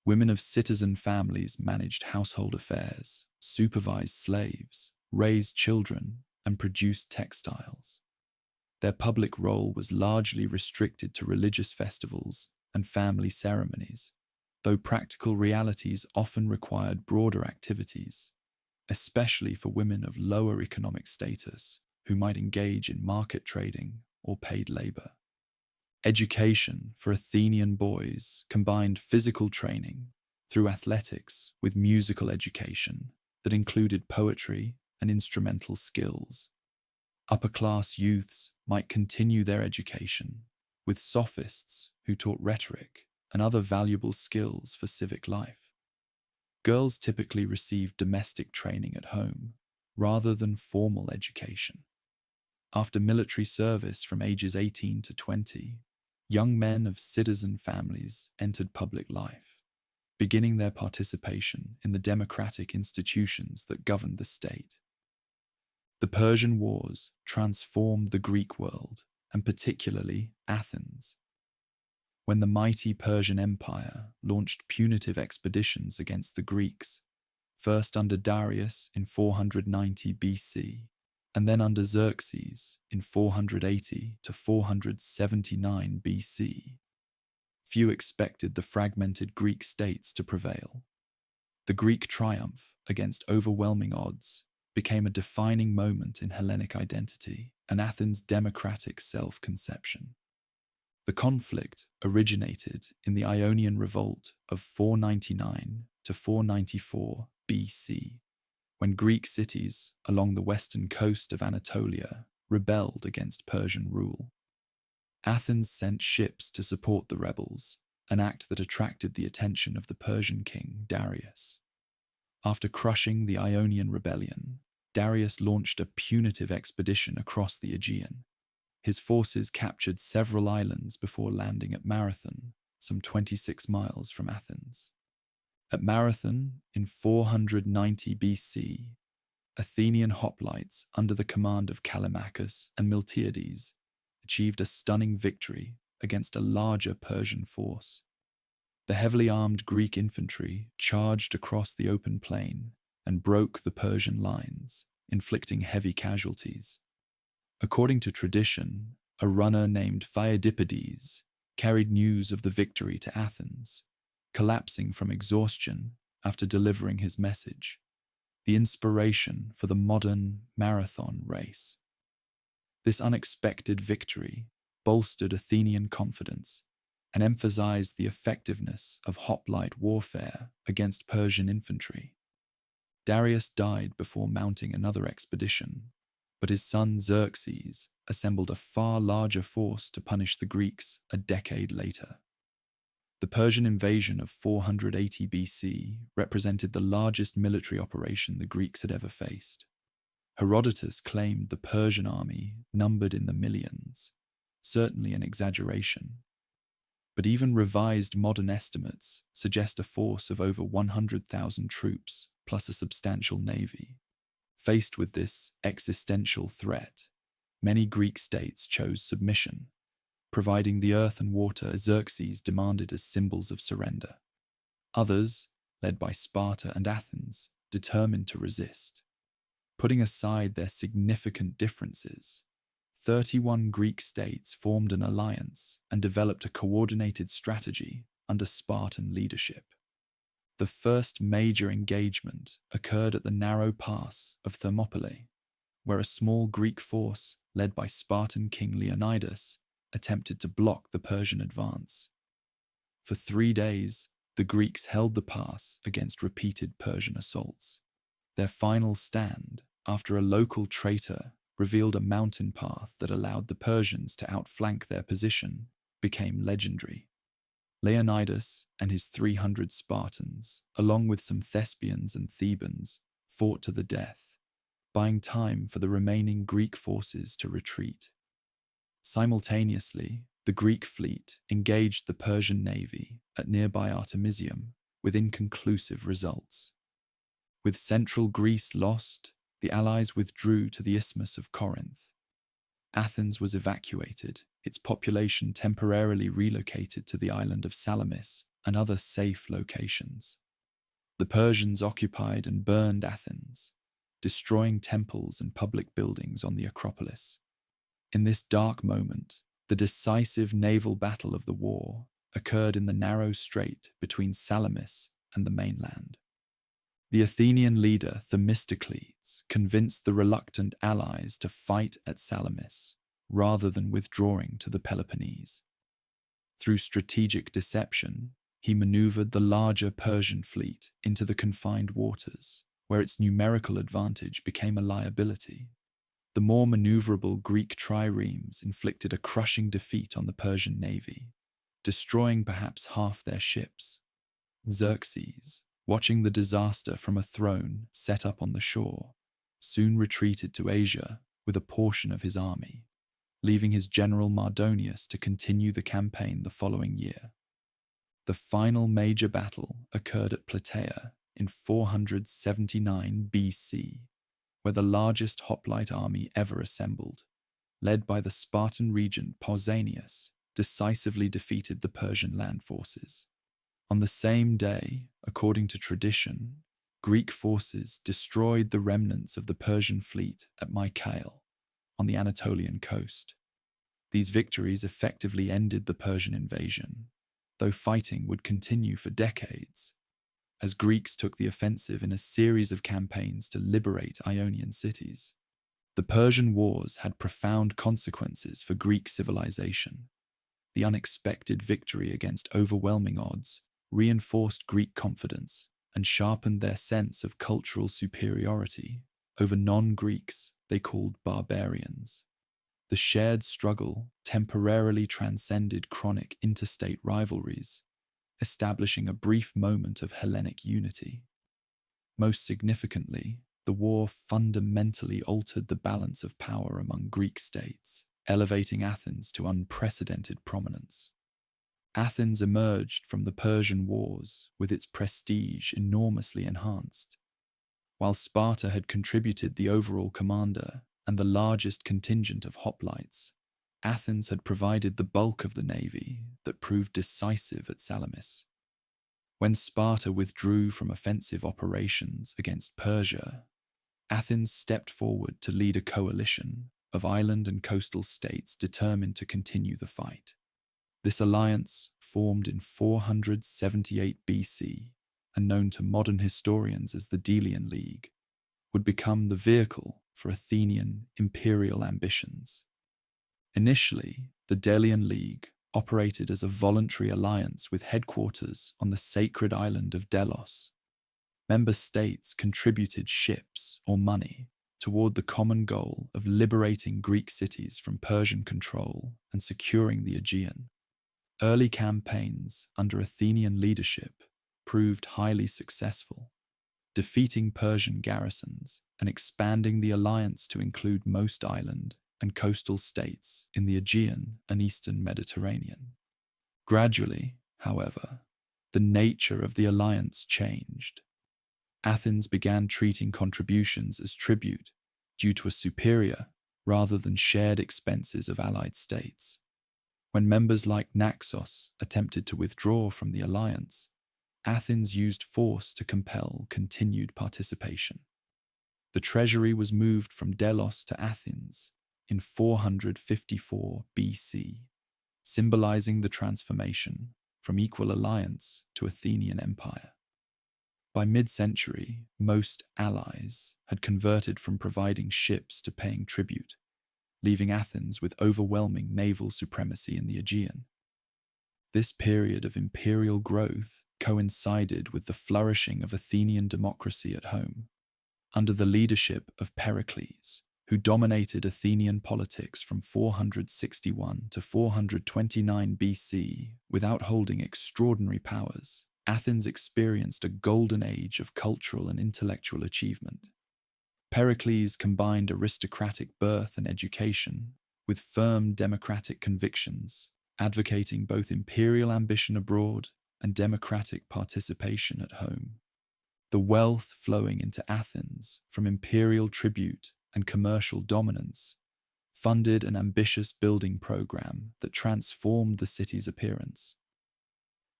Women of citizen families managed household affairs, supervised slaves, raised children, and produced textiles. Their public role was largely restricted to religious festivals and family ceremonies, though practical realities often required broader activities, especially for women of lower economic status who might engage in market trading or paid labor. Education for Athenian boys combined physical training through athletics with musical education that included poetry and instrumental skills. Upper-class youths might continue their education with sophists who taught rhetoric and other valuable skills for civic life. Girls typically received domestic training at home rather than formal education. After military service from ages 18 to 20, young men of citizen families entered public life, beginning their participation in the democratic institutions that governed the state. The Persian Wars transformed the Greek world, and particularly Athens. When the mighty Persian Empire launched punitive expeditions against the Greeks, first under Darius in 490 BC, and then under Xerxes in 480 to 479 BC. Few expected the fragmented Greek states to prevail. The Greek triumph against overwhelming odds became a defining moment in Hellenic identity and Athens' democratic self-conception. The conflict originated in the Ionian Revolt of 499 to 494 BC, when Greek cities along the western coast of Anatolia rebelled against Persian rule. Athens sent ships to support the rebels, an act that attracted the attention of the Persian king Darius. After crushing the Ionian rebellion, Darius launched a punitive expedition across the Aegean. His forces captured several islands before landing at Marathon, some 26 miles from Athens. At Marathon, in 490 BC, Athenian hoplites under the command of Callimachus and Miltiades achieved a stunning victory against a larger Persian force. The heavily armed Greek infantry charged across the open plain and broke the Persian lines, inflicting heavy casualties. According to tradition, a runner named Pheidippides carried news of the victory to Athens, collapsing from exhaustion after delivering his message, the inspiration for the modern marathon race. This unexpected victory bolstered Athenian confidence and emphasized the effectiveness of hoplite warfare against Persian infantry. Darius died before mounting another expedition, but his son Xerxes assembled a far larger force to punish the Greeks a decade later. The Persian invasion of 480 BC represented the largest military operation the Greeks had ever faced. Herodotus claimed the Persian army numbered in the millions, certainly an exaggeration. But even revised modern estimates suggest a force of over 100,000 troops, plus a substantial navy. Faced with this existential threat, many Greek states chose submission, providing the earth and water Xerxes demanded as symbols of surrender. Others, led by Sparta and Athens, determined to resist. Putting aside their significant differences, 31 Greek states formed an alliance and developed a coordinated strategy under Spartan leadership. The first major engagement occurred at the narrow pass of Thermopylae, where a small Greek force led by Spartan king Leonidas attempted to block the Persian advance. For 3 days, the Greeks held the pass against repeated Persian assaults. Their final stand, after a local traitor revealed a mountain path that allowed the Persians to outflank their position, became legendary. Leonidas and his 300 Spartans, along with some Thespians and Thebans, fought to the death, buying time for the remaining Greek forces to retreat. Simultaneously, the Greek fleet engaged the Persian navy at nearby Artemisium with inconclusive results. With central Greece lost, the allies withdrew to the Isthmus of Corinth. Athens was evacuated, its population temporarily relocated to the island of Salamis and other safe locations. The Persians occupied and burned Athens, destroying temples and public buildings on the Acropolis. In this dark moment, the decisive naval battle of the war occurred in the narrow strait between Salamis and the mainland. The Athenian leader Themistocles convinced the reluctant allies to fight at Salamis rather than withdrawing to the Peloponnese. Through strategic deception, he maneuvered the larger Persian fleet into the confined waters, where its numerical advantage became a liability. The more maneuverable Greek triremes inflicted a crushing defeat on the Persian navy, destroying perhaps half their ships. Xerxes, watching the disaster from a throne set up on the shore, soon retreated to Asia with a portion of his army, leaving his general Mardonius to continue the campaign the following year. The final major battle occurred at Plataea in 479 BC, where the largest hoplite army ever assembled, led by the Spartan regent Pausanias, decisively defeated the Persian land forces. On the same day, according to tradition, Greek forces destroyed the remnants of the Persian fleet at Mycale, on the Anatolian coast. These victories effectively ended the Persian invasion, though fighting would continue for decades, as Greeks took the offensive in a series of campaigns to liberate Ionian cities. The Persian wars had profound consequences for Greek civilization. The unexpected victory against overwhelming odds reinforced Greek confidence and sharpened their sense of cultural superiority over non-Greeks they called barbarians. The shared struggle temporarily transcended chronic interstate rivalries, establishing a brief moment of Hellenic unity. Most significantly, the war fundamentally altered the balance of power among Greek states, elevating Athens to unprecedented prominence. Athens emerged from the Persian Wars with its prestige enormously enhanced. While Sparta had contributed the overall commander and the largest contingent of hoplites, Athens had provided the bulk of the navy that proved decisive at Salamis. When Sparta withdrew from offensive operations against Persia, Athens stepped forward to lead a coalition of island and coastal states determined to continue the fight. This alliance, formed in 478 BC and known to modern historians as the Delian League, would become the vehicle for Athenian imperial ambitions. Initially, the Delian League operated as a voluntary alliance with headquarters on the sacred island of Delos. Member states contributed ships or money toward the common goal of liberating Greek cities from Persian control and securing the Aegean. Early campaigns under Athenian leadership proved highly successful, defeating Persian garrisons and expanding the alliance to include most island and coastal states in the Aegean and Eastern Mediterranean. Gradually, however, the nature of the alliance changed. Athens began treating contributions as tribute due to a superior rather than shared expenses of allied states. When members like Naxos attempted to withdraw from the alliance, Athens used force to compel continued participation. The treasury was moved from Delos to Athens in 454 BC, symbolizing the transformation from equal alliance to Athenian empire. By mid-century, most allies had converted from providing ships to paying tribute, leaving Athens with overwhelming naval supremacy in the Aegean. This period of imperial growth coincided with the flourishing of Athenian democracy at home. Under the leadership of Pericles, who dominated Athenian politics from 461 to 429 BC without holding extraordinary powers. Athens experienced a golden age of cultural and intellectual achievement. Pericles combined aristocratic birth and education with firm democratic convictions, advocating both imperial ambition abroad and democratic participation at home. The wealth flowing into Athens from imperial tribute and commercial dominance funded an ambitious building program that transformed the city's appearance.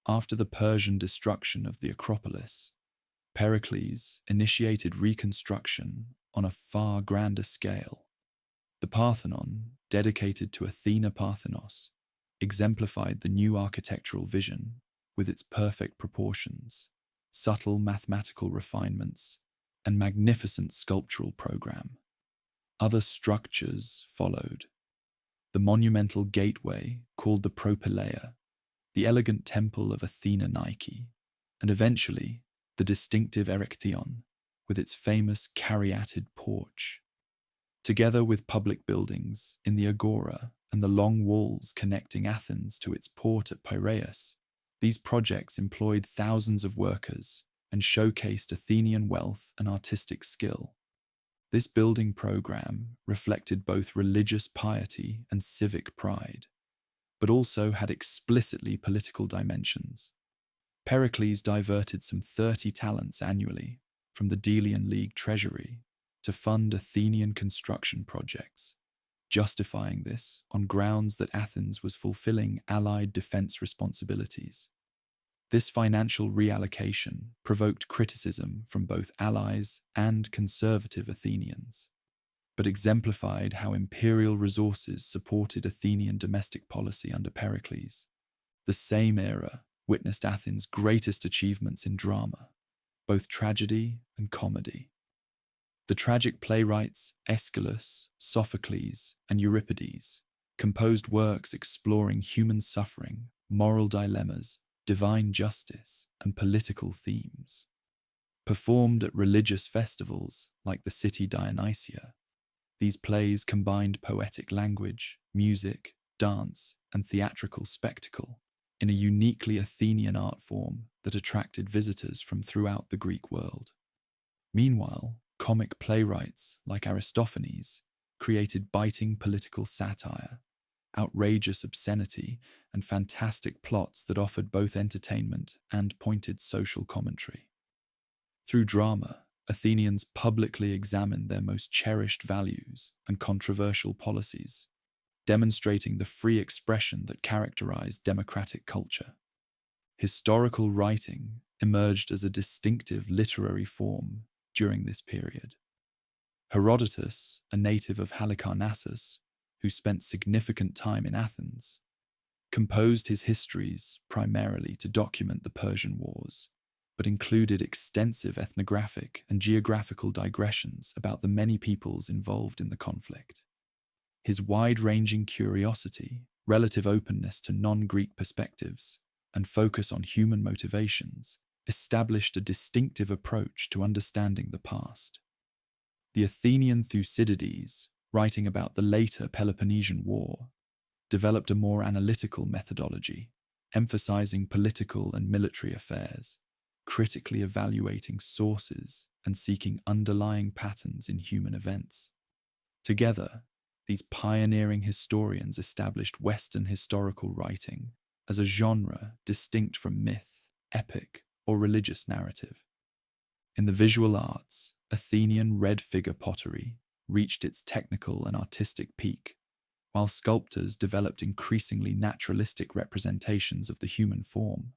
After the Persian destruction of the Acropolis, Pericles initiated reconstruction on a far grander scale. The Parthenon, dedicated to Athena Parthenos, exemplified the new architectural vision with its perfect proportions, subtle mathematical refinements, and magnificent sculptural program. Other structures followed. The monumental gateway, called the Propylaea, the elegant temple of Athena Nike, and eventually the distinctive Erechtheion, with its famous caryatid porch. Together with public buildings in the Agora and the long walls connecting Athens to its port at Piraeus, these projects employed thousands of workers and showcased Athenian wealth and artistic skill. This building program reflected both religious piety and civic pride, but also had explicitly political dimensions. Pericles diverted some 30 talents annually from the Delian League treasury to fund Athenian construction projects, justifying this on grounds that Athens was fulfilling allied defense responsibilities. This financial reallocation provoked criticism from both allies and conservative Athenians, but exemplified how imperial resources supported Athenian domestic policy under Pericles. The same era witnessed Athens' greatest achievements in drama, both tragedy and comedy. The tragic playwrights Aeschylus, Sophocles, and Euripides composed works exploring human suffering, moral dilemmas, divine justice, and political themes. Performed at religious festivals like the city Dionysia, these plays combined poetic language, music, dance, and theatrical spectacle in a uniquely Athenian art form that attracted visitors from throughout the Greek world. Meanwhile, comic playwrights like Aristophanes created biting political satire, outrageous obscenity, and fantastic plots that offered both entertainment and pointed social commentary. Through drama, Athenians publicly examined their most cherished values and controversial policies, demonstrating the free expression that characterized democratic culture. Historical writing emerged as a distinctive literary form during this period. Herodotus, a native of Halicarnassus, who spent significant time in Athens, composed his histories primarily to document the Persian Wars, but included extensive ethnographic and geographical digressions about the many peoples involved in the conflict. His wide-ranging curiosity, relative openness to non-Greek perspectives, and focus on human motivations established a distinctive approach to understanding the past. The Athenian Thucydides, writing about the later Peloponnesian War, developed a more analytical methodology, emphasizing political and military affairs, critically evaluating sources and seeking underlying patterns in human events. Together, these pioneering historians established Western historical writing as a genre distinct from myth, epic, or religious narrative. In the visual arts, Athenian red figure pottery reached its technical and artistic peak, while sculptors developed increasingly naturalistic representations of the human form.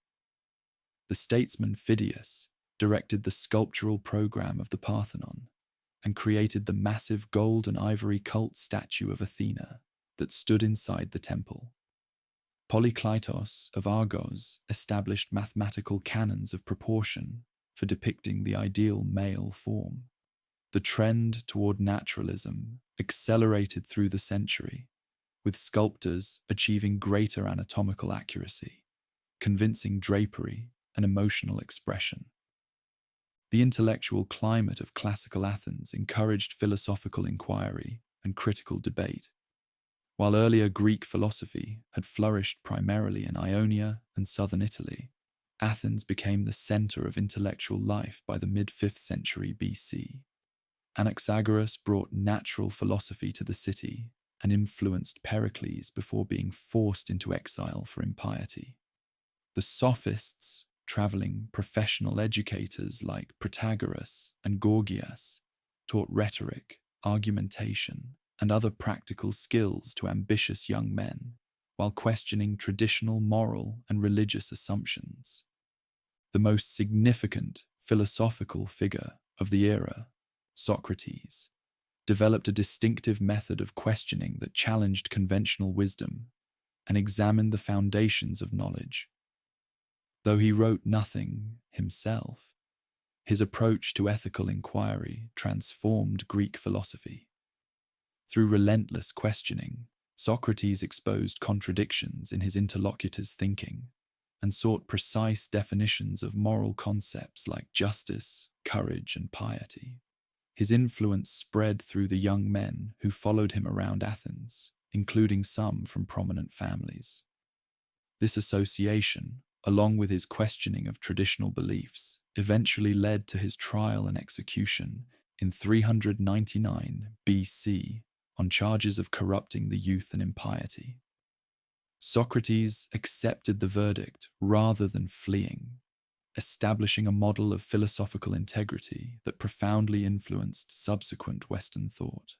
The statesman Phidias directed the sculptural program of the Parthenon and created the massive gold and ivory cult statue of Athena that stood inside the temple. Polykleitos of Argos established mathematical canons of proportion for depicting the ideal male form. The trend toward naturalism accelerated through the century, with sculptors achieving greater anatomical accuracy, convincing drapery, and emotional expression. The intellectual climate of classical Athens encouraged philosophical inquiry and critical debate, while earlier Greek philosophy had flourished primarily in Ionia and southern Italy. Athens became the center of intellectual life by the mid-5th century BC. Anaxagoras brought natural philosophy to the city and influenced Pericles before being forced into exile for impiety. The sophists, traveling professional educators like Protagoras and Gorgias, taught rhetoric, argumentation, and other practical skills to ambitious young men, while questioning traditional moral and religious assumptions. The most significant philosophical figure of the era, Socrates, developed a distinctive method of questioning that challenged conventional wisdom and examined the foundations of knowledge. Though he wrote nothing himself, his approach to ethical inquiry transformed Greek philosophy. Through relentless questioning, Socrates exposed contradictions in his interlocutor's thinking and sought precise definitions of moral concepts like justice, courage, and piety. His influence spread through the young men who followed him around Athens, including some from prominent families. This association, along with his questioning of traditional beliefs, eventually led to his trial and execution in 399 BC on charges of corrupting the youth and impiety. Socrates accepted the verdict rather than fleeing, establishing a model of philosophical integrity that profoundly influenced subsequent Western thought.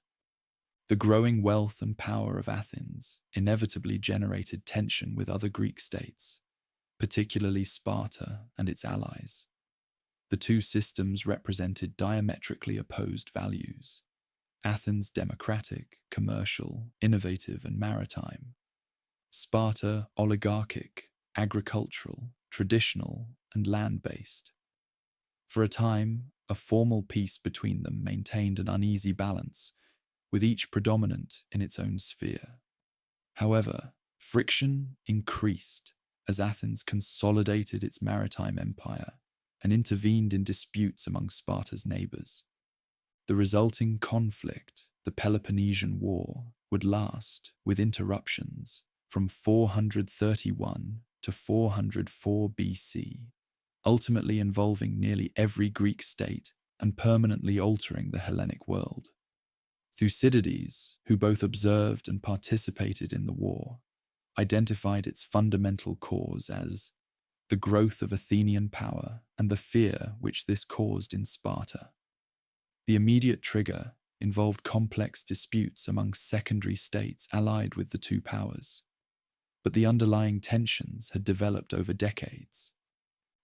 The growing wealth and power of Athens inevitably generated tension with other Greek states, particularly Sparta and its allies. The two systems represented diametrically opposed values: Athens democratic, commercial, innovative, and maritime; Sparta oligarchic, agricultural, traditional, and land-based. For a time, a formal peace between them maintained an uneasy balance, with each predominant in its own sphere. However, friction increased as Athens consolidated its maritime empire and intervened in disputes among Sparta's neighbors. The resulting conflict, the Peloponnesian War, would last, with interruptions, from 431 to 404 BC, ultimately involving nearly every Greek state and permanently altering the Hellenic world. Thucydides, who both observed and participated in the war, identified its fundamental cause as the growth of Athenian power and the fear which this caused in Sparta. The immediate trigger involved complex disputes among secondary states allied with the two powers, but the underlying tensions had developed over decades.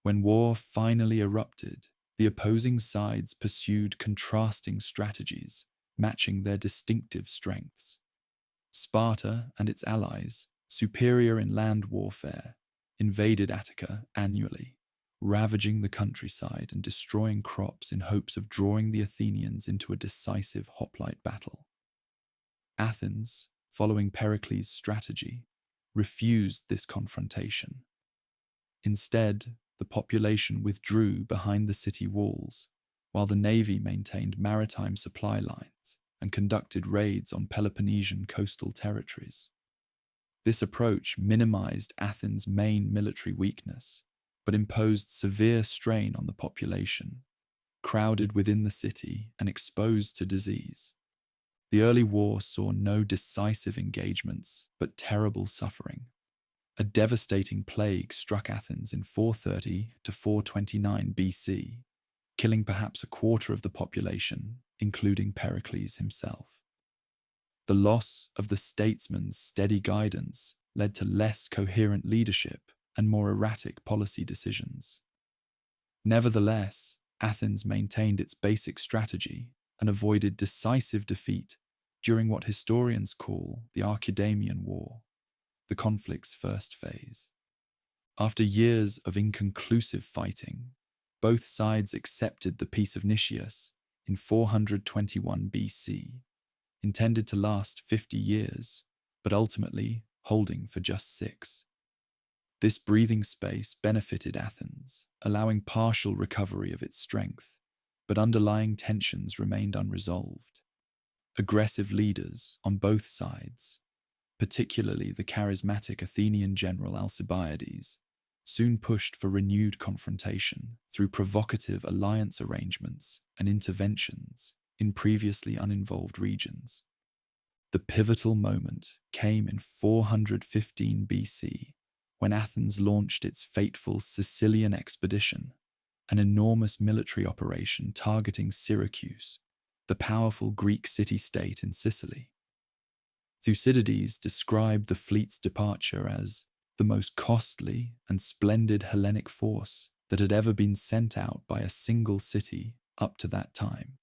When war finally erupted, the opposing sides pursued contrasting strategies, matching their distinctive strengths. Sparta and its allies, superior in land warfare, invaded Attica annually, ravaging the countryside and destroying crops in hopes of drawing the Athenians into a decisive hoplite battle. Athens, following Pericles' strategy, refused this confrontation. Instead, the population withdrew behind the city walls, while the navy maintained maritime supply lines and conducted raids on Peloponnesian coastal territories. This approach minimized Athens' main military weakness, but imposed severe strain on the population, crowded within the city and exposed to disease. The early war saw no decisive engagements, but terrible suffering. A devastating plague struck Athens in 430 to 429 BC, killing perhaps a quarter of the population, including Pericles himself. The loss of the statesman's steady guidance led to less coherent leadership and more erratic policy decisions. Nevertheless, Athens maintained its basic strategy and avoided decisive defeat during what historians call the Archidamian War, the conflict's first phase. After years of inconclusive fighting, both sides accepted the Peace of Nicias in 421 BC, intended to last 50 years, but ultimately holding for just 6. This breathing space benefited Athens, allowing partial recovery of its strength but underlying tensions remained unresolved. Aggressive leaders on both sides, particularly the charismatic Athenian general Alcibiades, soon pushed for renewed confrontation through provocative alliance arrangements and interventions in previously uninvolved regions. The pivotal moment came in 415 BC, when Athens launched its fateful Sicilian expedition, an enormous military operation targeting Syracuse, the powerful Greek city-state in Sicily. Thucydides described the fleet's departure as the most costly and splendid Hellenic force that had ever been sent out by a single city up to that time.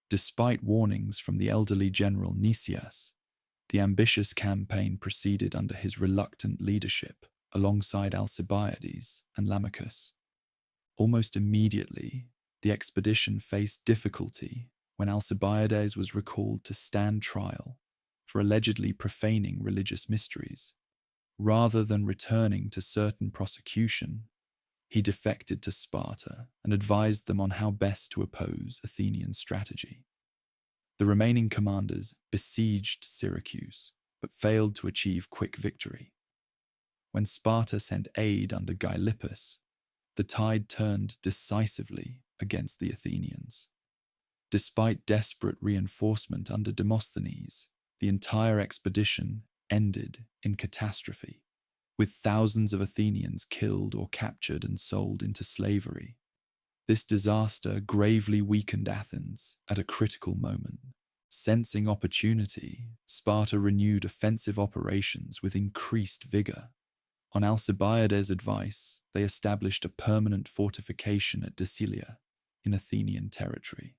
Despite warnings from the elderly general Nicias, the ambitious campaign proceeded under his reluctant leadership alongside Alcibiades and Lamachus. Almost immediately, the expedition faced difficulty when Alcibiades was recalled to stand trial for allegedly profaning religious mysteries. Rather than returning to certain prosecution, he defected to Sparta and advised them on how best to oppose Athenian strategy. The remaining commanders besieged Syracuse, but failed to achieve quick victory. When Sparta sent aid under Gylippus, the tide turned decisively against the Athenians. Despite desperate reinforcement under Demosthenes, the entire expedition ended in catastrophe, with thousands of Athenians killed or captured and sold into slavery. This disaster gravely weakened Athens at a critical moment. Sensing opportunity, Sparta renewed offensive operations with increased vigor. On Alcibiades' advice, they established a permanent fortification at Decilia, in Athenian territory,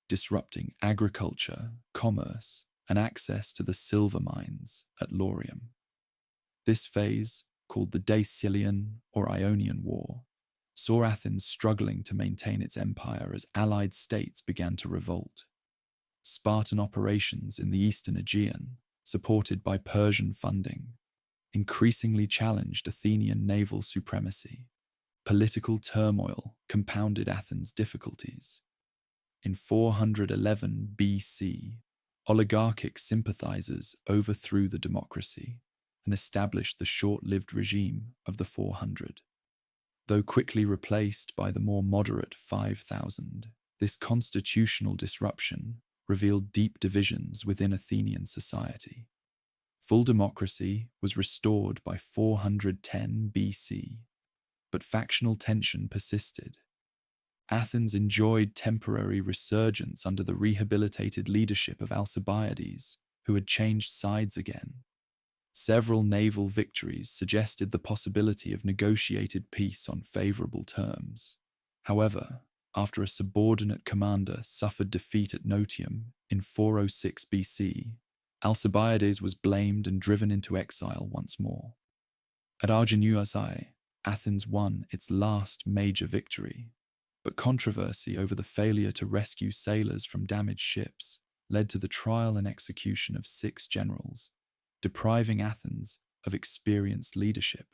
disrupting agriculture, commerce, and access to the silver mines at Laurium. This phase, called the Decilian or Ionian War, saw Athens struggling to maintain its empire as allied states began to revolt. Spartan operations in the eastern Aegean, supported by Persian funding, increasingly challenged Athenian naval supremacy. Political turmoil compounded Athens' difficulties. In 411 BC, oligarchic sympathizers overthrew the democracy and established the short-lived regime of the 400. Though quickly replaced by the more moderate 5000, this constitutional disruption revealed deep divisions within Athenian society. Full democracy was restored by 410 BC, but factional tension persisted. Athens enjoyed temporary resurgence under the rehabilitated leadership of Alcibiades, who had changed sides again. Several naval victories suggested the possibility of negotiated peace on favorable terms. However, after a subordinate commander suffered defeat at Notium in 406 BC, Alcibiades was blamed and driven into exile once more. At Arginusae, Athens won its last major victory, but controversy over the failure to rescue sailors from damaged ships led to the trial and execution of 6 generals, depriving Athens of experienced leadership.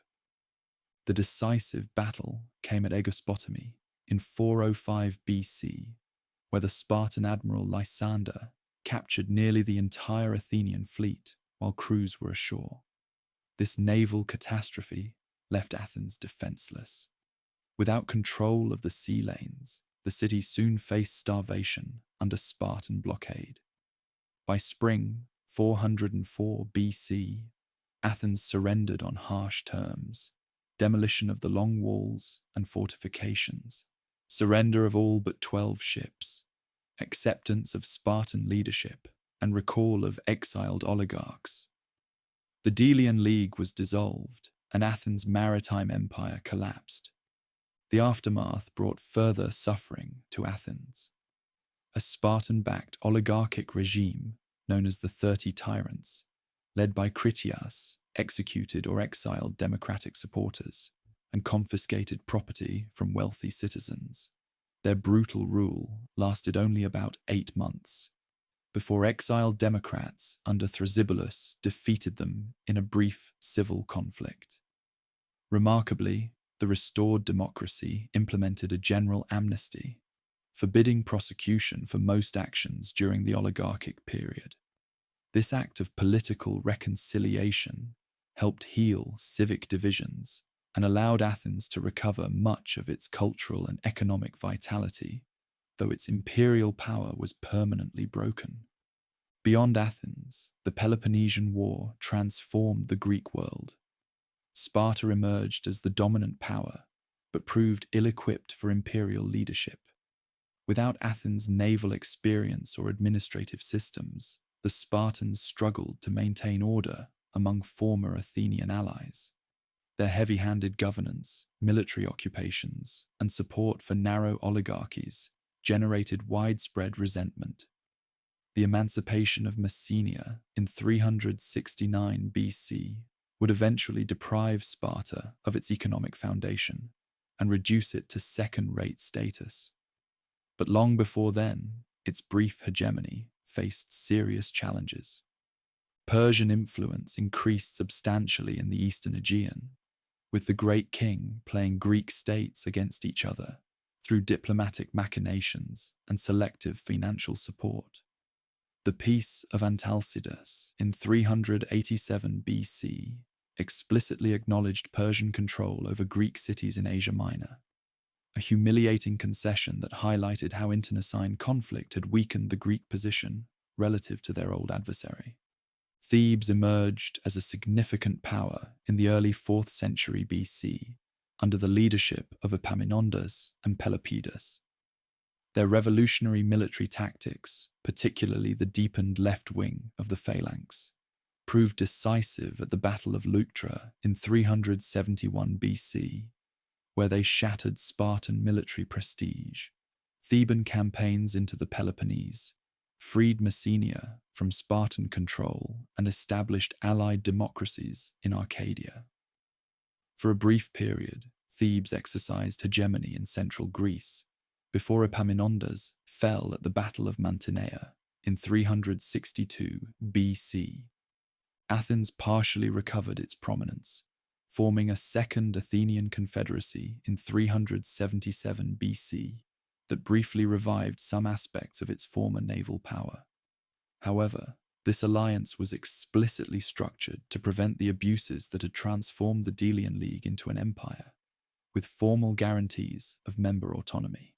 The decisive battle came at Aegospotami in 405 BC, where the Spartan admiral Lysander captured nearly the entire Athenian fleet while crews were ashore. This naval catastrophe left Athens defenseless. Without control of the sea lanes, the city soon faced starvation under Spartan blockade. By spring 404 BC, Athens surrendered on harsh terms: demolition of the long walls and fortifications, surrender of all but 12 ships, acceptance of Spartan leadership, and recall of exiled oligarchs. The Delian League was dissolved, and Athens' maritime empire collapsed. The aftermath brought further suffering to Athens. A Spartan-backed oligarchic regime known as the 30 Tyrants, led by Critias, executed or exiled democratic supporters and confiscated property from wealthy citizens. Their brutal rule lasted only about 8 months, before exiled democrats under Thrasybulus defeated them in a brief civil conflict. Remarkably, the restored democracy implemented a general amnesty, forbidding prosecution for most actions during the oligarchic period. This act of political reconciliation helped heal civic divisions and allowed Athens to recover much of its cultural and economic vitality, though its imperial power was permanently broken. Beyond Athens, the Peloponnesian War transformed the Greek world. Sparta emerged as the dominant power, but proved ill-equipped for imperial leadership. Without Athens' naval experience or administrative systems, the Spartans struggled to maintain order among former Athenian allies. Their heavy-handed governance, military occupations, and support for narrow oligarchies generated widespread resentment. The emancipation of Messenia in 369 BC would eventually deprive Sparta of its economic foundation and reduce it to second-rate status. But long before then, its brief hegemony faced serious challenges. Persian influence increased substantially in the Eastern Aegean, with the Great King playing Greek states against each other through diplomatic machinations and selective financial support. The Peace of Antalcidas in 387 BC explicitly acknowledged Persian control over Greek cities in Asia Minor, a humiliating concession that highlighted how internecine conflict had weakened the Greek position relative to their old adversary. Thebes emerged as a significant power in the early 4th century BC under the leadership of Epaminondas and Pelopidas. Their revolutionary military tactics, particularly the deepened left wing of the phalanx, proved decisive at the Battle of Leuctra in 371 BC, where they shattered Spartan military prestige. Theban campaigns into the Peloponnese freed Messenia from Spartan control and established allied democracies in Arcadia. For a brief period, Thebes exercised hegemony in central Greece, before Epaminondas fell at the Battle of Mantinea in 362 BC. Athens partially recovered its prominence, forming a second Athenian confederacy in 377 BC that briefly revived some aspects of its former naval power. However, this alliance was explicitly structured to prevent the abuses that had transformed the Delian League into an empire, with formal guarantees of member autonomy.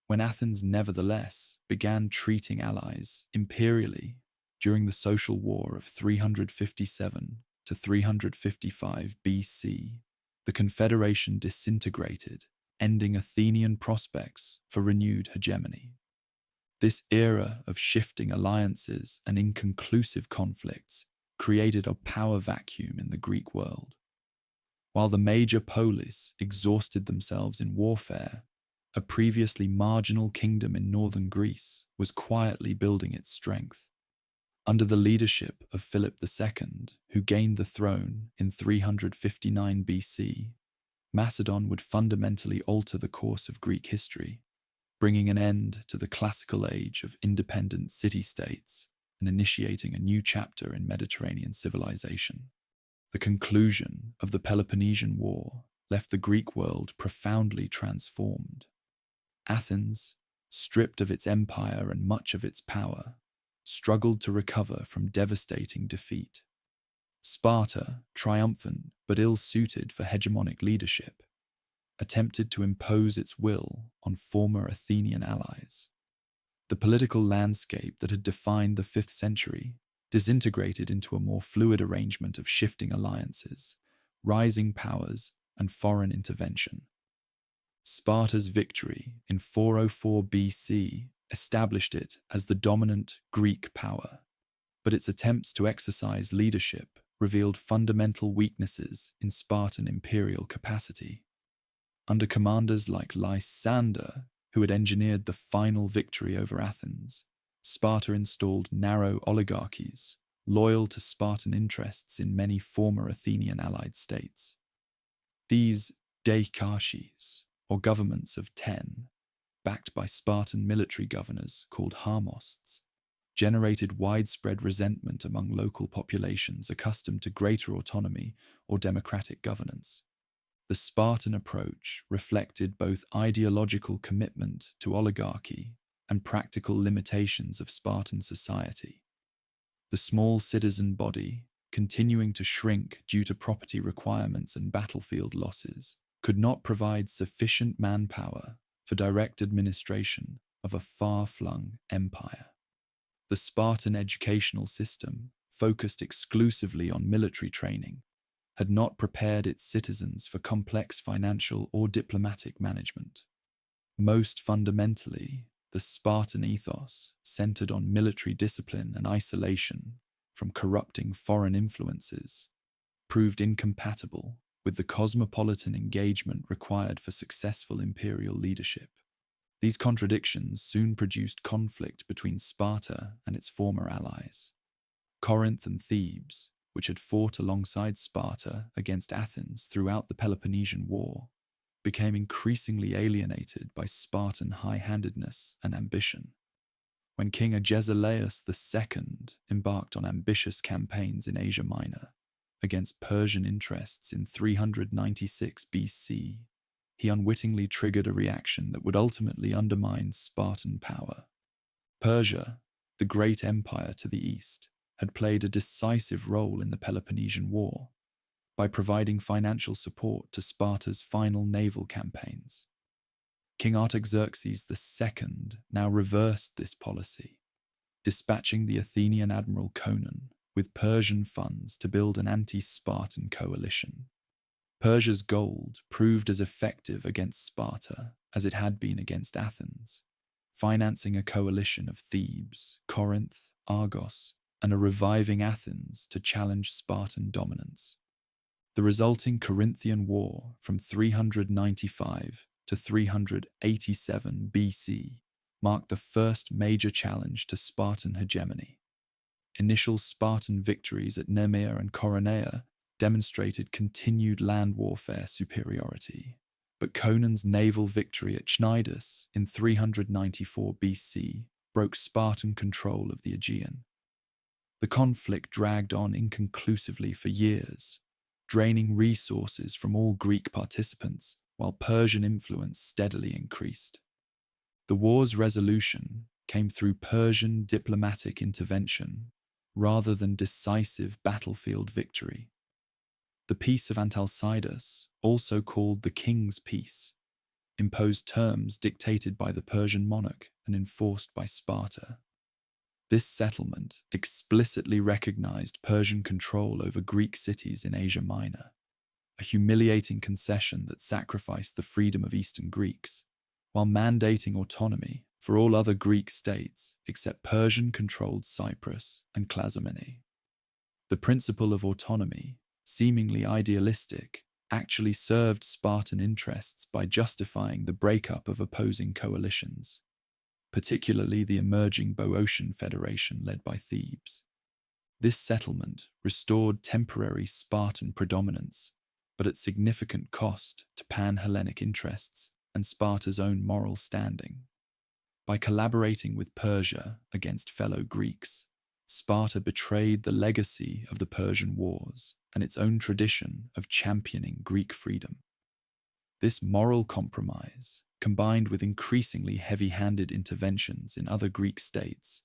When Athens nevertheless began treating allies imperially during the social war of 357 to 355 BC, the confederation disintegrated, ending Athenian prospects for renewed hegemony. This era of shifting alliances and inconclusive conflicts created a power vacuum in the Greek world. While the major polis exhausted themselves in warfare, a previously marginal kingdom in northern Greece was quietly building its strength. Under the leadership of Philip II, who gained the throne in 359 BC, Macedon would fundamentally alter the course of Greek history, bringing an end to the classical age of independent city-states and initiating a new chapter in Mediterranean civilization. The conclusion of the Peloponnesian War left the Greek world profoundly transformed. Athens, stripped of its empire and much of its power, struggled to recover from devastating defeat. Sparta, triumphant but ill-suited for hegemonic leadership, attempted to impose its will on former Athenian allies. The political landscape that had defined the 5th century disintegrated into a more fluid arrangement of shifting alliances, rising powers, and foreign intervention. Sparta's victory in 404 BC established it as the dominant Greek power, but its attempts to exercise leadership revealed fundamental weaknesses in Spartan imperial capacity. Under commanders like Lysander, who had engineered the final victory over Athens, Sparta installed narrow oligarchies, loyal to Spartan interests in many former Athenian allied states. These deikarchies, or governments of 10, backed by Spartan military governors called harmosts, generated widespread resentment among local populations accustomed to greater autonomy or democratic governance. The Spartan approach reflected both ideological commitment to oligarchy and practical limitations of Spartan society. The small citizen body, continuing to shrink due to property requirements and battlefield losses, could not provide sufficient manpower for direct administration of a far-flung empire. The Spartan educational system, focused exclusively on military training, had not prepared its citizens for complex financial or diplomatic management. Most fundamentally, the Spartan ethos, centered on military discipline and isolation from corrupting foreign influences, proved incompatible with the cosmopolitan engagement required for successful imperial leadership. These contradictions soon produced conflict between Sparta and its former allies. Corinth and Thebes, which had fought alongside Sparta against Athens throughout the Peloponnesian War, became increasingly alienated by Spartan high-handedness and ambition. When King Agesilaus II embarked on ambitious campaigns in Asia Minor against Persian interests in 396 BC, he unwittingly triggered a reaction that would ultimately undermine Spartan power. Persia, the great empire to the east, had played a decisive role in the Peloponnesian War by providing financial support to Sparta's final naval campaigns. King Artaxerxes II now reversed this policy, dispatching the Athenian admiral Conon with Persian funds to build an anti-Spartan coalition. Persia's gold proved as effective against Sparta as it had been against Athens, financing a coalition of Thebes, Corinth, Argos, and a reviving Athens to challenge Spartan dominance. The resulting Corinthian War from 395 to 387 BC marked the first major challenge to Spartan hegemony. Initial Spartan victories at Nemea and Coronea demonstrated continued land warfare superiority, but Conon's naval victory at Cnidus in 394 BC broke Spartan control of the Aegean. The conflict dragged on inconclusively for years, draining resources from all Greek participants while Persian influence steadily increased. The war's resolution came through Persian diplomatic intervention rather than decisive battlefield victory. The Peace of Antalcidas, also called the King's Peace, imposed terms dictated by the Persian monarch and enforced by Sparta. This settlement explicitly recognized Persian control over Greek cities in Asia Minor, a humiliating concession that sacrificed the freedom of Eastern Greeks, while mandating autonomy for all other Greek states except Persian-controlled Cyprus and Clazomene. The principle of autonomy, seemingly idealistic, actually served Spartan interests by justifying the breakup of opposing coalitions, particularly the emerging Boeotian Federation led by Thebes. This settlement restored temporary Spartan predominance, but at significant cost to pan-Hellenic interests and Sparta's own moral standing. By collaborating with Persia against fellow Greeks, Sparta betrayed the legacy of the Persian Wars and its own tradition of championing Greek freedom. This moral compromise, combined with increasingly heavy-handed interventions in other Greek states,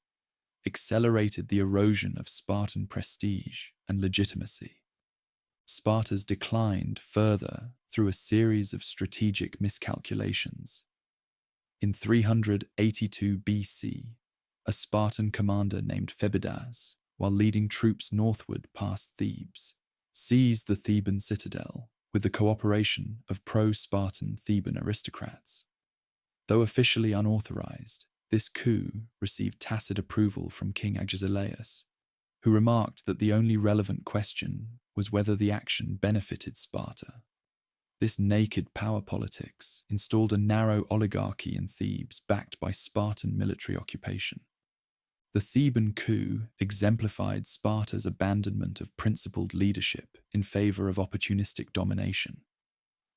accelerated the erosion of Spartan prestige and legitimacy. Sparta's declined further through a series of strategic miscalculations. In 382 BC, a Spartan commander named Phebidas, while leading troops northward past Thebes, seized the Theban citadel with the cooperation of pro-Spartan Theban aristocrats. Though officially unauthorized, this coup received tacit approval from King Agesilaus, who remarked that the only relevant question was whether the action benefited Sparta. This naked power politics installed a narrow oligarchy in Thebes backed by Spartan military occupation. The Theban coup exemplified Sparta's abandonment of principled leadership in favor of opportunistic domination.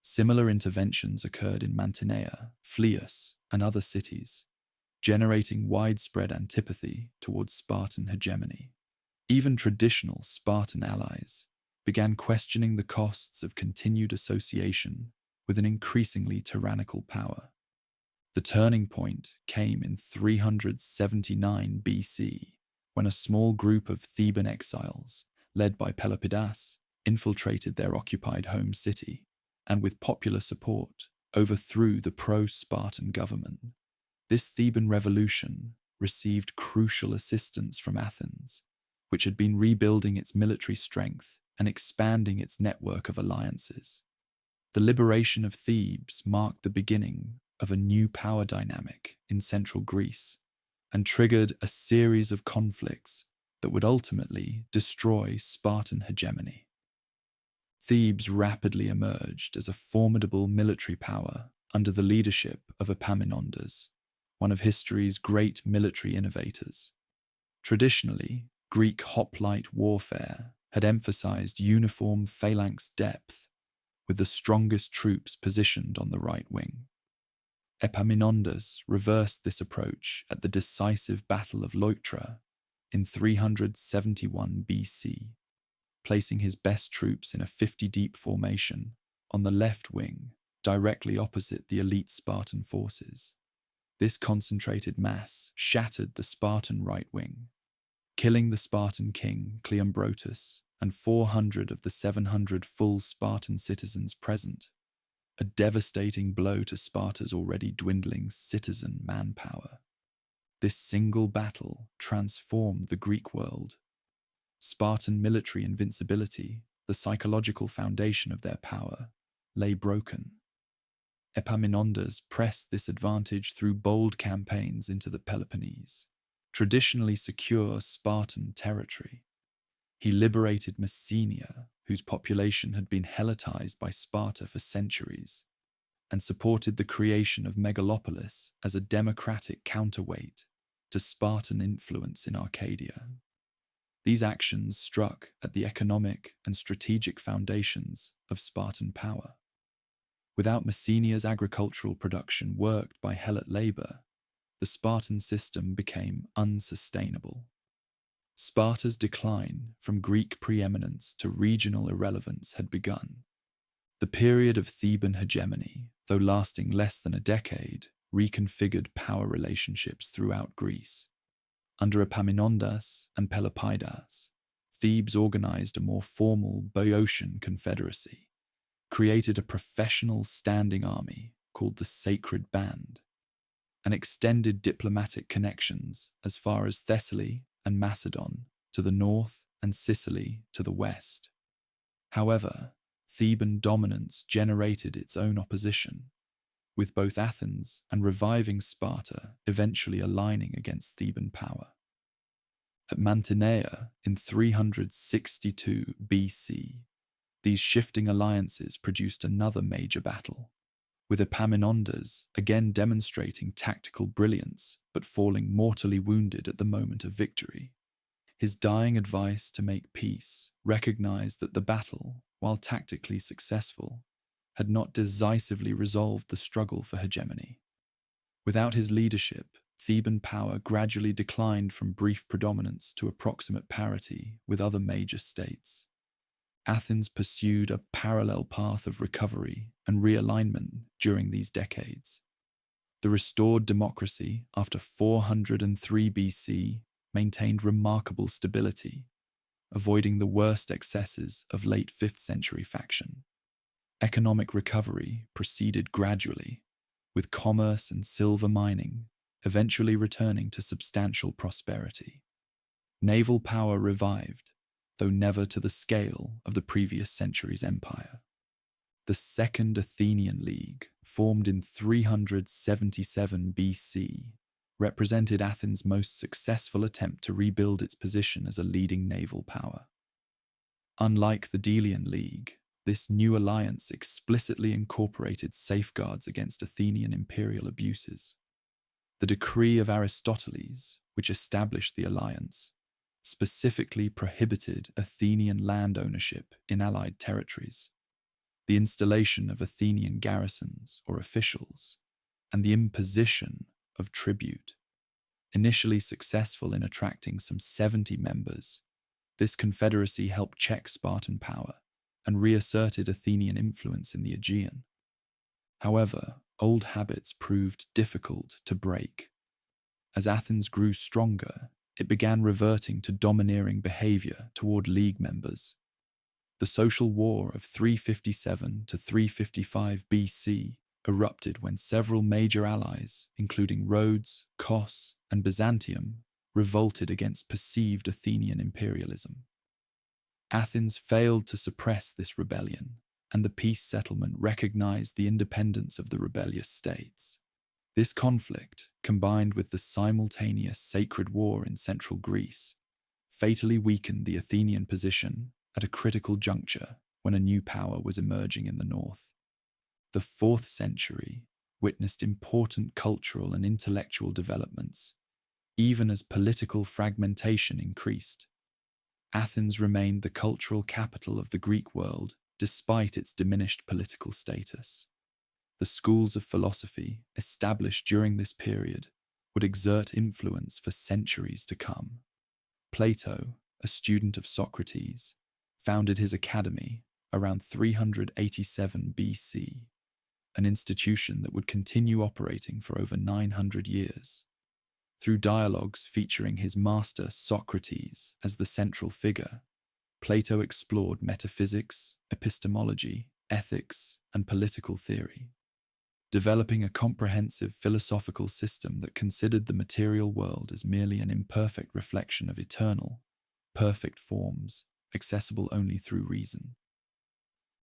Similar interventions occurred in Mantinea, Phlius, and other cities, generating widespread antipathy towards Spartan hegemony. Even traditional Spartan allies, began questioning the costs of continued association with an increasingly tyrannical power. The turning point came in 379 BC, when a small group of Theban exiles, led by Pelopidas, infiltrated their occupied home city, and with popular support, overthrew the pro-Spartan government. This Theban revolution received crucial assistance from Athens, which had been rebuilding its military strength and expanding its network of alliances. The liberation of Thebes marked the beginning of a new power dynamic in central Greece and triggered a series of conflicts that would ultimately destroy Spartan hegemony. Thebes rapidly emerged as a formidable military power under the leadership of Epaminondas, one of history's great military innovators. Traditionally, Greek hoplite warfare had emphasized uniform phalanx depth, with the strongest troops positioned on the right wing. Epaminondas reversed this approach at the decisive Battle of Leuctra in 371 BC, placing his best troops in a 50-deep formation on the left wing, directly opposite the elite Spartan forces. This concentrated mass shattered the Spartan right wing, killing the Spartan king Cleombrotus and 400 of the 700 full Spartan citizens present, a devastating blow to Sparta's already dwindling citizen manpower. This single battle transformed the Greek world. Spartan military invincibility, the psychological foundation of their power, lay broken. Epaminondas pressed this advantage through bold campaigns into the Peloponnese, traditionally secure Spartan territory. He liberated Messenia, whose population had been Hellenized by Sparta for centuries, and supported the creation of Megalopolis as a democratic counterweight to Spartan influence in Arcadia. These actions struck at the economic and strategic foundations of Spartan power. Without Messenia's agricultural production worked by Helot labor, the Spartan system became unsustainable. Sparta's decline from Greek preeminence to regional irrelevance had begun. The period of Theban hegemony, though lasting less than a decade, reconfigured power relationships throughout Greece. Under Epaminondas and Pelopidas, Thebes organized a more formal Boeotian confederacy, created a professional standing army called the Sacred Band, and extended diplomatic connections as far as Thessaly and Macedon to the north and Sicily to the west. However, Theban dominance generated its own opposition, with both Athens and reviving Sparta eventually aligning against Theban power. At Mantinea in 362 BC, these shifting alliances produced another major battle, with Epaminondas again demonstrating tactical brilliance but falling mortally wounded at the moment of victory. His dying advice to make peace recognized that the battle, while tactically successful, had not decisively resolved the struggle for hegemony. Without his leadership, Theban power gradually declined from brief predominance to approximate parity with other major states. Athens pursued a parallel path of recovery and realignment during these decades. The restored democracy after 403 BC maintained remarkable stability, avoiding the worst excesses of late 5th century faction. Economic recovery proceeded gradually, with commerce and silver mining eventually returning to substantial prosperity. Naval power revived, though never to the scale of the previous century's empire. The Second Athenian League, formed in 377 BC, represented Athens' most successful attempt to rebuild its position as a leading naval power. Unlike the Delian League, this new alliance explicitly incorporated safeguards against Athenian imperial abuses. The decree of Aristoteles, which established the alliance, specifically prohibited Athenian land ownership in allied territories, the installation of Athenian garrisons or officials, and the imposition of tribute. Initially successful in attracting some 70 members, This confederacy helped check Spartan power and reasserted Athenian influence in the Aegean. However, old habits proved difficult to break. As Athens grew stronger, it began reverting to domineering behavior toward league members. The social war of 357 to 355 BC erupted when several major allies, including Rhodes, Kos, and Byzantium, revolted against perceived Athenian imperialism. Athens failed to suppress this rebellion, and the peace settlement recognized the independence of the rebellious states. This conflict, combined with the simultaneous sacred war in central Greece, fatally weakened the Athenian position at a critical juncture when a new power was emerging in the north. The 4th century witnessed important cultural and intellectual developments, even as political fragmentation increased. Athens remained the cultural capital of the Greek world despite its diminished political status. The schools of philosophy established during this period would exert influence for centuries to come. Plato, a student of Socrates, founded his academy around 387 BC, an institution that would continue operating for over 900 years. Through dialogues featuring his master Socrates as the central figure, Plato explored metaphysics, epistemology, ethics, and political theory, developing a comprehensive philosophical system that considered the material world as merely an imperfect reflection of eternal, perfect forms, accessible only through reason.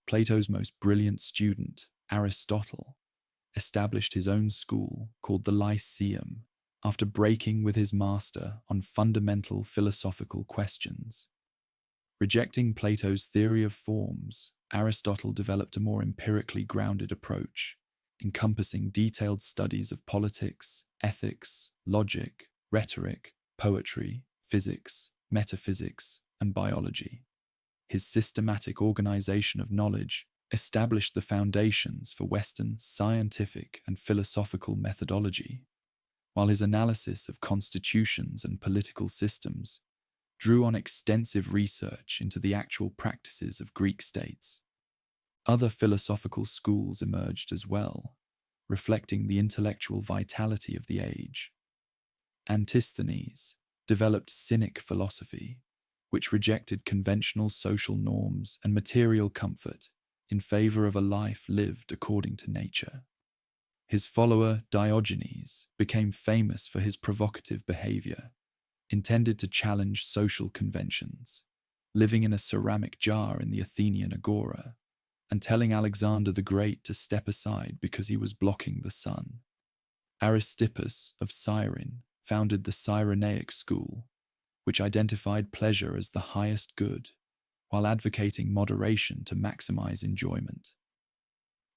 Plato's most brilliant student, Aristotle, established his own school called the Lyceum after breaking with his master on fundamental philosophical questions. Rejecting Plato's theory of forms, Aristotle developed a more empirically grounded approach, encompassing detailed studies of politics, ethics, logic, rhetoric, poetry, physics, metaphysics, and biology. His systematic organization of knowledge established the foundations for Western scientific and philosophical methodology, while his analysis of constitutions and political systems drew on extensive research into the actual practices of Greek states. Other philosophical schools emerged as well, reflecting the intellectual vitality of the age. Antisthenes developed Cynic philosophy, which rejected conventional social norms and material comfort in favor of a life lived according to nature. His follower Diogenes became famous for his provocative behavior, intended to challenge social conventions, living in a ceramic jar in the Athenian agora, and telling Alexander the Great to step aside because he was blocking the sun. Aristippus of Cyrene founded the Cyrenaic school, which identified pleasure as the highest good, while advocating moderation to maximize enjoyment.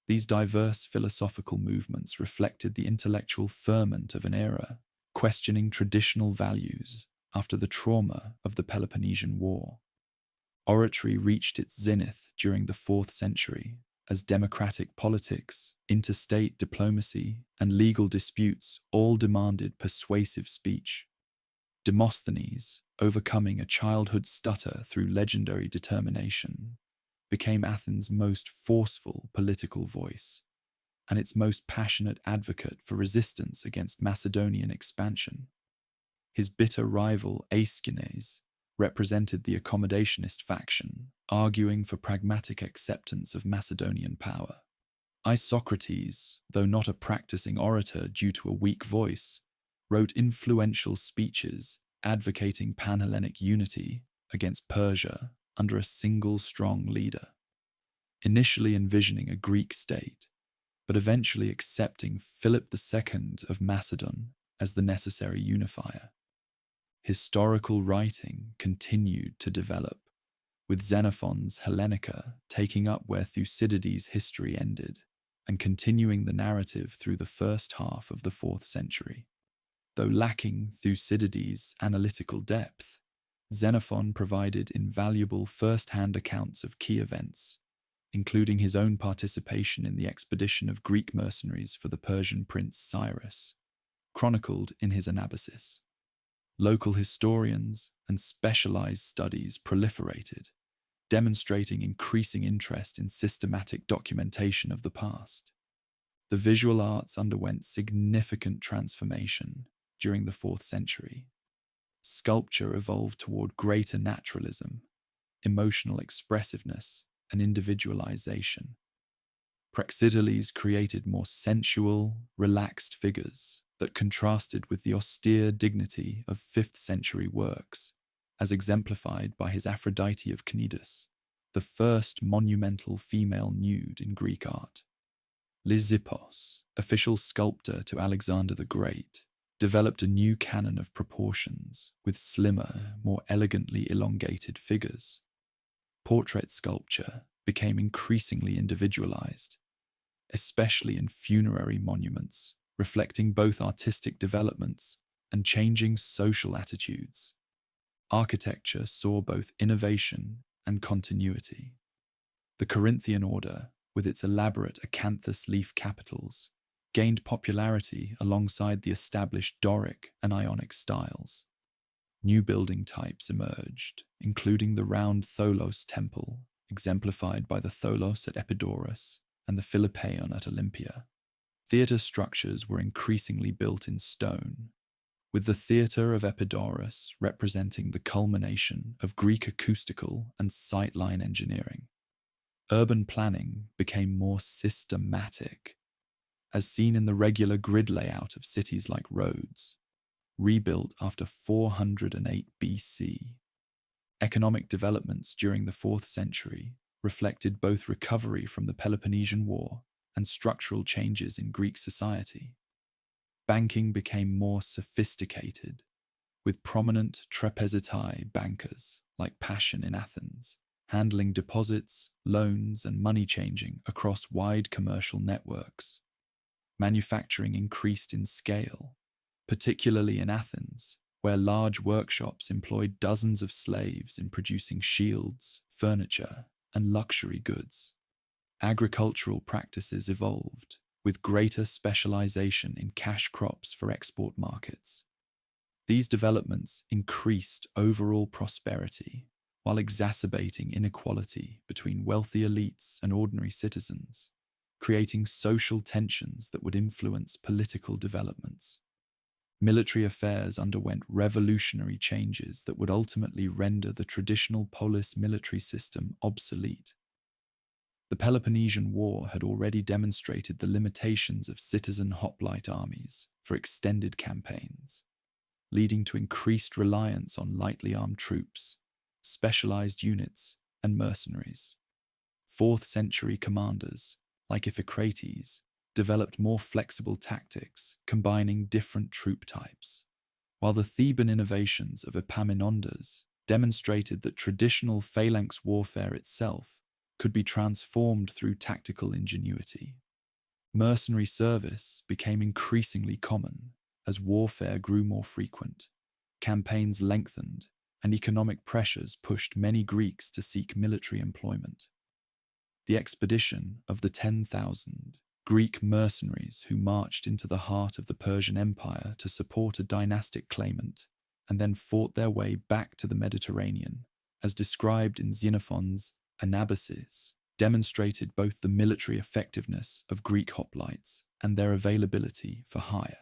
These diverse philosophical movements reflected the intellectual ferment of an era questioning traditional values after the trauma of the Peloponnesian War. Oratory reached its zenith during the 4th century as democratic politics, interstate diplomacy, and legal disputes all demanded persuasive speech. Demosthenes, overcoming a childhood stutter through legendary determination, became Athens' most forceful political voice and its most passionate advocate for resistance against Macedonian expansion. His bitter rival Aeschines represented the accommodationist faction, arguing for pragmatic acceptance of Macedonian power. Isocrates, though not a practicing orator due to a weak voice, wrote influential speeches advocating Panhellenic unity against Persia under a single strong leader, initially envisioning a Greek state, but eventually accepting Philip II of Macedon as the necessary unifier. Historical writing continued to develop, with Xenophon's Hellenica taking up where Thucydides' history ended and continuing the narrative through the first half of the 4th century. Though lacking Thucydides' analytical depth, Xenophon provided invaluable first-hand accounts of key events, including his own participation in the expedition of Greek mercenaries for the Persian prince Cyrus, chronicled in his Anabasis. Local historians and specialized studies proliferated, demonstrating increasing interest in systematic documentation of the past. The visual arts underwent significant transformation during the 4th century. Sculpture evolved toward greater naturalism, emotional expressiveness, and individualization. Praxiteles created more sensual, relaxed figures that contrasted with the austere dignity of 5th century works, as exemplified by his Aphrodite of Cnidus, the first monumental female nude in Greek art. Lysippos, official sculptor to Alexander the Great, developed a new canon of proportions with slimmer, more elegantly elongated figures. Portrait sculpture became increasingly individualized, especially in funerary monuments, reflecting both artistic developments and changing social attitudes. Architecture saw both innovation and continuity. The Corinthian order, with its elaborate acanthus leaf capitals, gained popularity alongside the established Doric and Ionic styles. New building types emerged, including the round Tholos temple, exemplified by the Tholos at Epidaurus and the Philippeion at Olympia. Theatre structures were increasingly built in stone, with the theatre of Epidaurus representing the culmination of Greek acoustical and sightline engineering. Urban planning became more systematic, as seen in the regular grid layout of cities like Rhodes, rebuilt after 408 BC. Economic developments during the 4th century reflected both recovery from the Peloponnesian War and structural changes in Greek society. Banking became more sophisticated, with prominent trapezitai bankers like Passion in Athens handling deposits, loans, and money changing across wide commercial networks. Manufacturing increased in scale, particularly in Athens, where large workshops employed dozens of slaves in producing shields, furniture, and luxury goods. Agricultural practices evolved, with greater specialization in cash crops for export markets. These developments increased overall prosperity while exacerbating inequality between wealthy elites and ordinary citizens, creating social tensions that would influence political developments. Military affairs underwent revolutionary changes that would ultimately render the traditional polis military system obsolete. The Peloponnesian War had already demonstrated the limitations of citizen hoplite armies for extended campaigns, leading to increased reliance on lightly armed troops, specialized units, and mercenaries. 4th century commanders, like Iphicrates, developed more flexible tactics, combining different troop types, while the Theban innovations of Epaminondas demonstrated that traditional phalanx warfare itself could be transformed through tactical ingenuity. Mercenary service became increasingly common as warfare grew more frequent, campaigns lengthened, and economic pressures pushed many Greeks to seek military employment. The expedition of the 10,000 Greek mercenaries who marched into the heart of the Persian Empire to support a dynastic claimant and then fought their way back to the Mediterranean, as described in Xenophon's Anabasis, demonstrated both the military effectiveness of Greek hoplites and their availability for hire.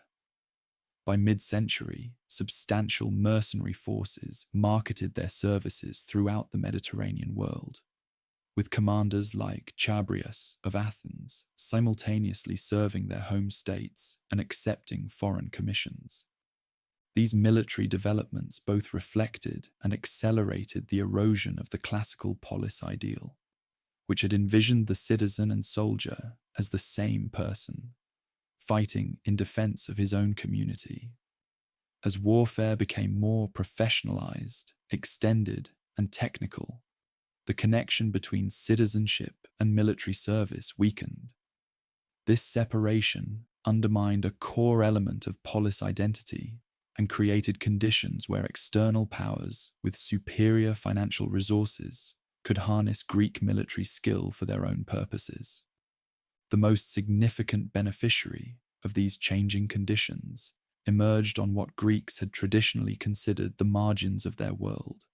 By mid-century, substantial mercenary forces marketed their services throughout the Mediterranean world, with commanders like Chabrias of Athens simultaneously serving their home states and accepting foreign commissions. These military developments both reflected and accelerated the erosion of the classical polis ideal, which had envisioned the citizen and soldier as the same person, fighting in defense of his own community. As warfare became more professionalized, extended, and technical, the connection between citizenship and military service weakened. This separation undermined a core element of polis identity and created conditions where external powers with superior financial resources could harness Greek military skill for their own purposes. The most significant beneficiary of these changing conditions emerged on what Greeks had traditionally considered the margins of their world.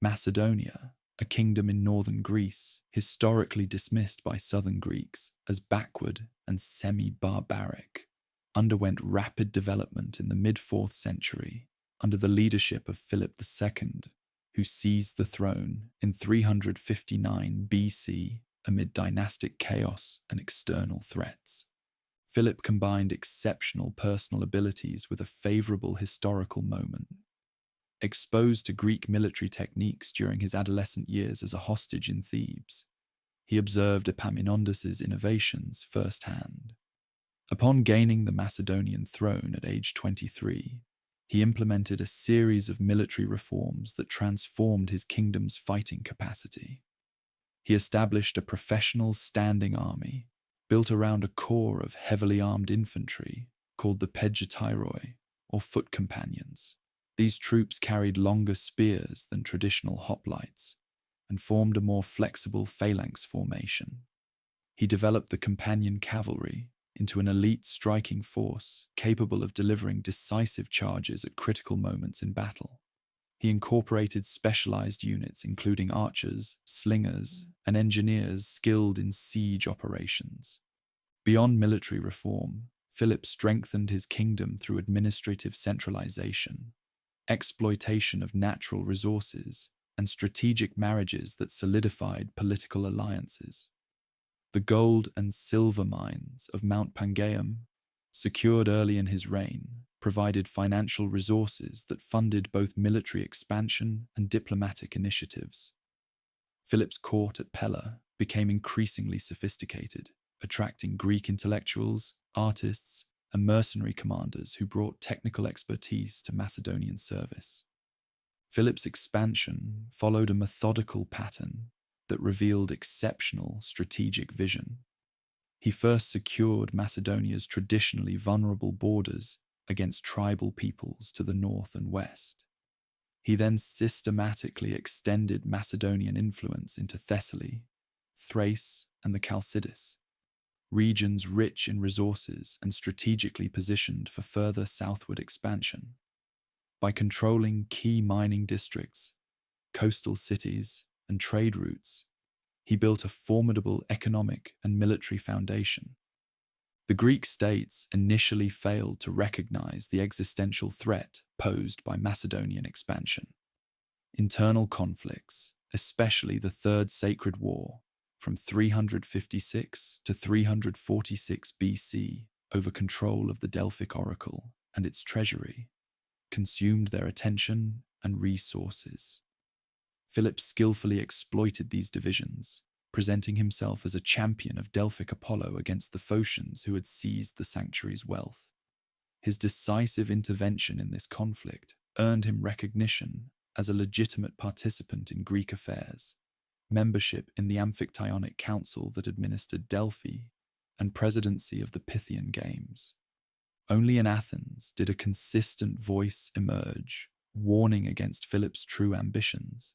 Macedonia, a kingdom in northern Greece, historically dismissed by southern Greeks as backward and semi-barbaric, underwent rapid development in the mid-4th century under the leadership of Philip II, who seized the throne in 359 BC amid dynastic chaos and external threats. Philip combined exceptional personal abilities with a favorable historical moment. Exposed to Greek military techniques during his adolescent years as a hostage in Thebes, he observed Epaminondas's innovations firsthand. Upon gaining the Macedonian throne at age 23, he implemented a series of military reforms that transformed his kingdom's fighting capacity. He established a professional standing army built around a corps of heavily armed infantry called the Pegetairoi, or foot companions. These troops carried longer spears than traditional hoplites and formed a more flexible phalanx formation. He developed the companion cavalry into an elite striking force capable of delivering decisive charges at critical moments in battle. He incorporated specialized units including archers, slingers, and engineers skilled in siege operations. Beyond military reform, Philip strengthened his kingdom through administrative centralization, exploitation of natural resources, and strategic marriages that solidified political alliances. The gold and silver mines of Mount Pangaeum, secured early in his reign, provided financial resources that funded both military expansion and diplomatic initiatives. Philip's court at Pella became increasingly sophisticated, attracting Greek intellectuals, artists, and mercenary commanders who brought technical expertise to Macedonian service. Philip's expansion followed a methodical pattern that revealed exceptional strategic vision. He first secured Macedonia's traditionally vulnerable borders against tribal peoples to the north and west. He then systematically extended Macedonian influence into Thessaly, Thrace, and the Chalcidice, regions rich in resources and strategically positioned for further southward expansion. By controlling key mining districts, coastal cities, and trade routes, he built a formidable economic and military foundation. The Greek states initially failed to recognize the existential threat posed by Macedonian expansion. Internal conflicts, especially the Third Sacred War, from 356 to 346 BC, over control of the Delphic oracle and its treasury, consumed their attention and resources. Philip skillfully exploited these divisions, presenting himself as a champion of Delphic Apollo against the Phocians who had seized the sanctuary's wealth. His decisive intervention in this conflict earned him recognition as a legitimate participant in Greek affairs, membership in the Amphictyonic Council that administered Delphi, and presidency of the Pythian Games. Only in Athens did a consistent voice emerge, warning against Philip's true ambitions.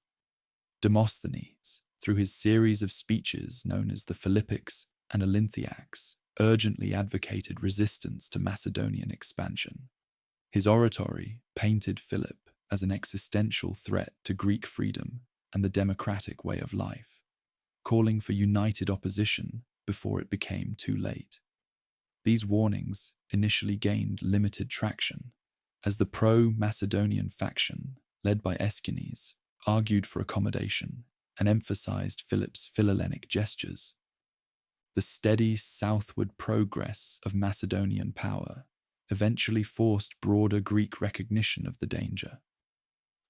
Demosthenes, through his series of speeches known as the Philippics and Olympiacs, urgently advocated resistance to Macedonian expansion. His oratory painted Philip as an existential threat to Greek freedom and the democratic way of life, calling for united opposition before it became too late. These warnings initially gained limited traction, as the pro-Macedonian faction, led by Aeschines, argued for accommodation and emphasized Philip's Philhellenic gestures. The steady southward progress of Macedonian power eventually forced broader Greek recognition of the danger.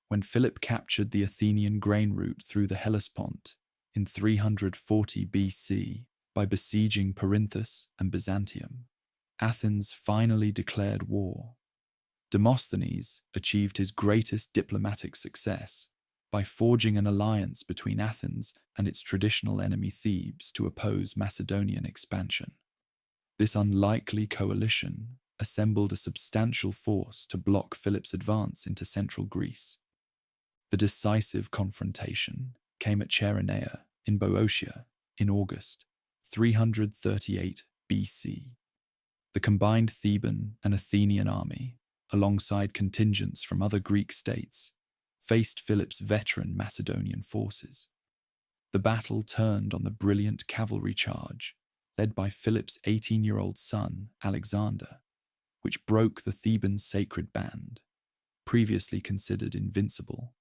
When Philip captured the Athenian grain route through the Hellespont in 340 BC by besieging Perinthus and Byzantium, Athens finally declared war. Demosthenes achieved his greatest diplomatic success by forging an alliance between Athens and its traditional enemy Thebes to oppose Macedonian expansion. This unlikely coalition assembled a substantial force to block Philip's advance into central Greece. The decisive confrontation came at Chaeronea in Boeotia in August 338 BC. The combined Theban and Athenian army alongside contingents from other Greek states, faced Philip's veteran Macedonian forces. The battle turned on the brilliant cavalry charge led by Philip's 18-year-old son, Alexander, which broke the Theban sacred band, previously considered invincible,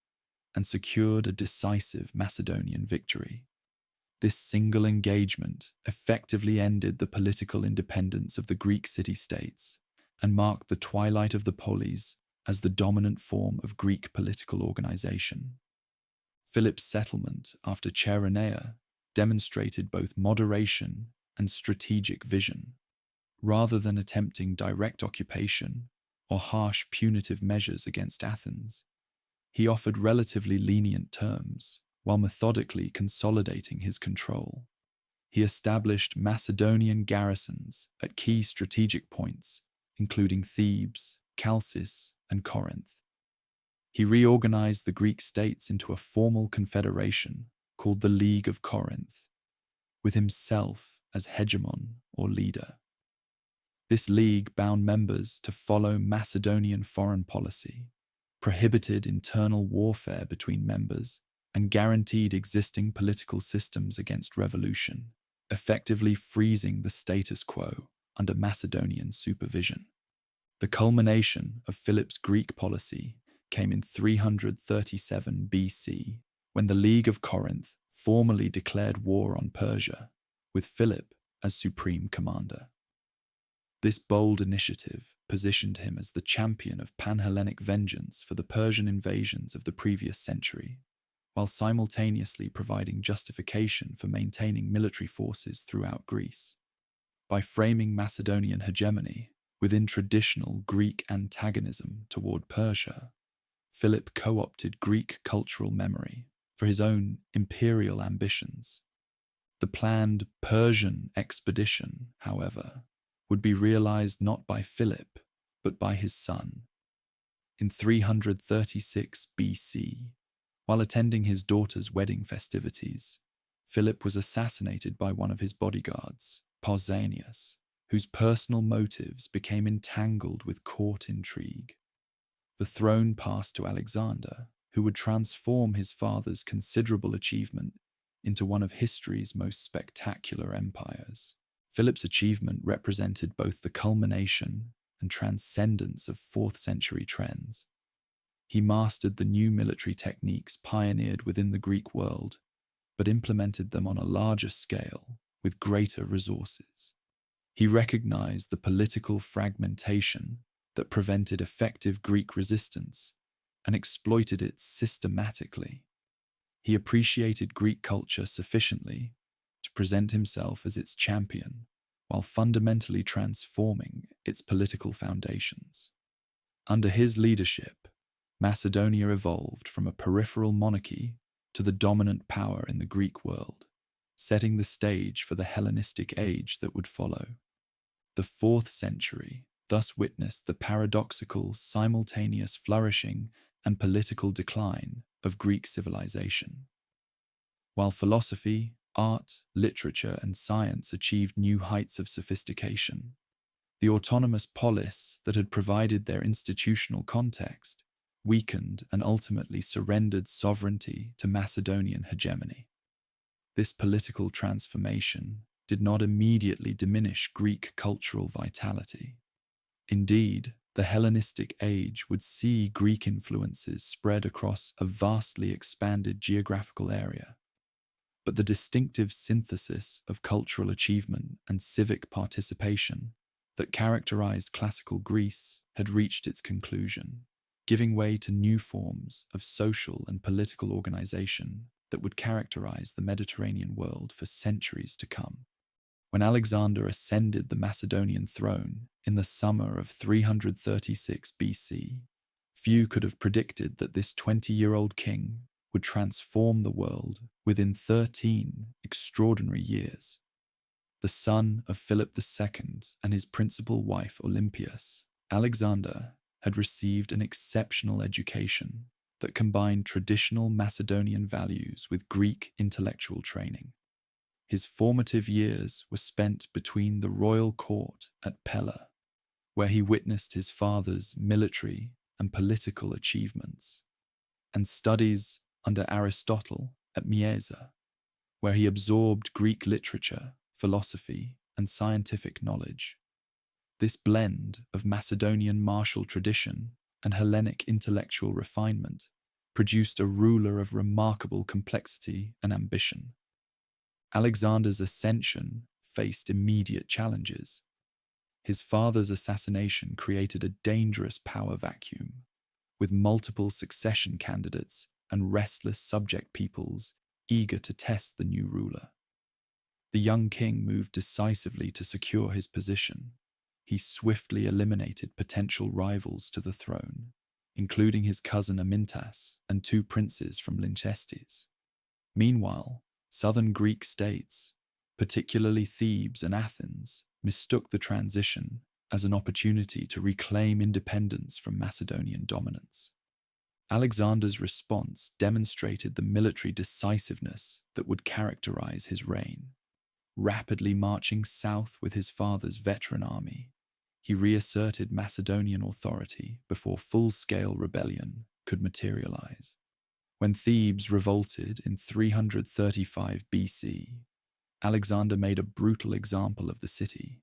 and secured a decisive Macedonian victory. This single engagement effectively ended the political independence of the Greek city-states and marked the twilight of the Polis as the dominant form of Greek political organization. Philip's settlement after Chaeronea demonstrated both moderation and strategic vision. Rather than attempting direct occupation or harsh punitive measures against Athens, he offered relatively lenient terms while methodically consolidating his control. He established Macedonian garrisons at key strategic points, including Thebes, Chalcis, and Corinth. He reorganized the Greek states into a formal confederation called the League of Corinth, with himself as hegemon or leader. This league bound members to follow Macedonian foreign policy, prohibited internal warfare between members, and guaranteed existing political systems against revolution, effectively freezing the status quo under Macedonian supervision. The culmination of Philip's Greek policy came in 337 BC, when the League of Corinth formally declared war on Persia, with Philip as supreme commander. This bold initiative positioned him as the champion of pan-Hellenic vengeance for the Persian invasions of the previous century, while simultaneously providing justification for maintaining military forces throughout Greece. By framing Macedonian hegemony within traditional Greek antagonism toward Persia, Philip co-opted Greek cultural memory for his own imperial ambitions. The planned Persian expedition, however, would be realized not by Philip, but by his son. In 336 BC, while attending his daughter's wedding festivities, Philip was assassinated by one of his bodyguards, Pausanias, whose personal motives became entangled with court intrigue. The throne passed to Alexander, who would transform his father's considerable achievement into one of history's most spectacular empires. Philip's achievement represented both the culmination and transcendence of 4th century trends. He mastered the new military techniques pioneered within the Greek world, but implemented them on a larger scale with greater resources. He recognized the political fragmentation that prevented effective Greek resistance and exploited it systematically. He appreciated Greek culture sufficiently to present himself as its champion, while fundamentally transforming its political foundations. Under his leadership, Macedonia evolved from a peripheral monarchy to the dominant power in the Greek world, setting the stage for the Hellenistic age that would follow. The 4th century thus witnessed the paradoxical, simultaneous flourishing and political decline of Greek civilization. While philosophy, art, literature, and science achieved new heights of sophistication, the autonomous polis that had provided their institutional context weakened and ultimately surrendered sovereignty to Macedonian hegemony. This political transformation did not immediately diminish Greek cultural vitality. Indeed, the Hellenistic age would see Greek influences spread across a vastly expanded geographical area. But the distinctive synthesis of cultural achievement and civic participation that characterized classical Greece had reached its conclusion, giving way to new forms of social and political organization that would characterize the Mediterranean world for centuries to come. When Alexander ascended the Macedonian throne in the summer of 336 BC, few could have predicted that this 20-year-old king would transform the world within 13 extraordinary years. The son of Philip II and his principal wife Olympias, Alexander had received an exceptional education that combined traditional Macedonian values with Greek intellectual training. His formative years were spent between the royal court at Pella, where he witnessed his father's military and political achievements, and studies under Aristotle at Mieza, where he absorbed Greek literature, philosophy, and scientific knowledge. This blend of Macedonian martial tradition and Hellenic intellectual refinement produced a ruler of remarkable complexity and ambition. Alexander's ascension faced immediate challenges. His father's assassination created a dangerous power vacuum, with multiple succession candidates and restless subject peoples eager to test the new ruler. The young king moved decisively to secure his position. He swiftly eliminated potential rivals to the throne, including his cousin Amintas and two princes from Lyncestis. Meanwhile, southern Greek states, particularly Thebes and Athens, mistook the transition as an opportunity to reclaim independence from Macedonian dominance. Alexander's response demonstrated the military decisiveness that would characterize his reign. Rapidly marching south with his father's veteran army, he reasserted Macedonian authority before full-scale rebellion could materialize. When Thebes revolted in 335 BC, Alexander made a brutal example of the city,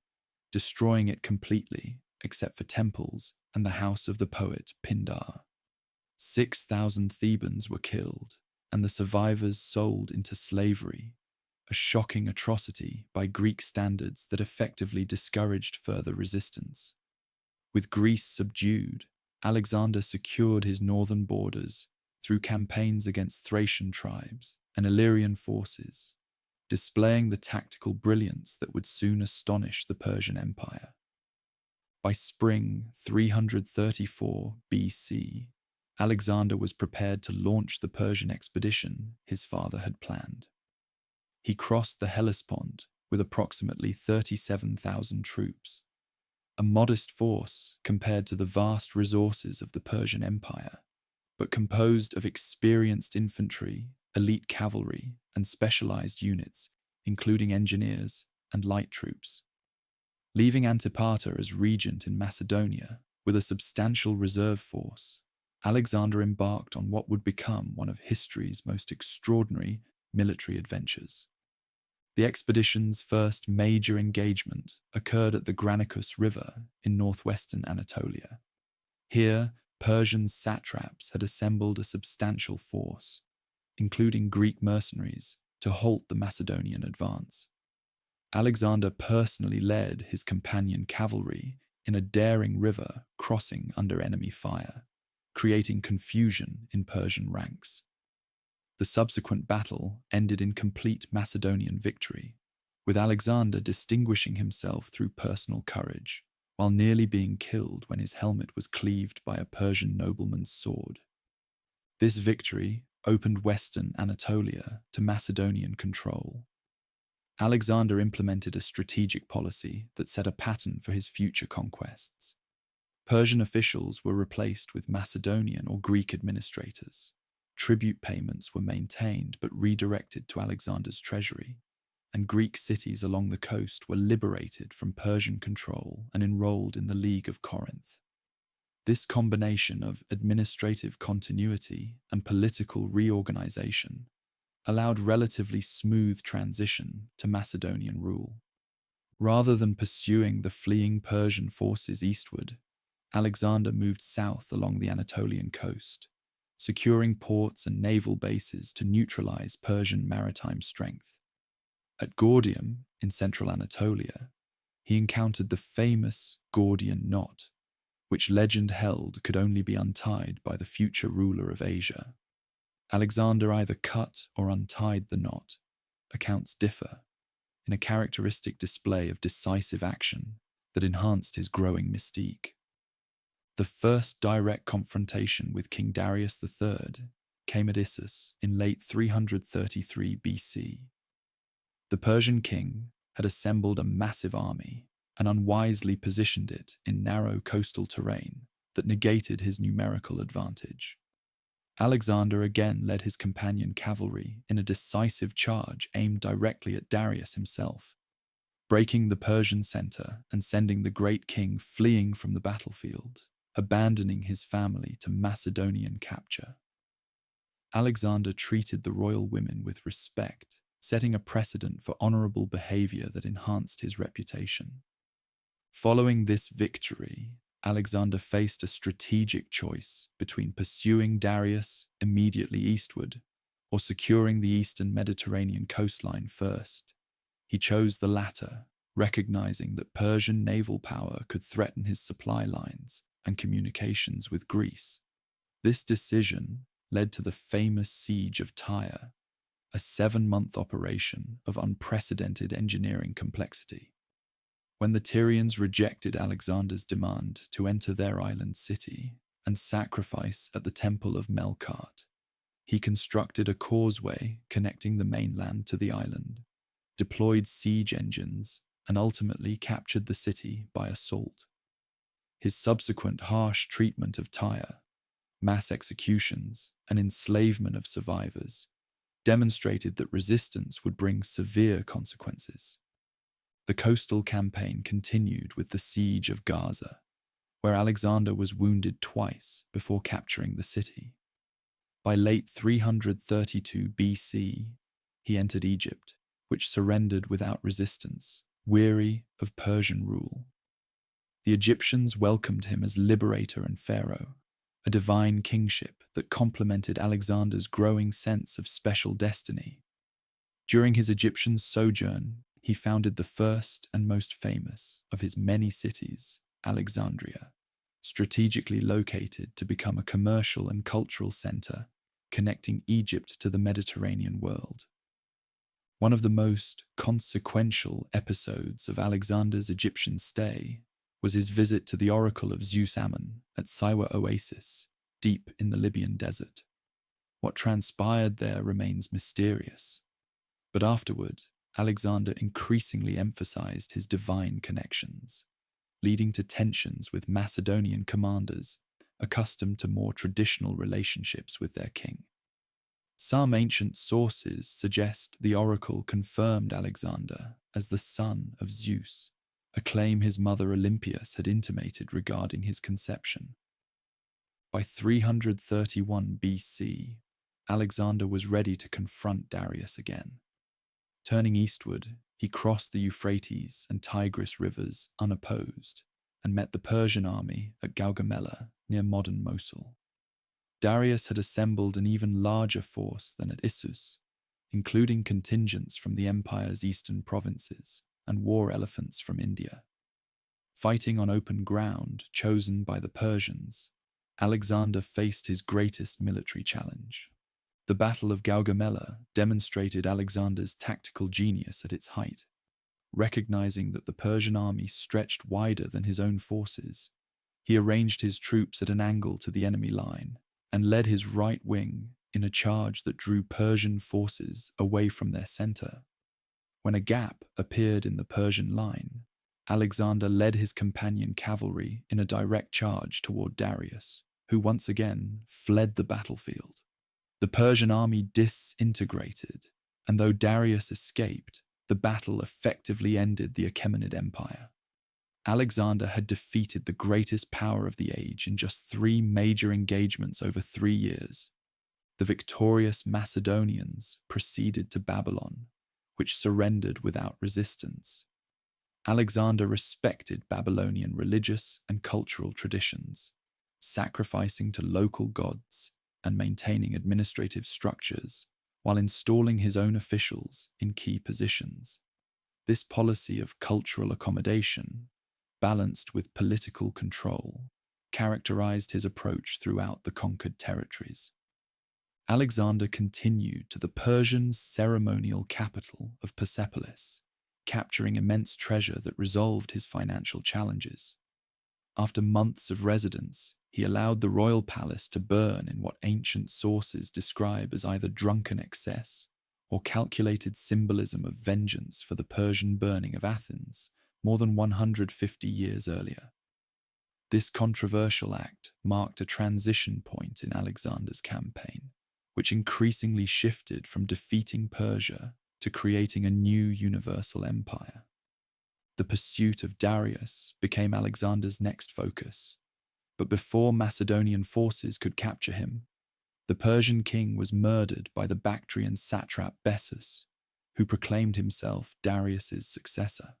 destroying it completely except for temples and the house of the poet Pindar. 6,000 Thebans were killed, and the survivors sold into slavery, a shocking atrocity by Greek standards that effectively discouraged further resistance. With Greece subdued, Alexander secured his northern borders through campaigns against Thracian tribes and Illyrian forces, displaying the tactical brilliance that would soon astonish the Persian Empire. By spring 334 BC, Alexander was prepared to launch the Persian expedition his father had planned. He crossed the Hellespont with approximately 37,000 troops, a modest force compared to the vast resources of the Persian Empire, but composed of experienced infantry, elite cavalry, and specialized units, including engineers and light troops. Leaving Antipater as regent in Macedonia with a substantial reserve force, Alexander embarked on what would become one of history's most extraordinary military adventures. The expedition's first major engagement occurred at the Granicus River in northwestern Anatolia. Here, Persian satraps had assembled a substantial force, including Greek mercenaries, to halt the Macedonian advance. Alexander personally led his companion cavalry in a daring river crossing under enemy fire, creating confusion in Persian ranks. The subsequent battle ended in complete Macedonian victory, with Alexander distinguishing himself through personal courage, while nearly being killed when his helmet was cleaved by a Persian nobleman's sword. This victory opened western Anatolia to Macedonian control. Alexander implemented a strategic policy that set a pattern for his future conquests. Persian officials were replaced with Macedonian or Greek administrators. Tribute payments were maintained but redirected to Alexander's treasury, and Greek cities along the coast were liberated from Persian control and enrolled in the League of Corinth. This combination of administrative continuity and political reorganization allowed relatively smooth transition to Macedonian rule. Rather than pursuing the fleeing Persian forces eastward, Alexander moved south along the Anatolian coast, securing ports and naval bases to neutralize Persian maritime strength. At Gordium, in central Anatolia, he encountered the famous Gordian knot, which legend held could only be untied by the future ruler of Asia. Alexander either cut or untied the knot. Accounts differ, in a characteristic display of decisive action that enhanced his growing mystique. The first direct confrontation with King Darius III came at Issus in late 333 BC. The Persian king had assembled a massive army and unwisely positioned it in narrow coastal terrain that negated his numerical advantage. Alexander again led his companion cavalry in a decisive charge aimed directly at Darius himself. breaking the Persian center and sending the great king fleeing from the battlefield, abandoning his family to Macedonian capture. Alexander treated the royal women with respect, setting a precedent for honorable behavior that enhanced his reputation. Following this victory, Alexander faced a strategic choice between pursuing Darius immediately eastward or securing the eastern Mediterranean coastline first. He chose the latter, recognizing that Persian naval power could threaten his supply lines and communications with Greece. This decision led to the famous Siege of Tyre, a 7-month operation of unprecedented engineering complexity. When the Tyrians rejected Alexander's demand to enter their island city and sacrifice at the temple of Melkart, he constructed a causeway connecting the mainland to the island, deployed siege engines, and ultimately captured the city by assault. His subsequent harsh treatment of Tyre, mass executions, and enslavement of survivors demonstrated that resistance would bring severe consequences. The coastal campaign continued with the siege of Gaza, where Alexander was wounded twice before capturing the city. By late 332 BC, he entered Egypt, which surrendered without resistance, weary of Persian rule. The Egyptians welcomed him as liberator and pharaoh, a divine kingship that complemented Alexander's growing sense of special destiny. During his Egyptian sojourn, he founded the first and most famous of his many cities, Alexandria, strategically located to become a commercial and cultural center connecting Egypt to the Mediterranean world. One of the most consequential episodes of Alexander's Egyptian stay was his visit to the oracle of Zeus Ammon at Siwa Oasis, deep in the Libyan desert. What transpired there remains mysterious, but afterward, Alexander increasingly emphasized his divine connections, leading to tensions with Macedonian commanders accustomed to more traditional relationships with their king. Some ancient sources suggest the oracle confirmed Alexander as the son of Zeus, a claim his mother Olympias had intimated regarding his conception. By 331 BC, Alexander was ready to confront Darius again. Turning eastward, he crossed the Euphrates and Tigris rivers unopposed and met the Persian army at Gaugamela near modern Mosul. Darius had assembled an even larger force than at Issus, including contingents from the empire's eastern provinces and war elephants from India. Fighting on open ground chosen by the Persians, Alexander faced his greatest military challenge. The Battle of Gaugamela demonstrated Alexander's tactical genius at its height. Recognizing that the Persian army stretched wider than his own forces, he arranged his troops at an angle to the enemy line and led his right wing in a charge that drew Persian forces away from their center. When a gap appeared in the Persian line, Alexander led his companion cavalry in a direct charge toward Darius, who once again fled the battlefield. The Persian army disintegrated, and though Darius escaped, the battle effectively ended the Achaemenid Empire. Alexander had defeated the greatest power of the age in just 3 major engagements over 3 years. The victorious Macedonians proceeded to Babylon, which surrendered without resistance. Alexander respected Babylonian religious and cultural traditions, sacrificing to local gods and maintaining administrative structures while installing his own officials in key positions. This policy of cultural accommodation, balanced with political control, characterized his approach throughout the conquered territories. Alexander continued to the Persian ceremonial capital of Persepolis, capturing immense treasure that resolved his financial challenges. After months of residence, he allowed the royal palace to burn in what ancient sources describe as either drunken excess or calculated symbolism of vengeance for the Persian burning of Athens more than 150 years earlier. This controversial act marked a transition point in Alexander's campaign, which increasingly shifted from defeating Persia to creating a new universal empire. The pursuit of Darius became Alexander's next focus, but before Macedonian forces could capture him, the Persian king was murdered by the Bactrian satrap Bessus, who proclaimed himself Darius's successor.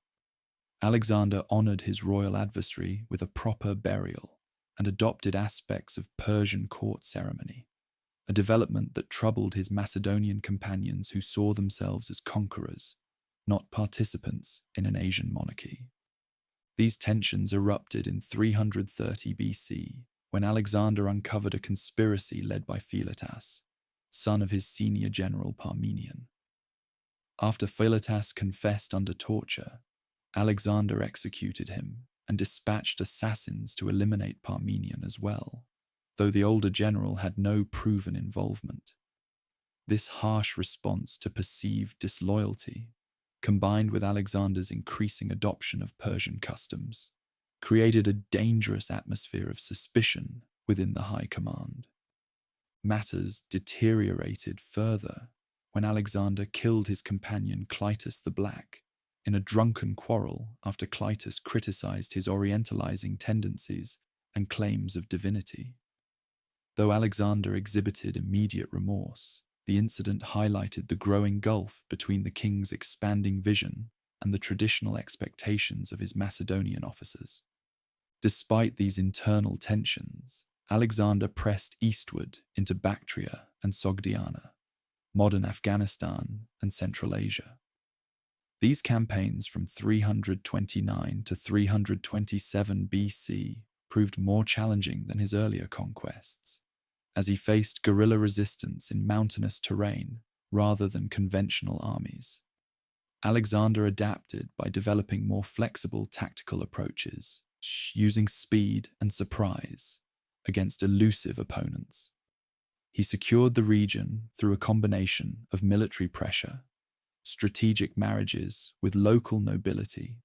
Alexander honored his royal adversary with a proper burial and adopted aspects of Persian court ceremony, a development that troubled his Macedonian companions who saw themselves as conquerors, not participants in an Asian monarchy. These tensions erupted in 330 BC, when Alexander uncovered a conspiracy led by Philotas, son of his senior general Parmenion. After Philotas confessed under torture, Alexander executed him and dispatched assassins to eliminate Parmenion as well, though the older general had no proven involvement. This harsh response to perceived disloyalty, combined with Alexander's increasing adoption of Persian customs, created a dangerous atmosphere of suspicion within the high command. Matters deteriorated further when Alexander killed his companion Clytus the Black in a drunken quarrel after Clytus criticized his orientalizing tendencies and claims of divinity. Though Alexander exhibited immediate remorse, the incident highlighted the growing gulf between the king's expanding vision and the traditional expectations of his Macedonian officers. Despite these internal tensions, Alexander pressed eastward into Bactria and Sogdiana, modern Afghanistan and Central Asia. These campaigns from 329 to 327 BC proved more challenging than his earlier conquests, as he faced guerrilla resistance in mountainous terrain rather than conventional armies. Alexander adapted by developing more flexible tactical approaches, using speed and surprise against elusive opponents. He secured the region through a combination of military pressure, strategic marriages with local nobility,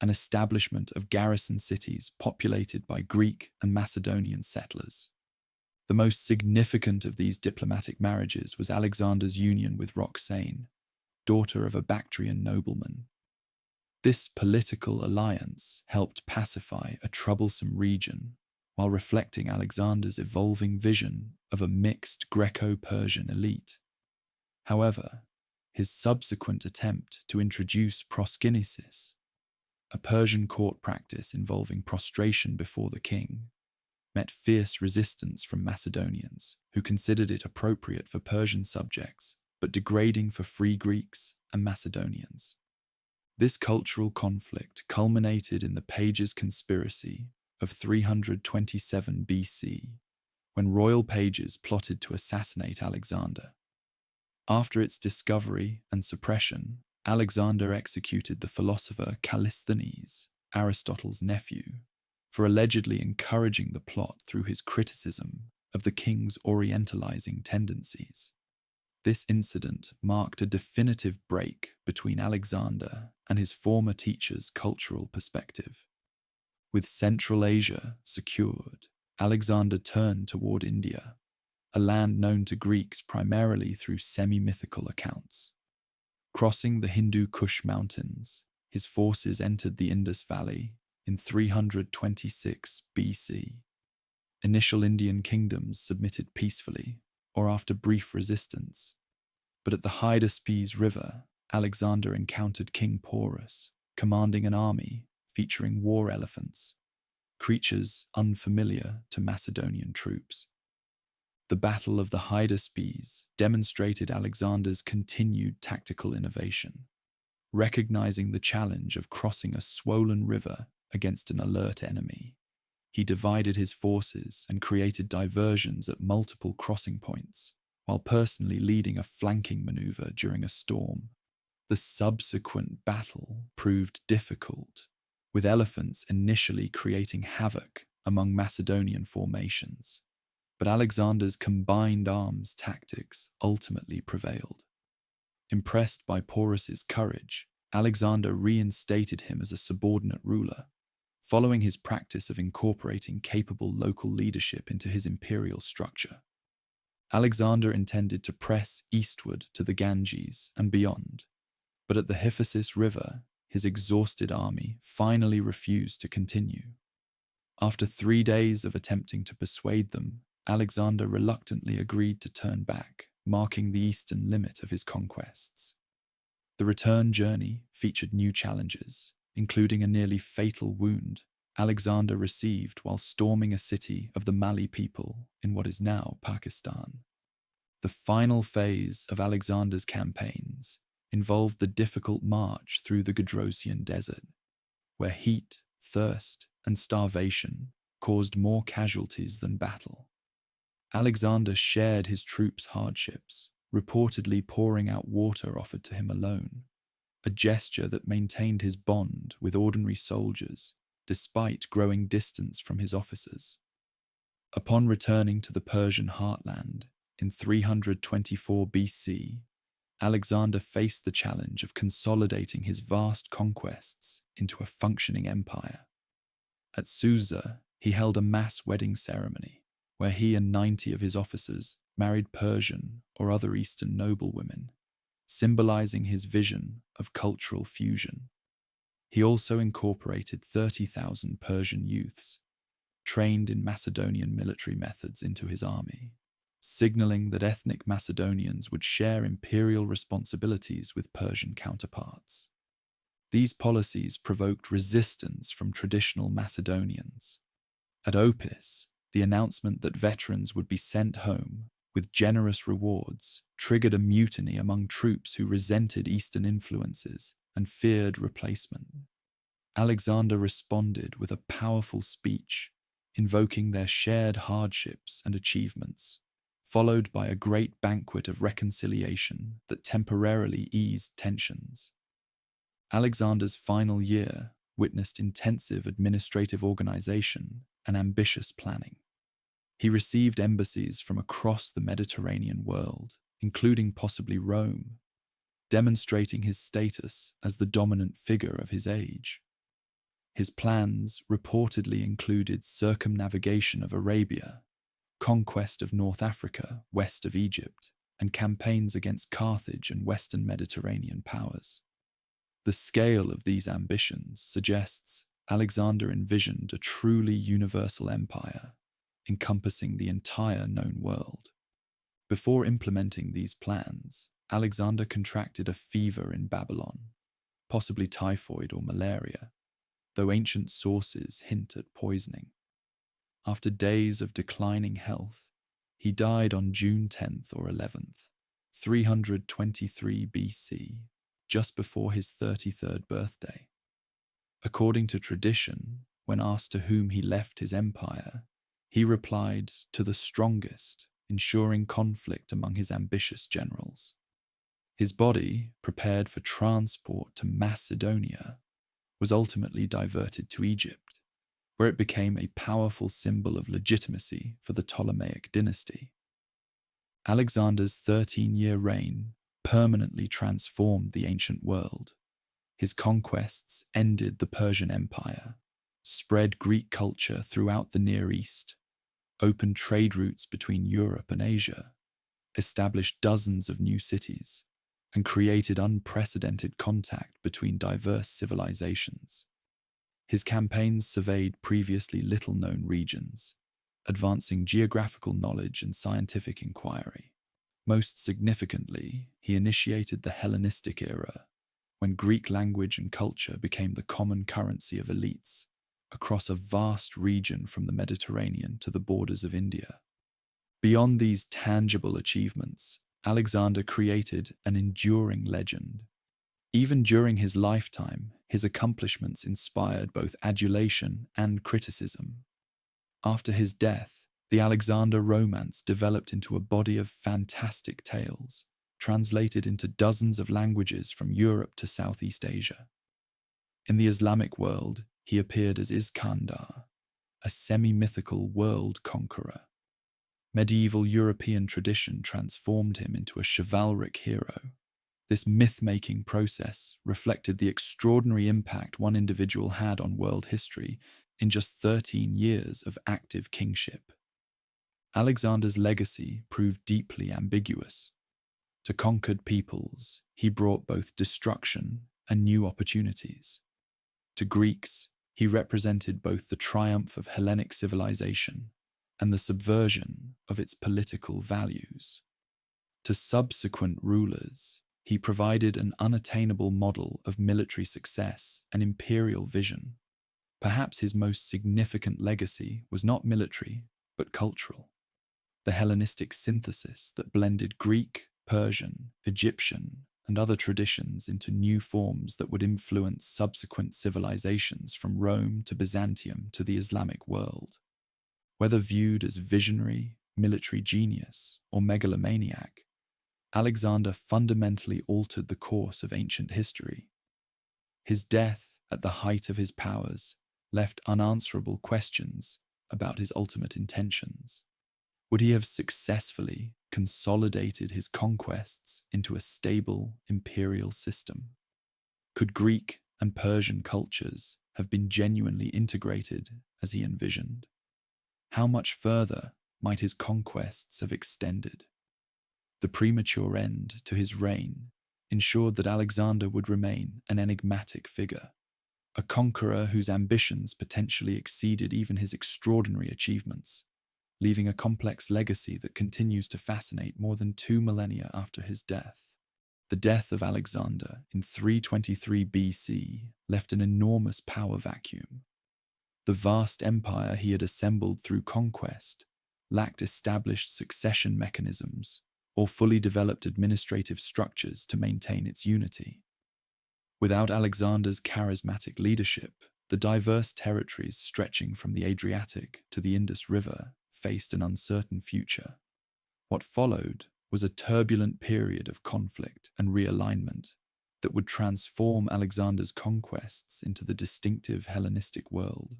and establishment of garrison cities populated by Greek and Macedonian settlers. The most significant of these diplomatic marriages was Alexander's union with Roxane, daughter of a Bactrian nobleman. This political alliance helped pacify a troublesome region while reflecting Alexander's evolving vision of a mixed Greco-Persian elite. However, his subsequent attempt to introduce proskinesis, a Persian court practice involving prostration before the king, met fierce resistance from Macedonians, who considered it appropriate for Persian subjects, but degrading for free Greeks and Macedonians. This cultural conflict culminated in the Pages Conspiracy of 327 BC, when royal pages plotted to assassinate Alexander. After its discovery and suppression, Alexander executed the philosopher Callisthenes, Aristotle's nephew, for allegedly encouraging the plot through his criticism of the king's orientalizing tendencies. This incident marked a definitive break between Alexander and his former teacher's cultural perspective. With Central Asia secured, Alexander turned toward India, a land known to Greeks primarily through semi-mythical accounts. Crossing the Hindu Kush mountains, his forces entered the Indus Valley in 326 BC. Initial Indian kingdoms submitted peacefully, or after brief resistance, but at the Hydaspes River, Alexander encountered King Porus, commanding an army featuring war elephants, creatures unfamiliar to Macedonian troops. The Battle of the Hydaspes demonstrated Alexander's continued tactical innovation, recognizing the challenge of crossing a swollen river against an alert enemy. He divided his forces and created diversions at multiple crossing points, while personally leading a flanking maneuver during a storm. The subsequent battle proved difficult, with elephants initially creating havoc among Macedonian formations. But Alexander's combined arms tactics ultimately prevailed. Impressed by Porus's courage, Alexander reinstated him as a subordinate ruler, following his practice of incorporating capable local leadership into his imperial structure. Alexander intended to press eastward to the Ganges and beyond, but at the Hyphasis River, his exhausted army finally refused to continue. After 3 days of attempting to persuade them, Alexander reluctantly agreed to turn back, marking the eastern limit of his conquests. The return journey featured new challenges, including a nearly fatal wound Alexander received while storming a city of the Mali people in what is now Pakistan. The final phase of Alexander's campaigns involved the difficult march through the Gedrosian desert, where heat, thirst, and starvation caused more casualties than battle. Alexander shared his troops' hardships, reportedly pouring out water offered to him alone, a gesture that maintained his bond with ordinary soldiers despite growing distance from his officers. Upon returning to the Persian heartland in 324 BC, Alexander faced the challenge of consolidating his vast conquests into a functioning empire. At Susa, he held a mass wedding ceremony where he and 90 of his officers married Persian or other Eastern noblewomen, symbolizing his vision of cultural fusion. He also incorporated 30,000 Persian youths, trained in Macedonian military methods, into his army, signaling that ethnic Macedonians would share imperial responsibilities with Persian counterparts. These policies provoked resistance from traditional Macedonians. At Opis, the announcement that veterans would be sent home with generous rewards triggered a mutiny among troops who resented Eastern influences and feared replacement. Alexander responded with a powerful speech, invoking their shared hardships and achievements, followed by a great banquet of reconciliation that temporarily eased tensions. Alexander's final year witnessed intensive administrative organization and ambitious planning. He received embassies from across the Mediterranean world, including possibly Rome, demonstrating his status as the dominant figure of his age. His plans reportedly included circumnavigation of Arabia, conquest of North Africa west of Egypt, and campaigns against Carthage and Western Mediterranean powers. The scale of these ambitions suggests Alexander envisioned a truly universal empire, encompassing the entire known world. Before implementing these plans, Alexander contracted a fever in Babylon, possibly typhoid or malaria, though ancient sources hint at poisoning. After days of declining health, he died on June 10th or 11th, 323 BC, just before his 33rd birthday. According to tradition, when asked to whom he left his empire, he replied, "To the strongest," ensuring conflict among his ambitious generals. His body, prepared for transport to Macedonia, was ultimately diverted to Egypt, where it became a powerful symbol of legitimacy for the Ptolemaic dynasty. Alexander's 13-year reign permanently transformed the ancient world. His conquests ended the Persian Empire, spread Greek culture throughout the Near East, opened trade routes between Europe and Asia, established dozens of new cities, and created unprecedented contact between diverse civilizations. His campaigns surveyed previously little-known regions, advancing geographical knowledge and scientific inquiry. Most significantly, he initiated the Hellenistic era, when Greek language and culture became the common currency of elites across a vast region from the Mediterranean to the borders of India. Beyond these tangible achievements, Alexander created an enduring legend. Even during his lifetime, his accomplishments inspired both adulation and criticism. After his death, the Alexander romance developed into a body of fantastic tales, translated into dozens of languages from Europe to Southeast Asia. In the Islamic world, he appeared as Iskandar, a semi-mythical world conqueror. Medieval European tradition transformed him into a chivalric hero. This myth-making process reflected the extraordinary impact one individual had on world history in just 13 years of active kingship. Alexander's legacy proved deeply ambiguous. To conquered peoples, he brought both destruction and new opportunities. To Greeks, he represented both the triumph of Hellenic civilization and the subversion of its political values. To subsequent rulers, he provided an unattainable model of military success and imperial vision. Perhaps his most significant legacy was not military, but cultural. The Hellenistic synthesis that blended Greek, Persian, Egyptian, and other traditions into new forms that would influence subsequent civilizations from Rome to Byzantium to the Islamic world. Whether viewed as visionary, military genius, or megalomaniac, Alexander fundamentally altered the course of ancient history. His death, at the height of his powers, left unanswerable questions about his ultimate intentions. Would he have successfully consolidated his conquests into a stable imperial system? Could Greek and Persian cultures have been genuinely integrated as he envisioned? How much further might his conquests have extended? The premature end to his reign ensured that Alexander would remain an enigmatic figure, a conqueror whose ambitions potentially exceeded even his extraordinary achievements, leaving a complex legacy that continues to fascinate more than 2 millennia after his death. The death of Alexander in 323 BC left an enormous power vacuum. The vast empire he had assembled through conquest lacked established succession mechanisms or fully developed administrative structures to maintain its unity. Without Alexander's charismatic leadership, the diverse territories stretching from the Adriatic to the Indus River faced an uncertain future. What followed was a turbulent period of conflict and realignment that would transform Alexander's conquests into the distinctive Hellenistic world.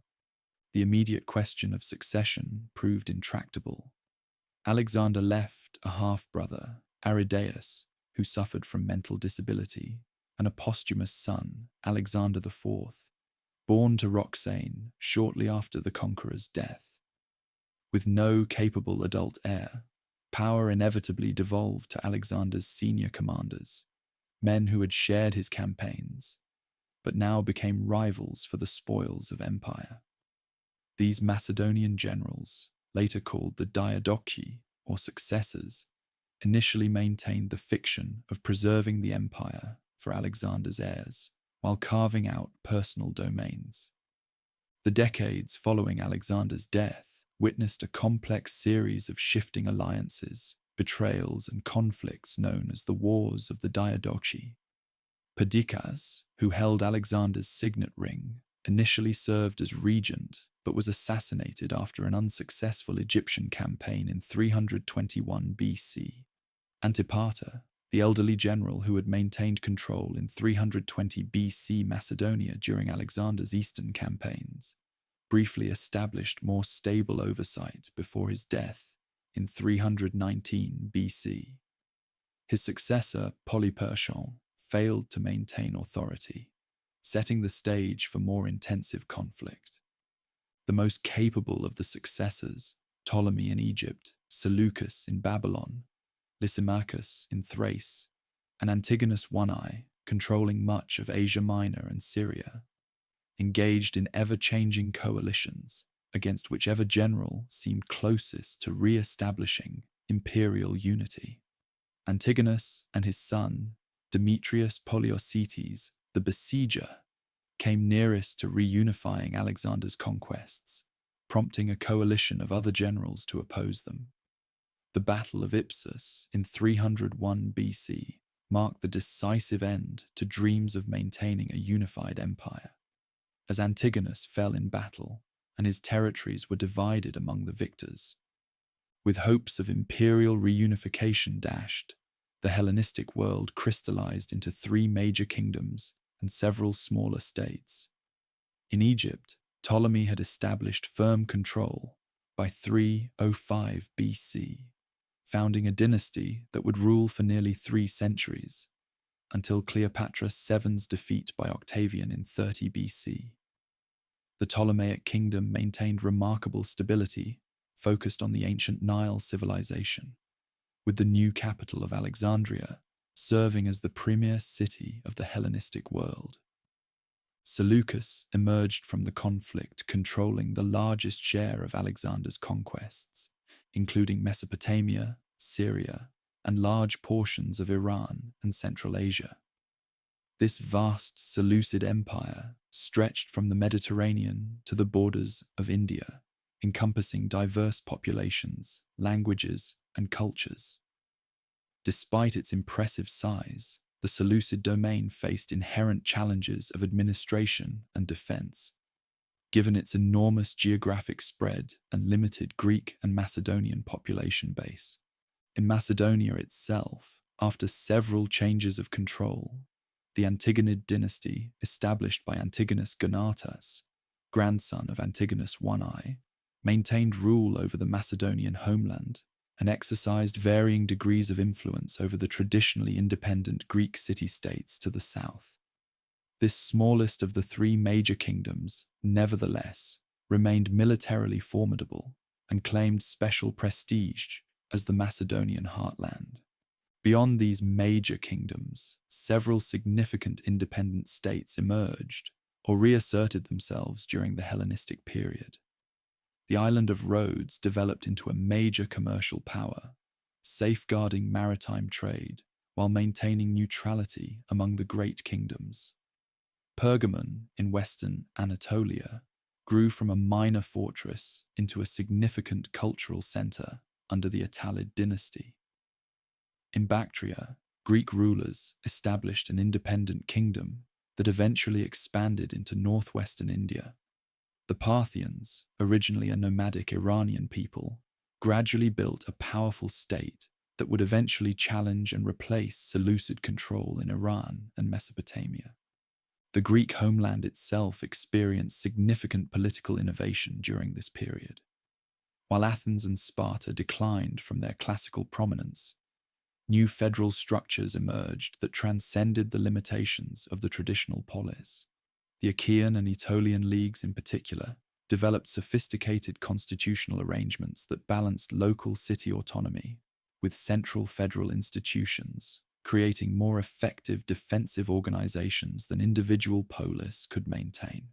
The immediate question of succession proved intractable. Alexander left a half-brother, Aridaeus, who suffered from mental disability, and a posthumous son, Alexander IV, born to Roxane shortly after the conqueror's death. With no capable adult heir, power inevitably devolved to Alexander's senior commanders, men who had shared his campaigns, but now became rivals for the spoils of empire. These Macedonian generals, later called the Diadochi, or successors, initially maintained the fiction of preserving the empire for Alexander's heirs, while carving out personal domains. The decades following Alexander's death witnessed a complex series of shifting alliances, betrayals, and conflicts known as the Wars of the Diadochi. Perdiccas, who held Alexander's signet ring, initially served as regent but was assassinated after an unsuccessful Egyptian campaign in 321 BC. Antipater, the elderly general who had maintained control in 320 BC Macedonia during Alexander's eastern campaigns, briefly established more stable oversight before his death in 319 BC. His successor, Polyperchon, failed to maintain authority, setting the stage for more intensive conflict. The most capable of the successors, Ptolemy in Egypt, Seleucus in Babylon, Lysimachus in Thrace, and Antigonus One-Eye, controlling much of Asia Minor and Syria, engaged in ever-changing coalitions against whichever general seemed closest to re-establishing imperial unity. Antigonus and his son, Demetrius Poliorcetes, the besieger, came nearest to reunifying Alexander's conquests, prompting a coalition of other generals to oppose them. The Battle of Ipsus in 301 BC marked the decisive end to dreams of maintaining a unified empire, as Antigonus fell in battle and his territories were divided among the victors. With hopes of imperial reunification dashed, the Hellenistic world crystallized into 3 major kingdoms and several smaller states. In Egypt, Ptolemy had established firm control by 305 BC, founding a dynasty that would rule for nearly 3 centuries, until Cleopatra VII's defeat by Octavian in 30 BC. The Ptolemaic kingdom maintained remarkable stability, focused on the ancient Nile civilization. With the new capital of Alexandria, serving as the premier city of the Hellenistic world. Seleucus emerged from the conflict controlling the largest share of Alexander's conquests, including Mesopotamia, Syria, and large portions of Iran and Central Asia. This vast Seleucid empire stretched from the Mediterranean to the borders of India, encompassing diverse populations, languages, and cultures. Despite its impressive size, the Seleucid domain faced inherent challenges of administration and defense. Given its enormous geographic spread and limited Greek and Macedonian population base, in Macedonia itself, after several changes of control, the Antigonid dynasty, established by Antigonus Gonatas, grandson of Antigonus I, maintained rule over the Macedonian homeland and exercised varying degrees of influence over the traditionally independent Greek city-states to the south. This smallest of the three major kingdoms, nevertheless, remained militarily formidable and claimed special prestige as the Macedonian heartland. Beyond these major kingdoms, several significant independent states emerged or reasserted themselves during the Hellenistic period. The island of Rhodes developed into a major commercial power, safeguarding maritime trade while maintaining neutrality among the great kingdoms. Pergamon in western Anatolia grew from a minor fortress into a significant cultural center under the Attalid dynasty. In Bactria, Greek rulers established an independent kingdom that eventually expanded into northwestern India. The Parthians, originally a nomadic Iranian people, gradually built a powerful state that would eventually challenge and replace Seleucid control in Iran and Mesopotamia. The Greek homeland itself experienced significant political innovation during this period. While Athens and Sparta declined from their classical prominence, new federal structures emerged that transcended the limitations of the traditional polis. The Achaean and Aetolian leagues in particular developed sophisticated constitutional arrangements that balanced local city autonomy with central federal institutions, creating more effective defensive organizations than individual polis could maintain.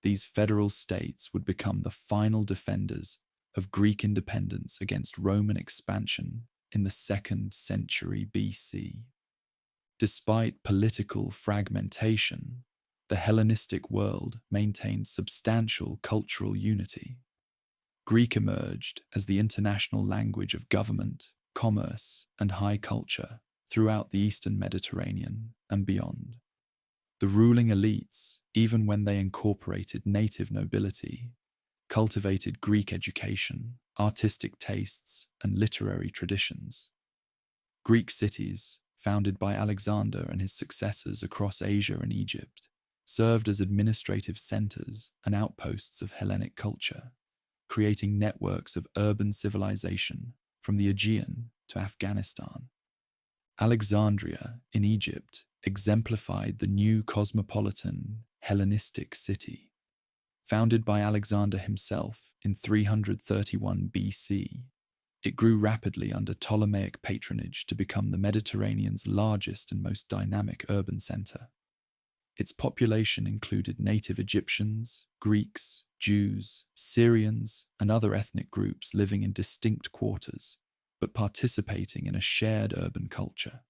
These federal states would become the final defenders of Greek independence against Roman expansion in the 2nd century BC. Despite political fragmentation, the Hellenistic world maintained substantial cultural unity. Greek emerged as the international language of government, commerce, and high culture throughout the Eastern Mediterranean and beyond. The ruling elites, even when they incorporated native nobility, cultivated Greek education, artistic tastes, and literary traditions. Greek cities, founded by Alexander and his successors across Asia and Egypt, served as administrative centers and outposts of Hellenic culture, creating networks of urban civilization from the Aegean to Afghanistan. Alexandria in Egypt exemplified the new cosmopolitan Hellenistic city. Founded by Alexander himself in 331 BC, it grew rapidly under Ptolemaic patronage to become the Mediterranean's largest and most dynamic urban center. Its population included native Egyptians, Greeks, Jews, Syrians, and other ethnic groups living in distinct quarters, but participating in a shared urban culture.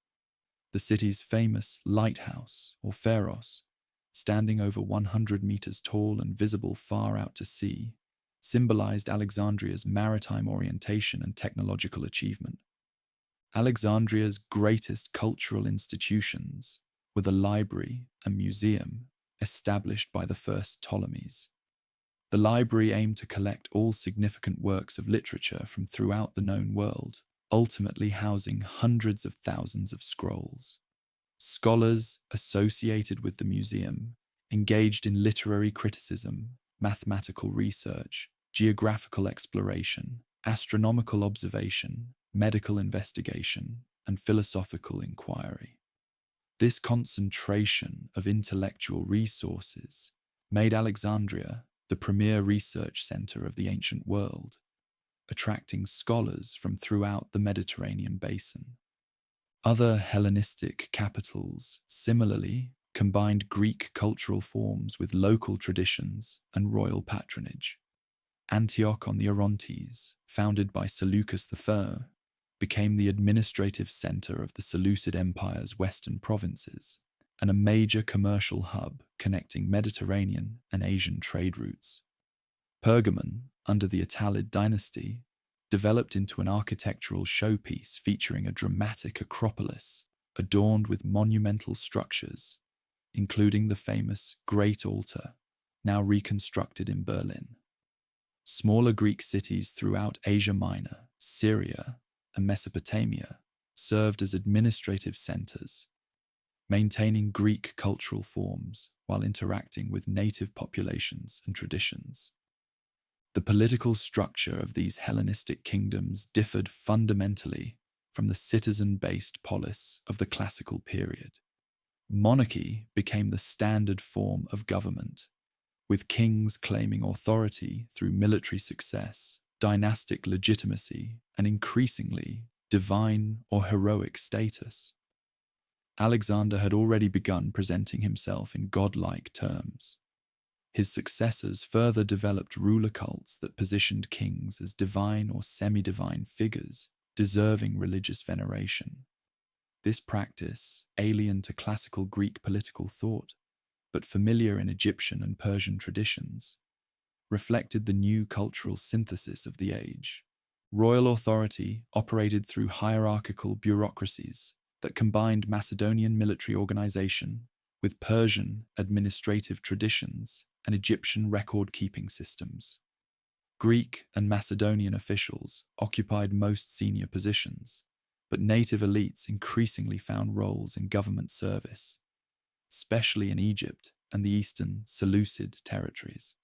The city's famous lighthouse, or pharos, standing over 100 meters tall and visible far out to sea, symbolized Alexandria's maritime orientation and technological achievement. Alexandria's greatest cultural institutions were the library and museum established by the first Ptolemies. The library aimed to collect all significant works of literature from throughout the known world, ultimately housing hundreds of thousands of scrolls. Scholars associated with the museum engaged in literary criticism, mathematical research, geographical exploration, astronomical observation, medical investigation, and philosophical inquiry. This concentration of intellectual resources made Alexandria the premier research center of the ancient world, attracting scholars from throughout the Mediterranean basin. Other Hellenistic capitals similarly combined Greek cultural forms with local traditions and royal patronage. Antioch on the Orontes, founded by Seleucus I, became the administrative center of the Seleucid Empire's western provinces and a major commercial hub connecting Mediterranean and Asian trade routes. Pergamon, under the Attalid dynasty, developed into an architectural showpiece featuring a dramatic acropolis adorned with monumental structures, including the famous Great Altar, now reconstructed in Berlin. Smaller Greek cities throughout Asia Minor, Syria, and Mesopotamia served as administrative centers, maintaining Greek cultural forms while interacting with native populations and traditions. The political structure of these Hellenistic kingdoms differed fundamentally from the citizen-based polis of the classical period. Monarchy became the standard form of government, with kings claiming authority through military success, dynastic legitimacy, and increasingly divine or heroic status. Alexander had already begun presenting himself in godlike terms. His successors further developed ruler cults that positioned kings as divine or semi-divine figures, deserving religious veneration. This practice, alien to classical Greek political thought, but familiar in Egyptian and Persian traditions, reflected the new cultural synthesis of the age. Royal authority operated through hierarchical bureaucracies that combined Macedonian military organization with Persian administrative traditions and Egyptian record-keeping systems. Greek and Macedonian officials occupied most senior positions, but native elites increasingly found roles in government service, especially in Egypt and the eastern Seleucid territories.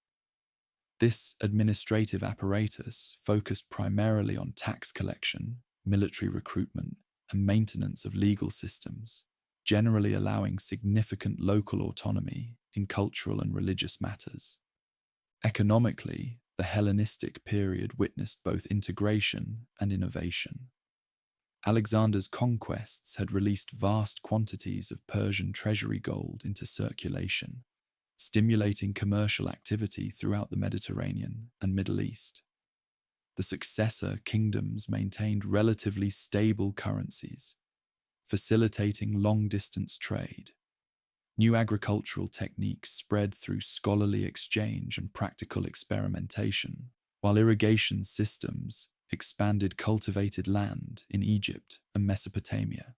This administrative apparatus focused primarily on tax collection, military recruitment, and maintenance of legal systems, generally allowing significant local autonomy in cultural and religious matters. Economically, the Hellenistic period witnessed both integration and innovation. Alexander's conquests had released vast quantities of Persian treasury gold into circulation, stimulating commercial activity throughout the Mediterranean and Middle East. The successor kingdoms maintained relatively stable currencies, facilitating long-distance trade. New agricultural techniques spread through scholarly exchange and practical experimentation, while irrigation systems expanded cultivated land in Egypt and Mesopotamia.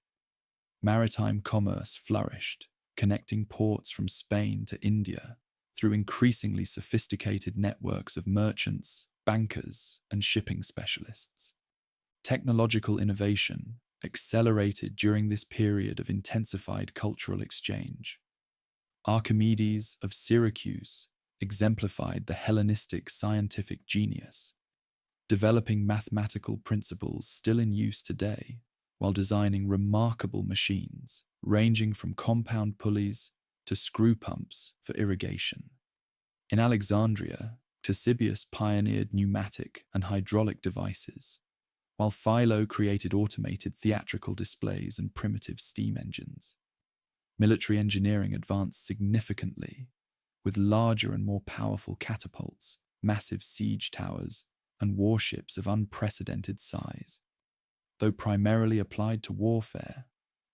Maritime commerce flourished, connecting ports from Spain to India through increasingly sophisticated networks of merchants, bankers, and shipping specialists. Technological innovation accelerated during this period of intensified cultural exchange. Archimedes of Syracuse exemplified the Hellenistic scientific genius, developing mathematical principles still in use today while designing remarkable machines ranging from compound pulleys to screw pumps for irrigation. In Alexandria, Ctesibius pioneered pneumatic and hydraulic devices, while Philo created automated theatrical displays and primitive steam engines. Military engineering advanced significantly, with larger and more powerful catapults, massive siege towers, and warships of unprecedented size. Though primarily applied to warfare,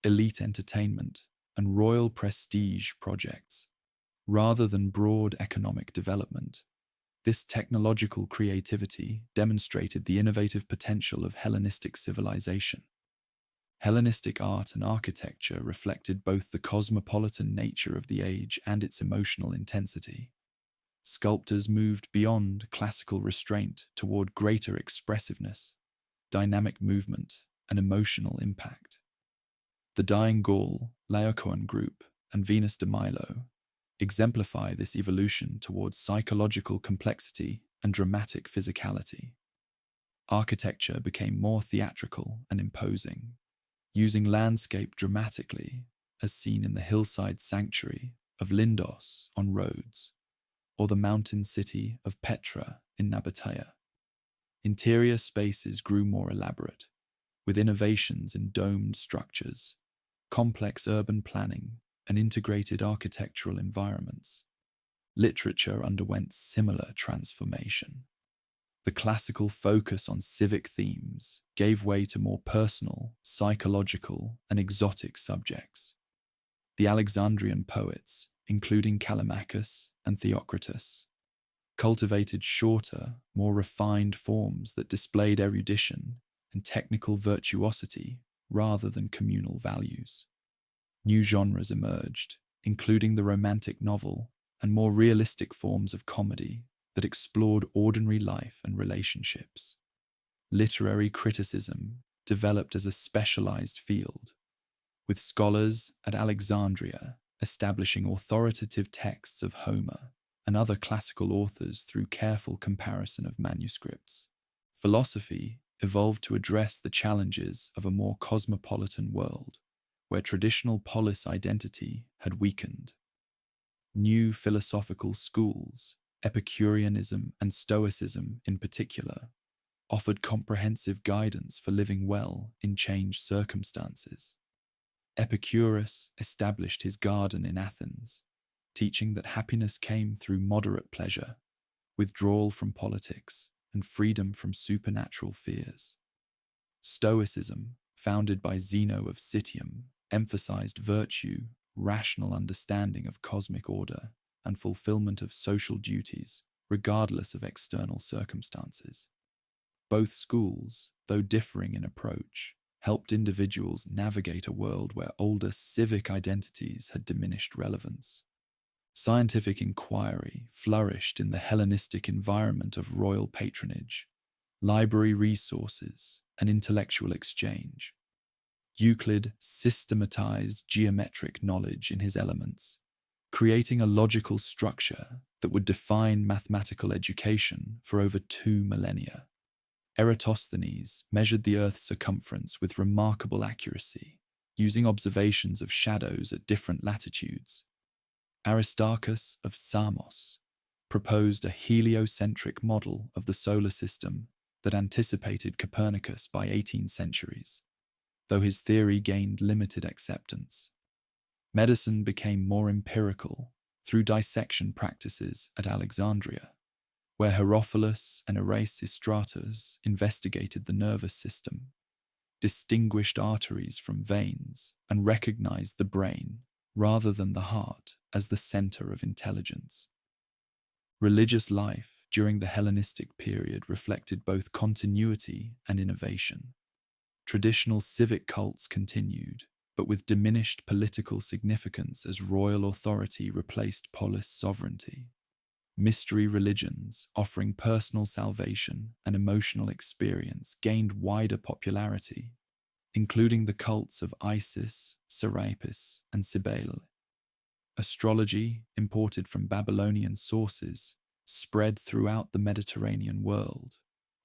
elite entertainment, and royal prestige projects, rather than broad economic development, this technological creativity demonstrated the innovative potential of Hellenistic civilization. Hellenistic art and architecture reflected both the cosmopolitan nature of the age and its emotional intensity. Sculptors moved beyond classical restraint toward greater expressiveness, dynamic movement, and emotional impact. The Dying Gaul, Laocoon group, and Venus de Milo exemplify this evolution towards psychological complexity and dramatic physicality. Architecture became more theatrical and imposing, using landscape dramatically, as seen in the hillside sanctuary of Lindos on Rhodes, or the mountain city of Petra in Nabatea. Interior spaces grew more elaborate, with innovations in domed structures, complex urban planning, and integrated architectural environments. Literature underwent similar transformation. The classical focus on civic themes gave way to more personal, psychological, and exotic subjects. The Alexandrian poets, including Callimachus and Theocritus, cultivated shorter, more refined forms that displayed erudition and technical virtuosity rather than communal values. New genres emerged, including the romantic novel and more realistic forms of comedy that explored ordinary life and relationships. Literary criticism developed as a specialized field, with scholars at Alexandria establishing authoritative texts of Homer and other classical authors through careful comparison of manuscripts. Philosophy evolved to address the challenges of a more cosmopolitan world, where traditional polis identity had weakened. New philosophical schools, Epicureanism and Stoicism in particular, offered comprehensive guidance for living well in changed circumstances. Epicurus established his garden in Athens, teaching that happiness came through moderate pleasure, withdrawal from politics, and freedom from supernatural fears. Stoicism, founded by Zeno of Citium, emphasized virtue, rational understanding of cosmic order, and fulfillment of social duties, regardless of external circumstances. Both schools, though differing in approach, helped individuals navigate a world where older civic identities had diminished relevance. Scientific inquiry flourished in the Hellenistic environment of royal patronage, library resources, and intellectual exchange. Euclid systematized geometric knowledge in his Elements, creating a logical structure that would define mathematical education for over 2 millennia. Eratosthenes measured the Earth's circumference with remarkable accuracy, using observations of shadows at different latitudes. Aristarchus of Samos proposed a heliocentric model of the solar system that anticipated Copernicus by 18 centuries, though his theory gained limited acceptance. Medicine became more empirical through dissection practices at Alexandria, where Herophilus and Erasistratus investigated the nervous system, distinguished arteries from veins, and recognized the brain, rather than the heart, as the center of intelligence. Religious life during the Hellenistic period reflected both continuity and innovation. Traditional civic cults continued, but with diminished political significance as royal authority replaced polis sovereignty. Mystery religions, offering personal salvation and emotional experience, gained wider popularity, including the cults of Isis, Serapis, and Cybele. Astrology, imported from Babylonian sources, spread throughout the Mediterranean world,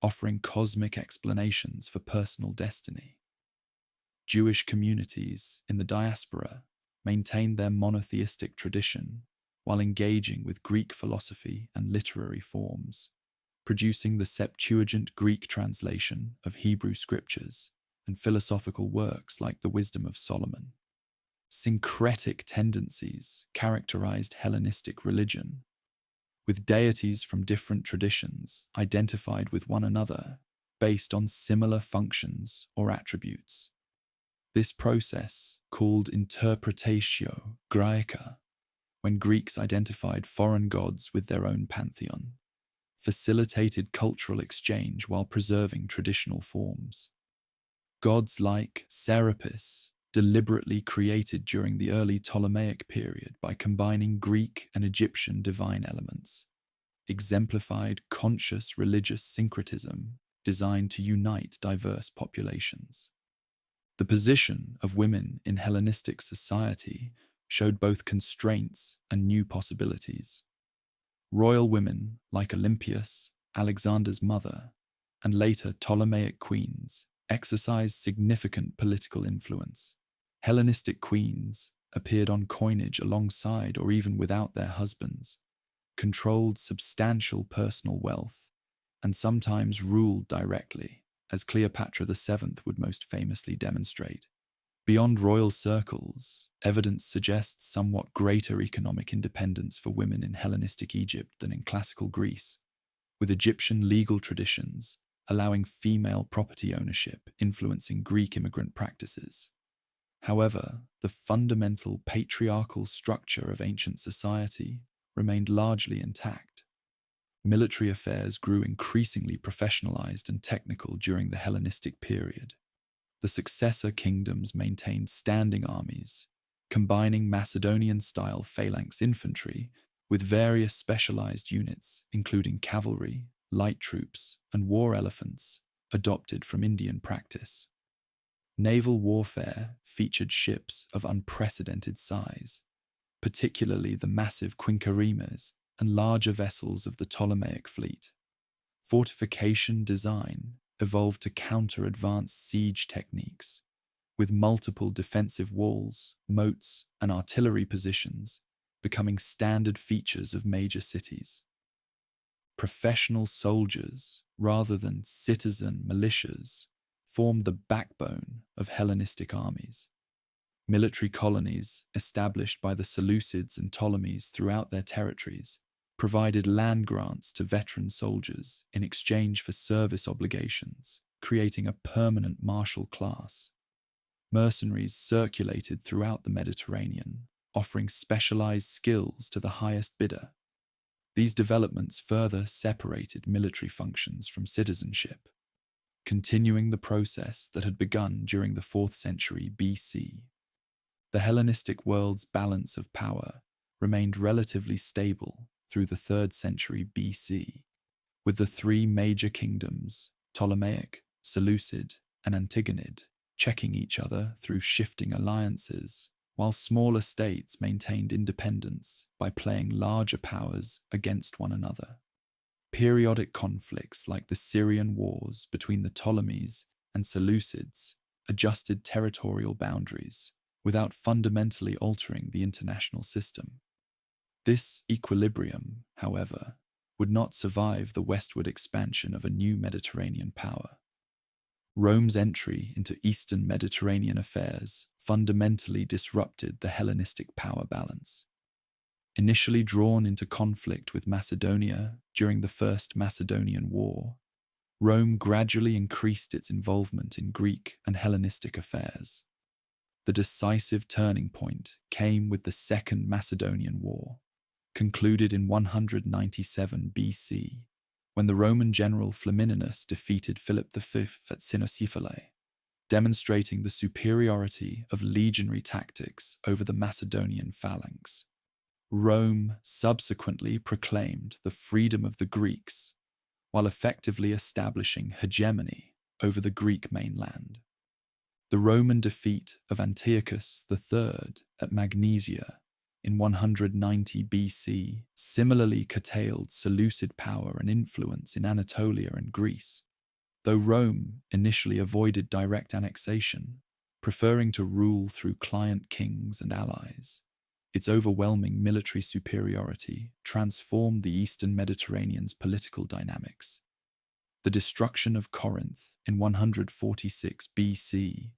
offering cosmic explanations for personal destiny. Jewish communities in the diaspora maintained their monotheistic tradition while engaging with Greek philosophy and literary forms, producing the Septuagint Greek translation of Hebrew scriptures and philosophical works like the Wisdom of Solomon. Syncretic tendencies characterized Hellenistic religion, with deities from different traditions identified with one another based on similar functions or attributes. This process, called interpretatio Graeca, when Greeks identified foreign gods with their own pantheon, facilitated cultural exchange while preserving traditional forms. Gods like Serapis, deliberately created during the early Ptolemaic period by combining Greek and Egyptian divine elements, exemplified conscious religious syncretism designed to unite diverse populations. The position of women in Hellenistic society showed both constraints and new possibilities. Royal women like Olympias, Alexander's mother, and later Ptolemaic queens exercised significant political influence. Hellenistic queens appeared on coinage alongside or even without their husbands, controlled substantial personal wealth, and sometimes ruled directly as Cleopatra VII would most famously demonstrate. Beyond royal circles, evidence suggests somewhat greater economic independence for women in Hellenistic Egypt than in classical Greece, with Egyptian legal traditions allowing female property ownership influencing Greek immigrant practices. However, the fundamental patriarchal structure of ancient society remained largely intact. Military affairs grew increasingly professionalized and technical during the Hellenistic period. The successor kingdoms maintained standing armies, combining Macedonian-style phalanx infantry with various specialized units, including cavalry, light troops, and war elephants, adopted from Indian practice. Naval warfare featured ships of unprecedented size, particularly the massive quinqueremes and larger vessels of the Ptolemaic fleet. Fortification design evolved to counter advanced siege techniques, with multiple defensive walls, moats, and artillery positions becoming standard features of major cities. Professional soldiers, rather than citizen militias, formed the backbone of Hellenistic armies. Military colonies established by the Seleucids and Ptolemies throughout their territories provided land grants to veteran soldiers in exchange for service obligations, creating a permanent martial class. Mercenaries circulated throughout the Mediterranean, offering specialized skills to the highest bidder. These developments further separated military functions from citizenship, continuing the process that had begun during the 4th century BC. The Hellenistic world's balance of power remained relatively stable through the 3rd century BC, with the three major kingdoms, Ptolemaic, Seleucid, and Antigonid, checking each other through shifting alliances, while smaller states maintained independence by playing larger powers against one another. Periodic conflicts like the Syrian wars between the Ptolemies and Seleucids adjusted territorial boundaries without fundamentally altering the international system. This equilibrium, however, would not survive the westward expansion of a new Mediterranean power. Rome's entry into Eastern Mediterranean affairs fundamentally disrupted the Hellenistic power balance. Initially drawn into conflict with Macedonia during the First Macedonian War, Rome gradually increased its involvement in Greek and Hellenistic affairs. The decisive turning point came with the Second Macedonian War, concluded in 197 BC, when the Roman general Flamininus defeated Philip V at Cynoscephalae, demonstrating the superiority of legionary tactics over the Macedonian phalanx. Rome subsequently proclaimed the freedom of the Greeks, while effectively establishing hegemony over the Greek mainland. The Roman defeat of Antiochus III at Magnesia in 190 BC similarly curtailed Seleucid power and influence in Anatolia and Greece. Though Rome initially avoided direct annexation, preferring to rule through client kings and allies, its overwhelming military superiority transformed the Eastern Mediterranean's political dynamics. The destruction of Corinth in 146 BC,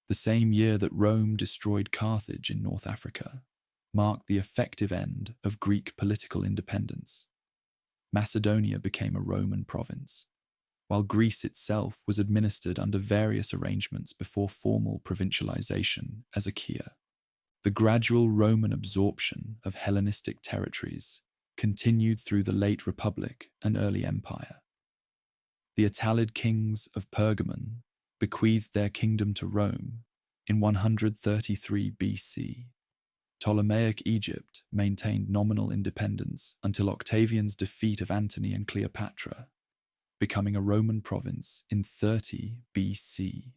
the same year that Rome destroyed Carthage in North Africa, marked the effective end of Greek political independence. Macedonia became a Roman province, while Greece itself was administered under various arrangements before formal provincialization as Achaia. The gradual Roman absorption of Hellenistic territories continued through the late Republic and early Empire. The Attalid kings of Pergamon bequeathed their kingdom to Rome in 133 BC. Ptolemaic Egypt maintained nominal independence until Octavian's defeat of Antony and Cleopatra, becoming a Roman province in 30 BC.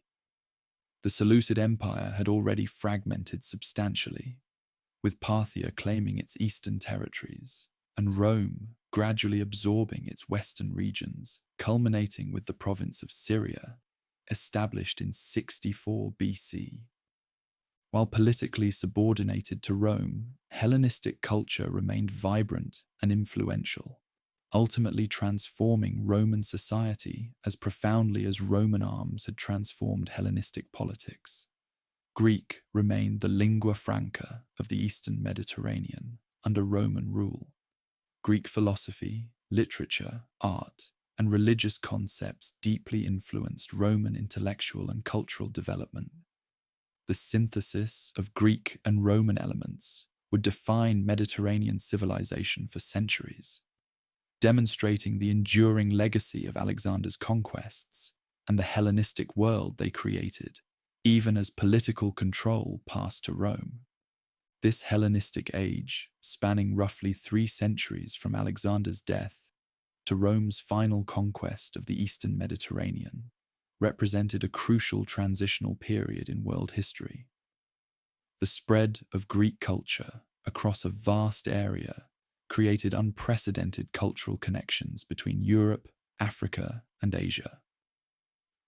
The Seleucid Empire had already fragmented substantially, with Parthia claiming its eastern territories, and Rome gradually absorbing its western regions, culminating with the province of Syria, established in 64 BC. While politically subordinated to Rome, Hellenistic culture remained vibrant and influential. ultimately transforming Roman society as profoundly as Roman arms had transformed Hellenistic politics. Greek remained the lingua franca of the Eastern Mediterranean under Roman rule. Greek philosophy, literature, art, and religious concepts deeply influenced Roman intellectual and cultural development. The synthesis of Greek and Roman elements would define Mediterranean civilization for centuries, demonstrating the enduring legacy of Alexander's conquests and the Hellenistic world they created, even as political control passed to Rome. This Hellenistic age, spanning roughly 3 centuries from Alexander's death to Rome's final conquest of the Eastern Mediterranean, represented a crucial transitional period in world history. The spread of Greek culture across a vast area created unprecedented cultural connections between Europe, Africa, and Asia.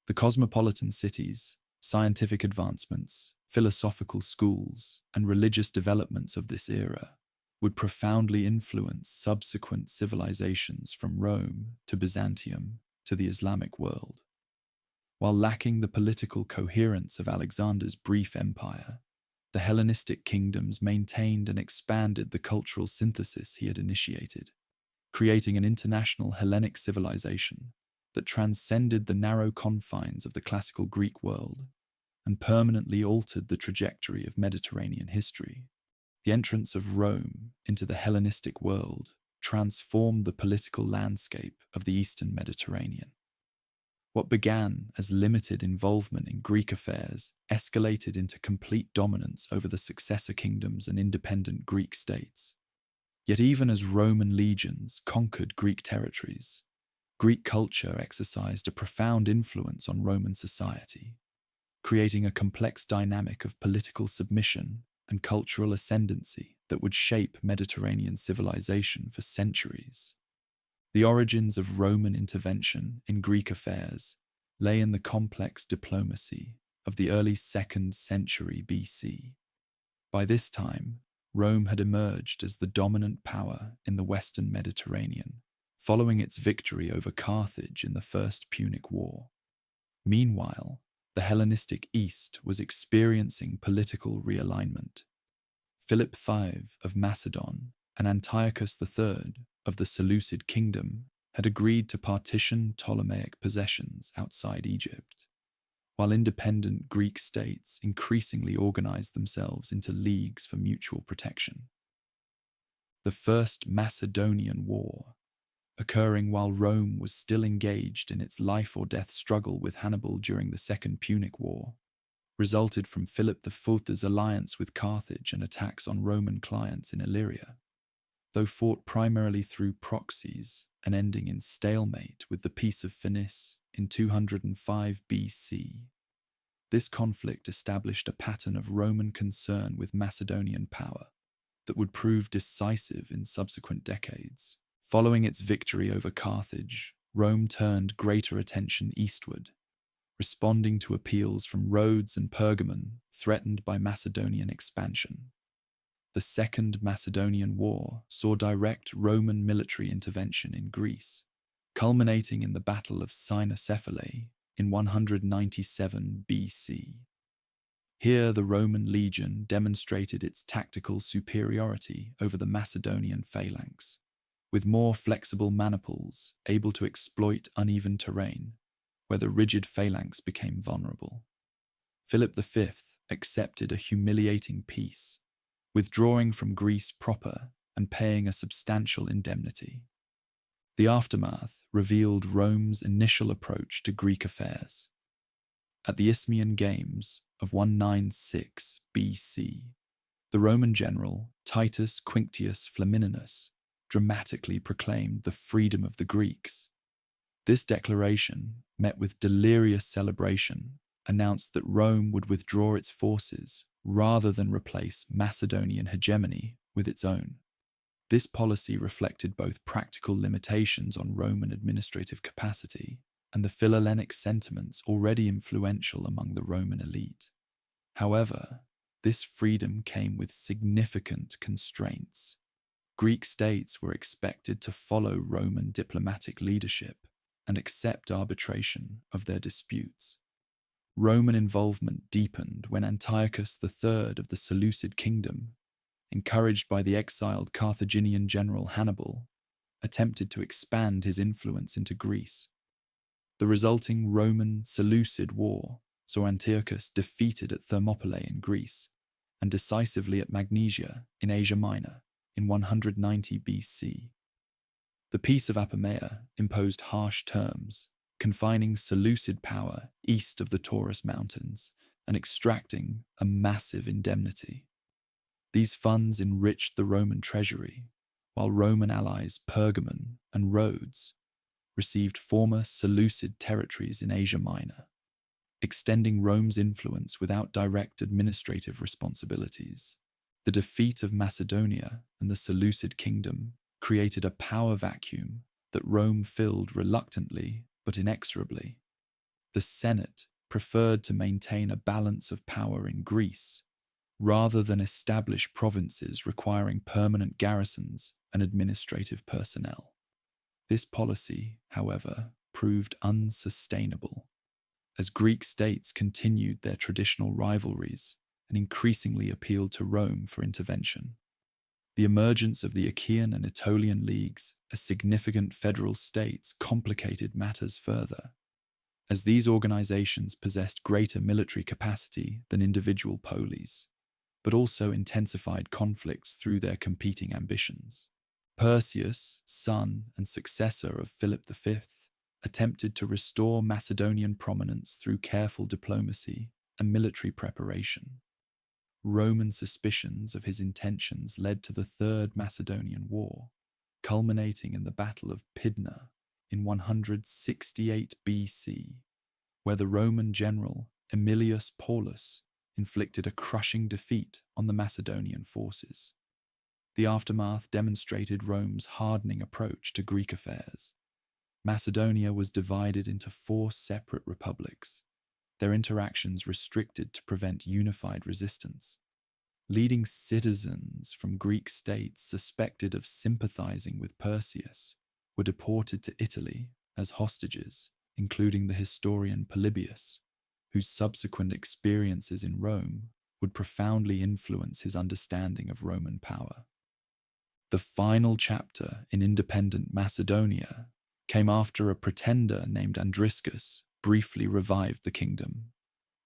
The cosmopolitan cities, scientific advancements, philosophical schools, and religious developments of this era would profoundly influence subsequent civilizations from Rome to Byzantium to the Islamic world. While lacking the political coherence of Alexander's brief empire, the Hellenistic kingdoms maintained and expanded the cultural synthesis he had initiated, creating an international Hellenic civilization that transcended the narrow confines of the classical Greek world and permanently altered the trajectory of Mediterranean history. The entrance of Rome into the Hellenistic world transformed the political landscape of the Eastern Mediterranean. What began as limited involvement in Greek affairs escalated into complete dominance over the successor kingdoms and independent Greek states. Yet even as Roman legions conquered Greek territories, Greek culture exercised a profound influence on Roman society, creating a complex dynamic of political submission and cultural ascendancy that would shape Mediterranean civilization for centuries. The origins of Roman intervention in Greek affairs lay in the complex diplomacy of the early 2nd century BC. By this time, Rome had emerged as the dominant power in the Western Mediterranean, following its victory over Carthage in the First Punic War. Meanwhile, the Hellenistic East was experiencing political realignment. Philip V of Macedon and Antiochus III of the Seleucid Kingdom had agreed to partition Ptolemaic possessions outside Egypt, while independent Greek states increasingly organized themselves into leagues for mutual protection. The First Macedonian War, occurring while Rome was still engaged in its life-or-death struggle with Hannibal during the Second Punic War, resulted from Philip V's alliance with Carthage and attacks on Roman clients in Illyria. Though fought primarily through proxies and ending in stalemate with the Peace of Phenice in 205 BC, this conflict established a pattern of Roman concern with Macedonian power that would prove decisive in subsequent decades. Following its victory over Carthage, Rome turned greater attention eastward, responding to appeals from Rhodes and Pergamon threatened by Macedonian expansion. The Second Macedonian War saw direct Roman military intervention in Greece, culminating in the Battle of Cynocephalae in 197 BC. Here, the Roman legion demonstrated its tactical superiority over the Macedonian phalanx, with more flexible maniples able to exploit uneven terrain, where the rigid phalanx became vulnerable. Philip V accepted a humiliating peace, withdrawing from Greece proper and paying a substantial indemnity. The aftermath revealed Rome's initial approach to Greek affairs. At the Isthmian Games of 196 BC, the Roman general Titus Quinctius Flamininus dramatically proclaimed the freedom of the Greeks. This declaration, met with delirious celebration, announced that Rome would withdraw its forces rather than replace Macedonian hegemony with its own. This policy reflected both practical limitations on Roman administrative capacity and the Philhellenic sentiments already influential among the Roman elite. However, this freedom came with significant constraints. Greek states were expected to follow Roman diplomatic leadership and accept arbitration of their disputes. Roman involvement deepened when Antiochus III of the Seleucid kingdom, encouraged by the exiled Carthaginian general Hannibal, attempted to expand his influence into Greece. The resulting Roman-Seleucid War saw Antiochus defeated at Thermopylae in Greece and decisively at Magnesia in Asia Minor in 190 BC. The Peace of Apamea imposed harsh terms, confining Seleucid power east of the Taurus Mountains and extracting a massive indemnity. These funds enriched the Roman treasury, while Roman allies Pergamon and Rhodes received former Seleucid territories in Asia Minor, extending Rome's influence without direct administrative responsibilities. The defeat of Macedonia and the Seleucid kingdom created a power vacuum that Rome filled reluctantly but inexorably. The Senate preferred to maintain a balance of power in Greece, rather than establish provinces requiring permanent garrisons and administrative personnel. This policy, however, proved unsustainable, as Greek states continued their traditional rivalries and increasingly appealed to Rome for intervention. The emergence of the Achaean and Aetolian leagues as significant federal states complicated matters further, as these organizations possessed greater military capacity than individual polis, but also intensified conflicts through their competing ambitions. Perseus, son and successor of Philip V, attempted to restore Macedonian prominence through careful diplomacy and military preparation. Roman suspicions of his intentions led to the Third Macedonian War, culminating in the Battle of Pydna in 168 BC, where the Roman general Aemilius Paulus inflicted a crushing defeat on the Macedonian forces. The aftermath demonstrated Rome's hardening approach to Greek affairs. Macedonia was divided into 4 separate republics, their interactions restricted to prevent unified resistance. Leading citizens from Greek states suspected of sympathizing with Perseus were deported to Italy as hostages, including the historian Polybius, whose subsequent experiences in Rome would profoundly influence his understanding of Roman power. The final chapter in independent Macedonia came after a pretender named Andriscus briefly revived the kingdom,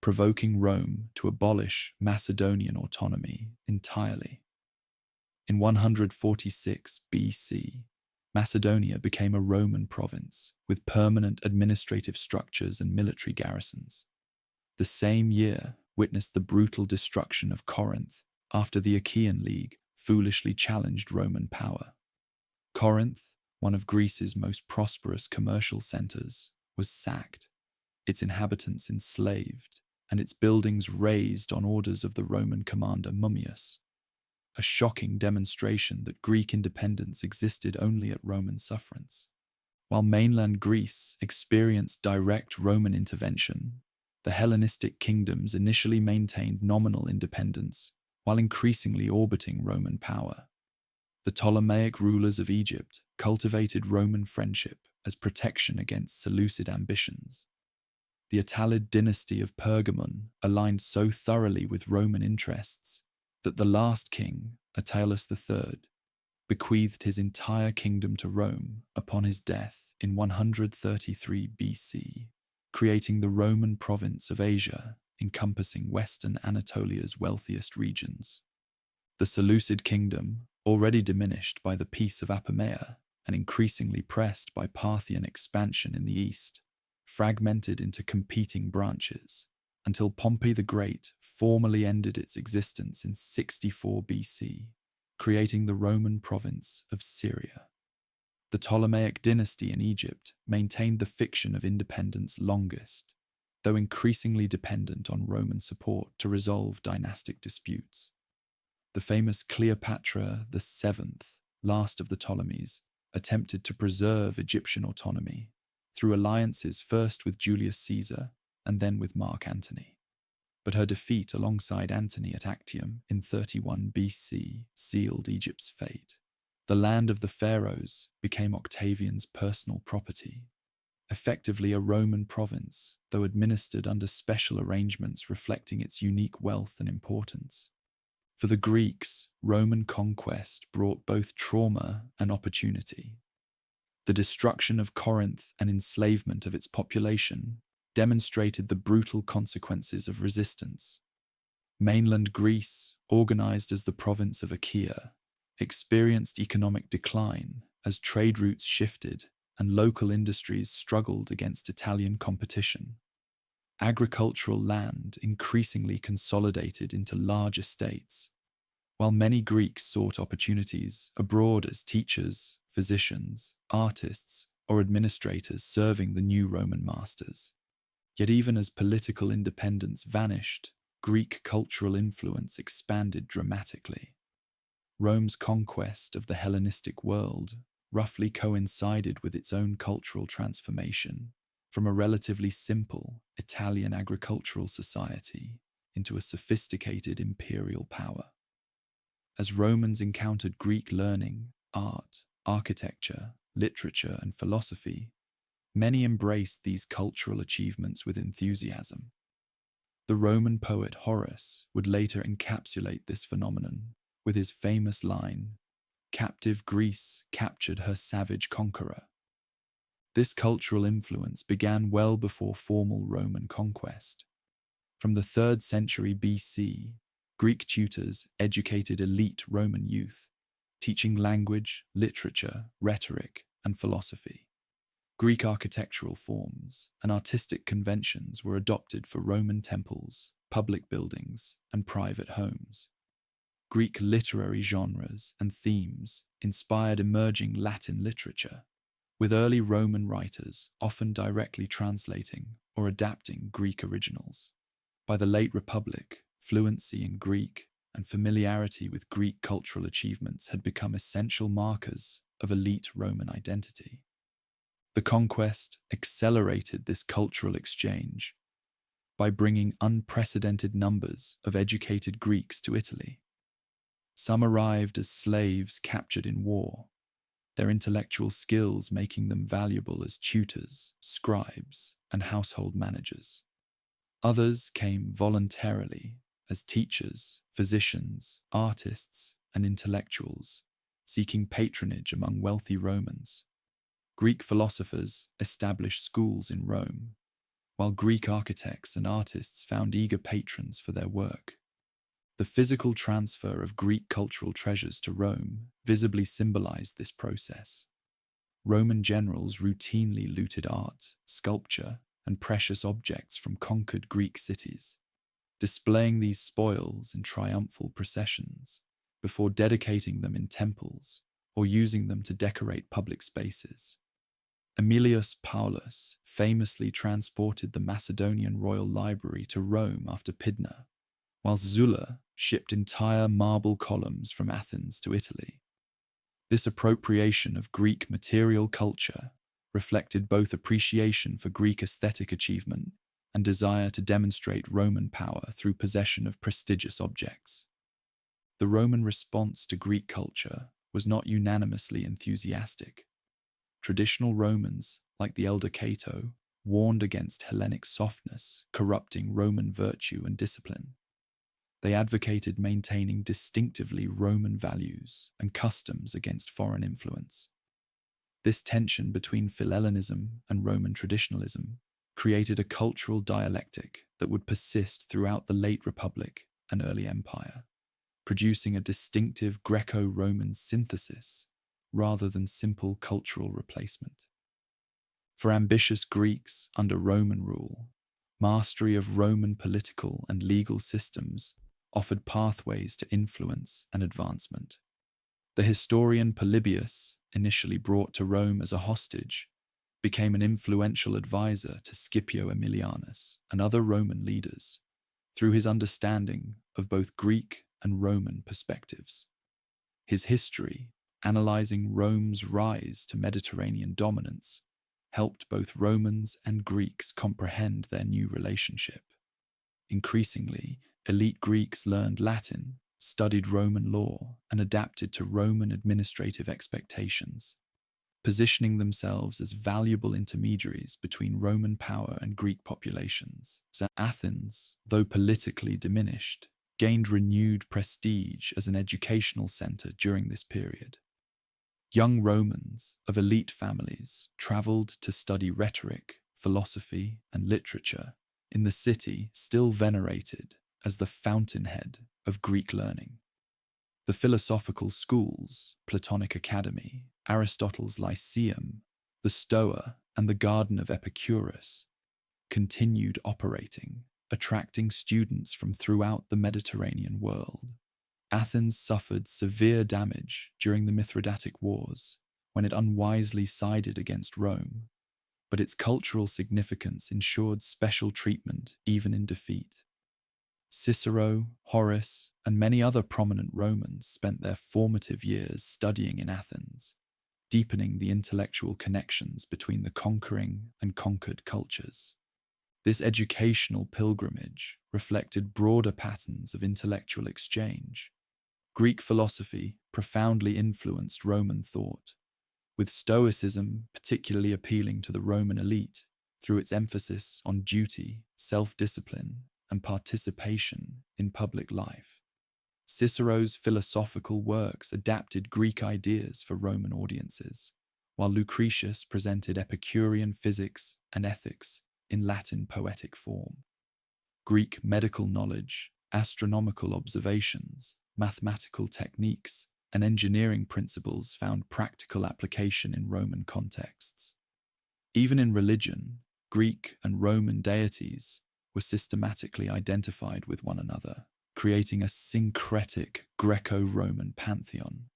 provoking Rome to abolish Macedonian autonomy entirely. In 146 BC, Macedonia became a Roman province with permanent administrative structures and military garrisons. The same year witnessed the brutal destruction of Corinth after the Achaean League foolishly challenged Roman power. Corinth, one of Greece's most prosperous commercial centers, was sacked, its inhabitants enslaved, and its buildings razed on orders of the Roman commander Mummius, a shocking demonstration that Greek independence existed only at Roman sufferance. While mainland Greece experienced direct Roman intervention, the Hellenistic kingdoms initially maintained nominal independence while increasingly orbiting Roman power. The Ptolemaic rulers of Egypt cultivated Roman friendship as protection against Seleucid ambitions. The Attalid dynasty of Pergamon aligned so thoroughly with Roman interests that the last king, Attalus III, bequeathed his entire kingdom to Rome upon his death in 133 BC, creating the Roman province of Asia, encompassing western Anatolia's wealthiest regions. The Seleucid kingdom, already diminished by the Peace of Apamea and increasingly pressed by Parthian expansion in the east, fragmented into competing branches until Pompey the Great formally ended its existence in 64 BC, creating the Roman province of Syria. The Ptolemaic dynasty in Egypt maintained the fiction of independence longest, though increasingly dependent on Roman support to resolve dynastic disputes. The famous Cleopatra VII, last of the Ptolemies, attempted to preserve Egyptian autonomy through alliances first with Julius Caesar and then with Mark Antony. But her defeat alongside Antony at Actium in 31 BC sealed Egypt's fate. The land of the pharaohs became Octavian's personal property, effectively a Roman province, though administered under special arrangements reflecting its unique wealth and importance. For the Greeks, Roman conquest brought both trauma and opportunity. The destruction of Corinth and enslavement of its population demonstrated the brutal consequences of resistance. Mainland Greece, organized as the province of Achaia, experienced economic decline as trade routes shifted and local industries struggled against Italian competition. Agricultural land increasingly consolidated into large estates, while many Greeks sought opportunities abroad as teachers, physicians, artists, or administrators serving the new Roman masters. Yet even as political independence vanished, Greek cultural influence expanded dramatically. Rome's conquest of the Hellenistic world roughly coincided with its own cultural transformation, from a relatively simple Italian agricultural society into a sophisticated imperial power. As Romans encountered Greek learning, art, architecture, literature, and philosophy, many embraced these cultural achievements with enthusiasm. The Roman poet Horace would later encapsulate this phenomenon with his famous line, "Captive Greece captured her savage conqueror." This cultural influence began well before formal Roman conquest. From the 3rd century BC, Greek tutors educated elite Roman youth, teaching language, literature, rhetoric, and philosophy. Greek architectural forms and artistic conventions were adopted for Roman temples, public buildings, and private homes. Greek literary genres and themes inspired emerging Latin literature, with early Roman writers often directly translating or adapting Greek originals. By the late Republic, fluency in Greek and familiarity with Greek cultural achievements had become essential markers of elite Roman identity. The conquest accelerated this cultural exchange by bringing unprecedented numbers of educated Greeks to Italy. Some arrived as slaves captured in war, their intellectual skills making them valuable as tutors, scribes, and household managers. Others came voluntarily as teachers, physicians, artists, and intellectuals, seeking patronage among wealthy Romans. Greek philosophers established schools in Rome, while Greek architects and artists found eager patrons for their work. The physical transfer of Greek cultural treasures to Rome visibly symbolized this process. Roman generals routinely looted art, sculpture, and precious objects from conquered Greek cities, displaying these spoils in triumphal processions before dedicating them in temples or using them to decorate public spaces. Aemilius Paulus famously transported the Macedonian royal library to Rome after Pydna, whilst Sulla shipped entire marble columns from Athens to Italy. This appropriation of Greek material culture reflected both appreciation for Greek aesthetic achievement and desire to demonstrate Roman power through possession of prestigious objects. The Roman response to Greek culture was not unanimously enthusiastic. Traditional Romans, like the elder Cato, warned against Hellenic softness, corrupting Roman virtue and discipline. They advocated maintaining distinctively Roman values and customs against foreign influence. This tension between Philhellenism and Roman traditionalism created a cultural dialectic that would persist throughout the late Republic and early Empire, producing a distinctive Greco-Roman synthesis rather than simple cultural replacement. For ambitious Greeks under Roman rule, mastery of Roman political and legal systems offered pathways to influence and advancement. The historian Polybius, initially brought to Rome as a hostage, became an influential advisor to Scipio Aemilianus and other Roman leaders through his understanding of both Greek and Roman perspectives. His history, analyzing Rome's rise to Mediterranean dominance, helped both Romans and Greeks comprehend their new relationship. Increasingly, elite Greeks learned Latin, studied Roman law, and adapted to Roman administrative expectations, positioning themselves as valuable intermediaries between Roman power and Greek populations. So Athens, though politically diminished, gained renewed prestige as an educational center during this period. Young Romans of elite families traveled to study rhetoric, philosophy, and literature in the city still venerated as the fountainhead of Greek learning. The philosophical schools, Platonic Academy, Aristotle's Lyceum, the Stoa, and the Garden of Epicurus, continued operating, attracting students from throughout the Mediterranean world. Athens suffered severe damage during the Mithridatic Wars when it unwisely sided against Rome, but its cultural significance ensured special treatment even in defeat. Cicero, Horace, and many other prominent Romans spent their formative years studying in Athens, deepening the intellectual connections between the conquering and conquered cultures. This educational pilgrimage reflected broader patterns of intellectual exchange. Greek philosophy profoundly influenced Roman thought, with Stoicism particularly appealing to the Roman elite through its emphasis on duty, self-discipline, and participation in public life. Cicero's philosophical works adapted Greek ideas for Roman audiences, while Lucretius presented Epicurean physics and ethics in Latin poetic form. Greek medical knowledge, astronomical observations, mathematical techniques, and engineering principles found practical application in Roman contexts. Even in religion, Greek and Roman deities were systematically identified with one another, creating a syncretic Greco-Roman pantheon,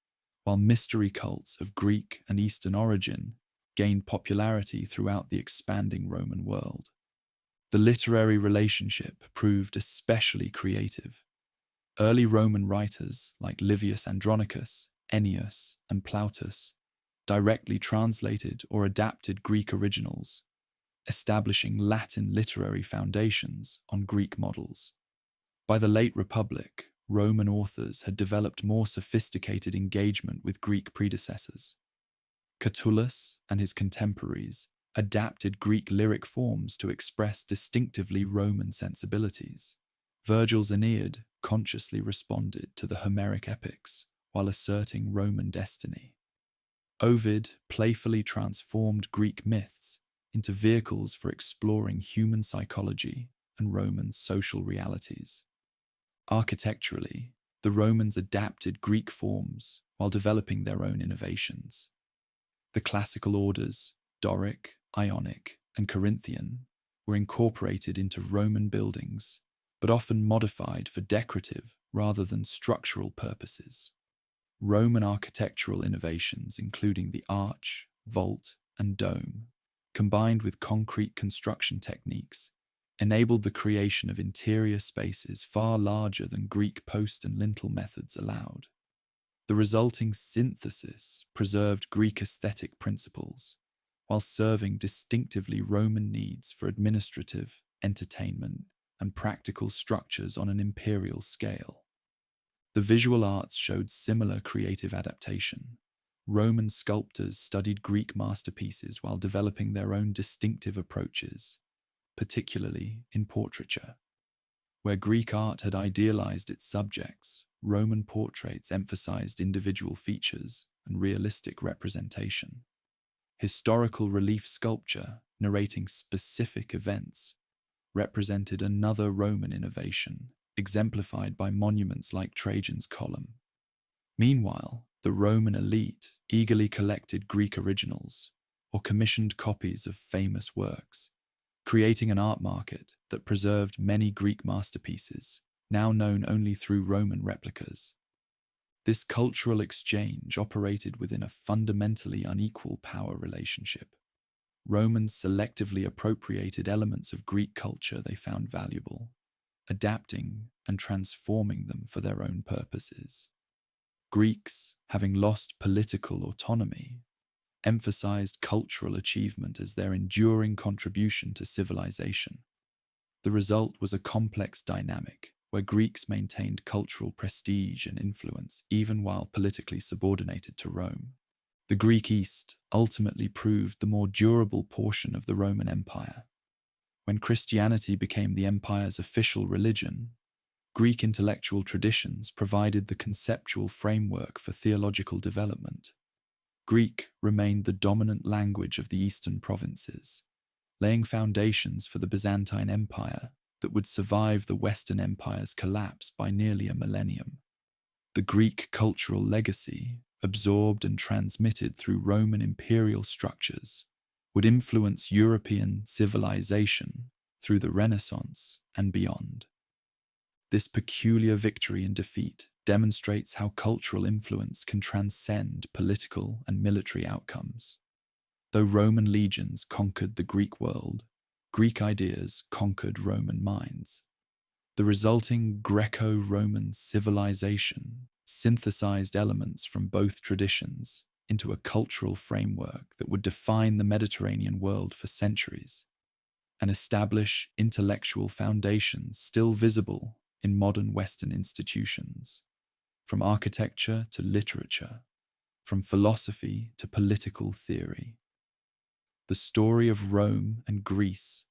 while mystery cults of Greek and Eastern origin gained popularity throughout the expanding Roman world. The literary relationship proved especially creative. Early Roman writers like Livius Andronicus, Ennius, and Plautus directly translated or adapted Greek originals, establishing Latin literary foundations on Greek models. By the late Republic, Roman authors had developed more sophisticated engagement with Greek predecessors. Catullus and his contemporaries adapted Greek lyric forms to express distinctively Roman sensibilities. Virgil's Aeneid consciously responded to the Homeric epics while asserting Roman destiny. Ovid playfully transformed Greek myths into vehicles for exploring human psychology and Roman social realities. Architecturally, the Romans adapted Greek forms while developing their own innovations. The classical orders, Doric, Ionic, and Corinthian, were incorporated into Roman buildings, but often modified for decorative rather than structural purposes. Roman architectural innovations, including the arch, vault, and dome, combined with concrete construction techniques, enabled the creation of interior spaces far larger than Greek post and lintel methods allowed. The resulting synthesis preserved Greek aesthetic principles, while serving distinctively Roman needs for administrative, entertainment, and practical structures on an imperial scale. The visual arts showed similar creative adaptation. Roman sculptors studied Greek masterpieces while developing their own distinctive approaches, particularly in portraiture. Where Greek art had idealized its subjects, Roman portraits emphasized individual features and realistic representation. Historical relief sculpture, narrating specific events, represented another Roman innovation, exemplified by monuments like Trajan's Column. Meanwhile, the Roman elite eagerly collected Greek originals or commissioned copies of famous works, creating an art market that preserved many Greek masterpieces, now known only through Roman replicas. This cultural exchange operated within a fundamentally unequal power relationship. Romans selectively appropriated elements of Greek culture they found valuable, adapting and transforming them for their own purposes. Greeks, having lost political autonomy, emphasized cultural achievement as their enduring contribution to civilization. The result was a complex dynamic where Greeks maintained cultural prestige and influence even while politically subordinated to Rome. The Greek East ultimately proved the more durable portion of the Roman Empire. When Christianity became the empire's official religion, Greek intellectual traditions provided the conceptual framework for theological development. Greek remained the dominant language of the eastern provinces, laying foundations for the Byzantine Empire that would survive the Western Empire's collapse by nearly a millennium. The Greek cultural legacy, absorbed and transmitted through Roman imperial structures, would influence European civilization through the Renaissance and beyond. This peculiar victory and defeat demonstrates how cultural influence can transcend political and military outcomes. Though Roman legions conquered the Greek world, Greek ideas conquered Roman minds. The resulting Greco-Roman civilization synthesized elements from both traditions into a cultural framework that would define the Mediterranean world for centuries and establish intellectual foundations still visible in modern Western institutions, from architecture to literature, from philosophy to political theory. The story of Rome and Greece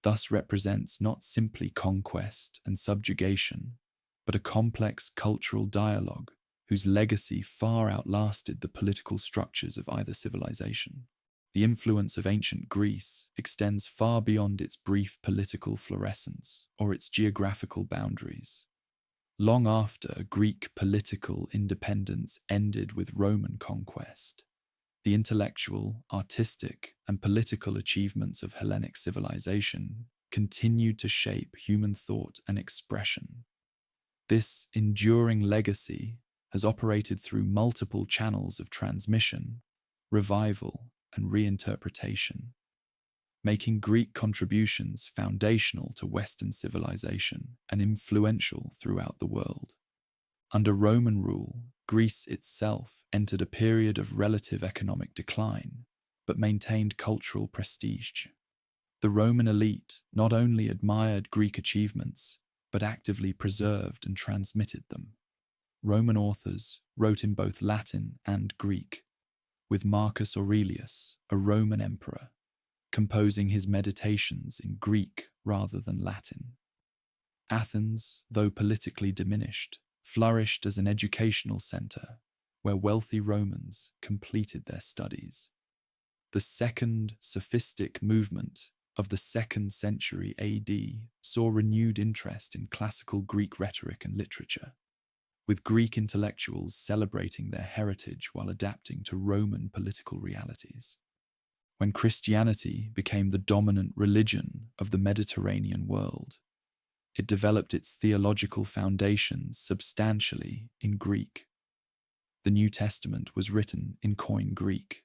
thus represents not simply conquest and subjugation, but a complex cultural dialogue whose legacy far outlasted the political structures of either civilization. The influence of ancient Greece extends far beyond its brief political florescence or its geographical boundaries. Long after Greek political independence ended with Roman conquest, the intellectual, artistic, and political achievements of Hellenic civilization continued to shape human thought and expression. This enduring legacy has operated through multiple channels of transmission, revival, and reinterpretation, making Greek contributions foundational to Western civilization and influential throughout the world. Under Roman rule, Greece itself entered a period of relative economic decline, but maintained cultural prestige. The Roman elite not only admired Greek achievements, but actively preserved and transmitted them. Roman authors wrote in both Latin and Greek, with Marcus Aurelius, a Roman emperor, composing his meditations in Greek rather than Latin. Athens, though politically diminished, flourished as an educational center where wealthy Romans completed their studies. The Second Sophistic movement of the 2nd century AD saw renewed interest in classical Greek rhetoric and literature, with Greek intellectuals celebrating their heritage while adapting to Roman political realities. When Christianity became the dominant religion of the Mediterranean world, it developed its theological foundations substantially in Greek. The New Testament was written in Koine Greek,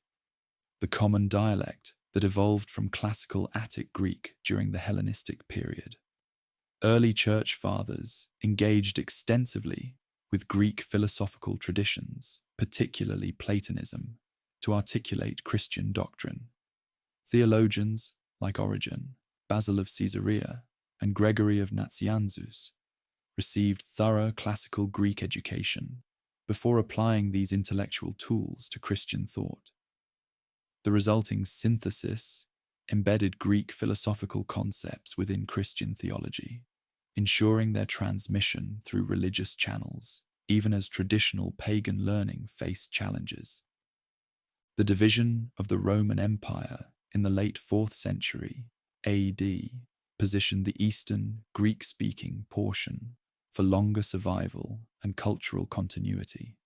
the common dialect that evolved from classical Attic Greek during the Hellenistic period. Early church fathers engaged extensively with Greek philosophical traditions, particularly Platonism, to articulate Christian doctrine. Theologians like Origen, Basil of Caesarea, and Gregory of Nazianzus received thorough classical Greek education before applying these intellectual tools to Christian thought. The resulting synthesis embedded Greek philosophical concepts within Christian theology, ensuring their transmission through religious channels, even as traditional pagan learning faced challenges. The division of the Roman Empire in the late 4th century AD positioned the eastern Greek-speaking portion for longer survival and cultural continuity.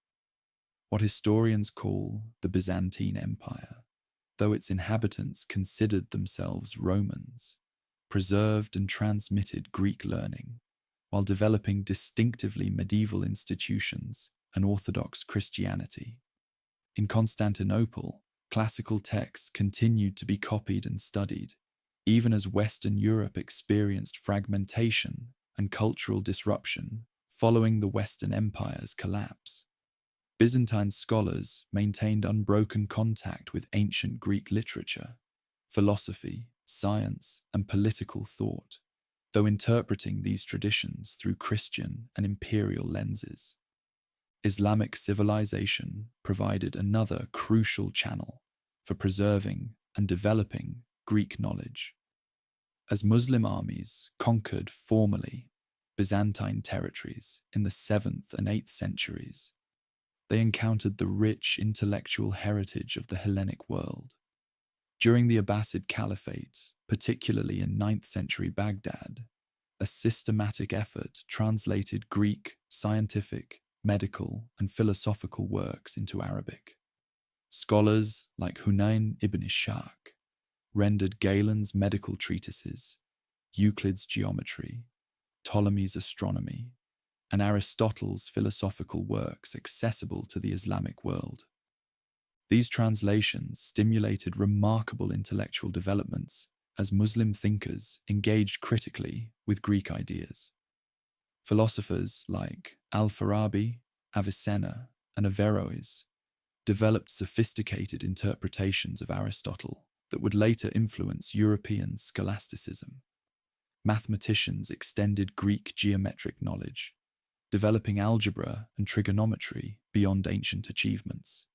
What historians call the Byzantine Empire, though its inhabitants considered themselves Romans, preserved and transmitted Greek learning while developing distinctively medieval institutions and Orthodox Christianity. In Constantinople, classical texts continued to be copied and studied, even as Western Europe experienced fragmentation and cultural disruption following the Western Empire's collapse. Byzantine scholars maintained unbroken contact with ancient Greek literature, philosophy, science, and political thought, though interpreting these traditions through Christian and imperial lenses. Islamic civilization provided another crucial channel for preserving and developing Greek knowledge. As Muslim armies conquered formally Byzantine territories in the 7th and 8th centuries, they encountered the rich intellectual heritage of the Hellenic world. During the Abbasid Caliphate, particularly in 9th century Baghdad, a systematic effort translated Greek scientific, medical, and philosophical works into Arabic. Scholars like Hunayn ibn Ishaq rendered Galen's medical treatises, Euclid's geometry, Ptolemy's astronomy, and Aristotle's philosophical works accessible to the Islamic world. These translations stimulated remarkable intellectual developments as Muslim thinkers engaged critically with Greek ideas. Philosophers like Al-Farabi, Avicenna, and Averroes developed sophisticated interpretations of Aristotle that would later influence European scholasticism. Mathematicians extended Greek geometric knowledge, developing algebra and trigonometry beyond ancient achievements.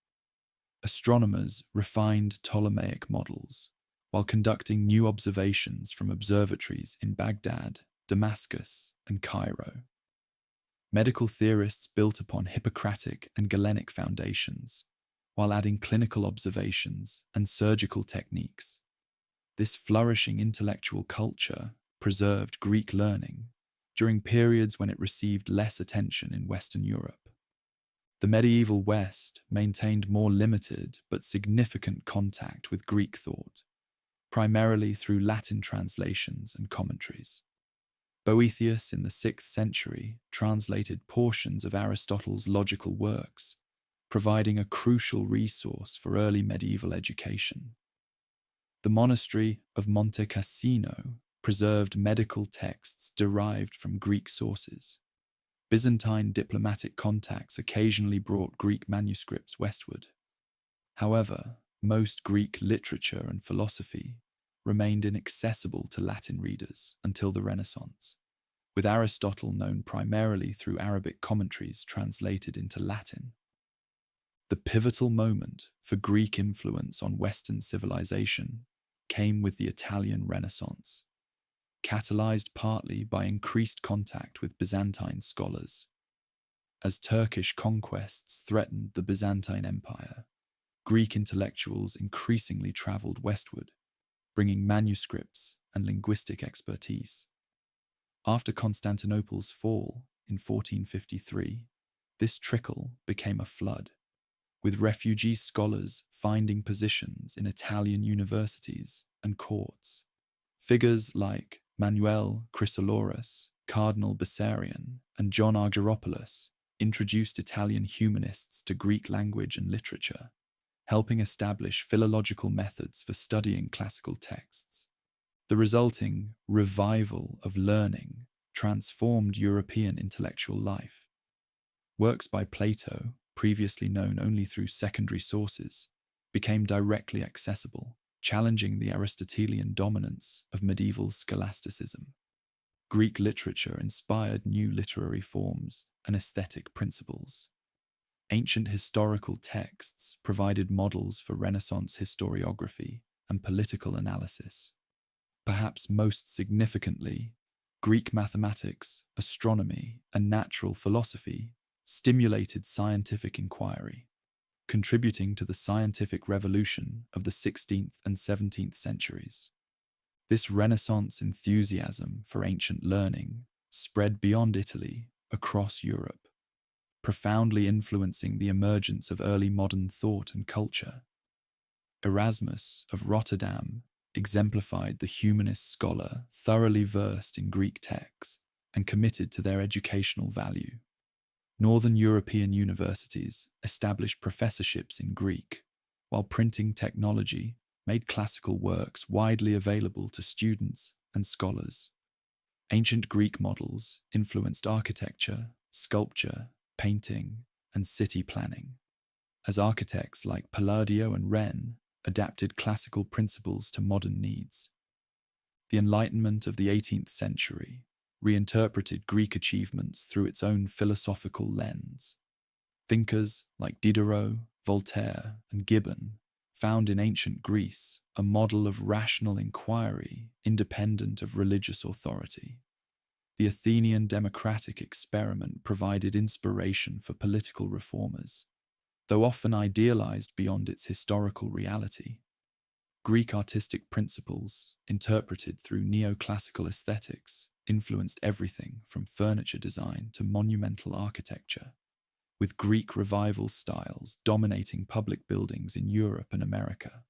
Astronomers refined Ptolemaic models while conducting new observations from observatories in Baghdad, Damascus, and Cairo. Medical theorists built upon Hippocratic and Galenic foundations, while adding clinical observations and surgical techniques. This flourishing intellectual culture preserved Greek learning during periods when it received less attention in Western Europe. The medieval West maintained more limited but significant contact with Greek thought, primarily through Latin translations and commentaries. Boethius in the 6th century translated portions of Aristotle's logical works, providing a crucial resource for early medieval education. The monastery of Monte Cassino preserved medical texts derived from Greek sources. Byzantine diplomatic contacts occasionally brought Greek manuscripts westward. However, most Greek literature and philosophy remained inaccessible to Latin readers until the Renaissance, with Aristotle known primarily through Arabic commentaries translated into Latin. The pivotal moment for Greek influence on Western civilization came with the Italian Renaissance, catalyzed partly by increased contact with Byzantine scholars. As Turkish conquests threatened the Byzantine Empire, Greek intellectuals increasingly traveled westward, bringing manuscripts and linguistic expertise. After Constantinople's fall in 1453, this trickle became a flood, with refugee scholars finding positions in Italian universities and courts. Figures like Manuel Chrysoloras, Cardinal Bessarion, and John Argyropoulos introduced Italian humanists to Greek language and literature, helping establish philological methods for studying classical texts. The resulting revival of learning transformed European intellectual life. Works by Plato, previously known only through secondary sources, became directly accessible, challenging the Aristotelian dominance of medieval scholasticism. Greek literature inspired new literary forms and aesthetic principles. Ancient historical texts provided models for Renaissance historiography and political analysis. Perhaps most significantly, Greek mathematics, astronomy, and natural philosophy stimulated scientific inquiry, contributing to the scientific revolution of the 16th and 17th centuries. This Renaissance enthusiasm for ancient learning spread beyond Italy across Europe, profoundly influencing the emergence of early modern thought and culture. Erasmus of Rotterdam exemplified the humanist scholar thoroughly versed in Greek texts and committed to their educational value. Northern European universities established professorships in Greek, while printing technology made classical works widely available to students and scholars. Ancient Greek models influenced architecture, sculpture, painting, and city planning, as architects like Palladio and Wren adapted classical principles to modern needs. The Enlightenment of the 18th century reinterpreted Greek achievements through its own philosophical lens. Thinkers like Diderot, Voltaire, and Gibbon found in ancient Greece a model of rational inquiry independent of religious authority. The Athenian democratic experiment provided inspiration for political reformers, though often idealized beyond its historical reality. Greek artistic principles, interpreted through neoclassical aesthetics, influenced everything from furniture design to monumental architecture, with Greek revival styles dominating public buildings in Europe and America.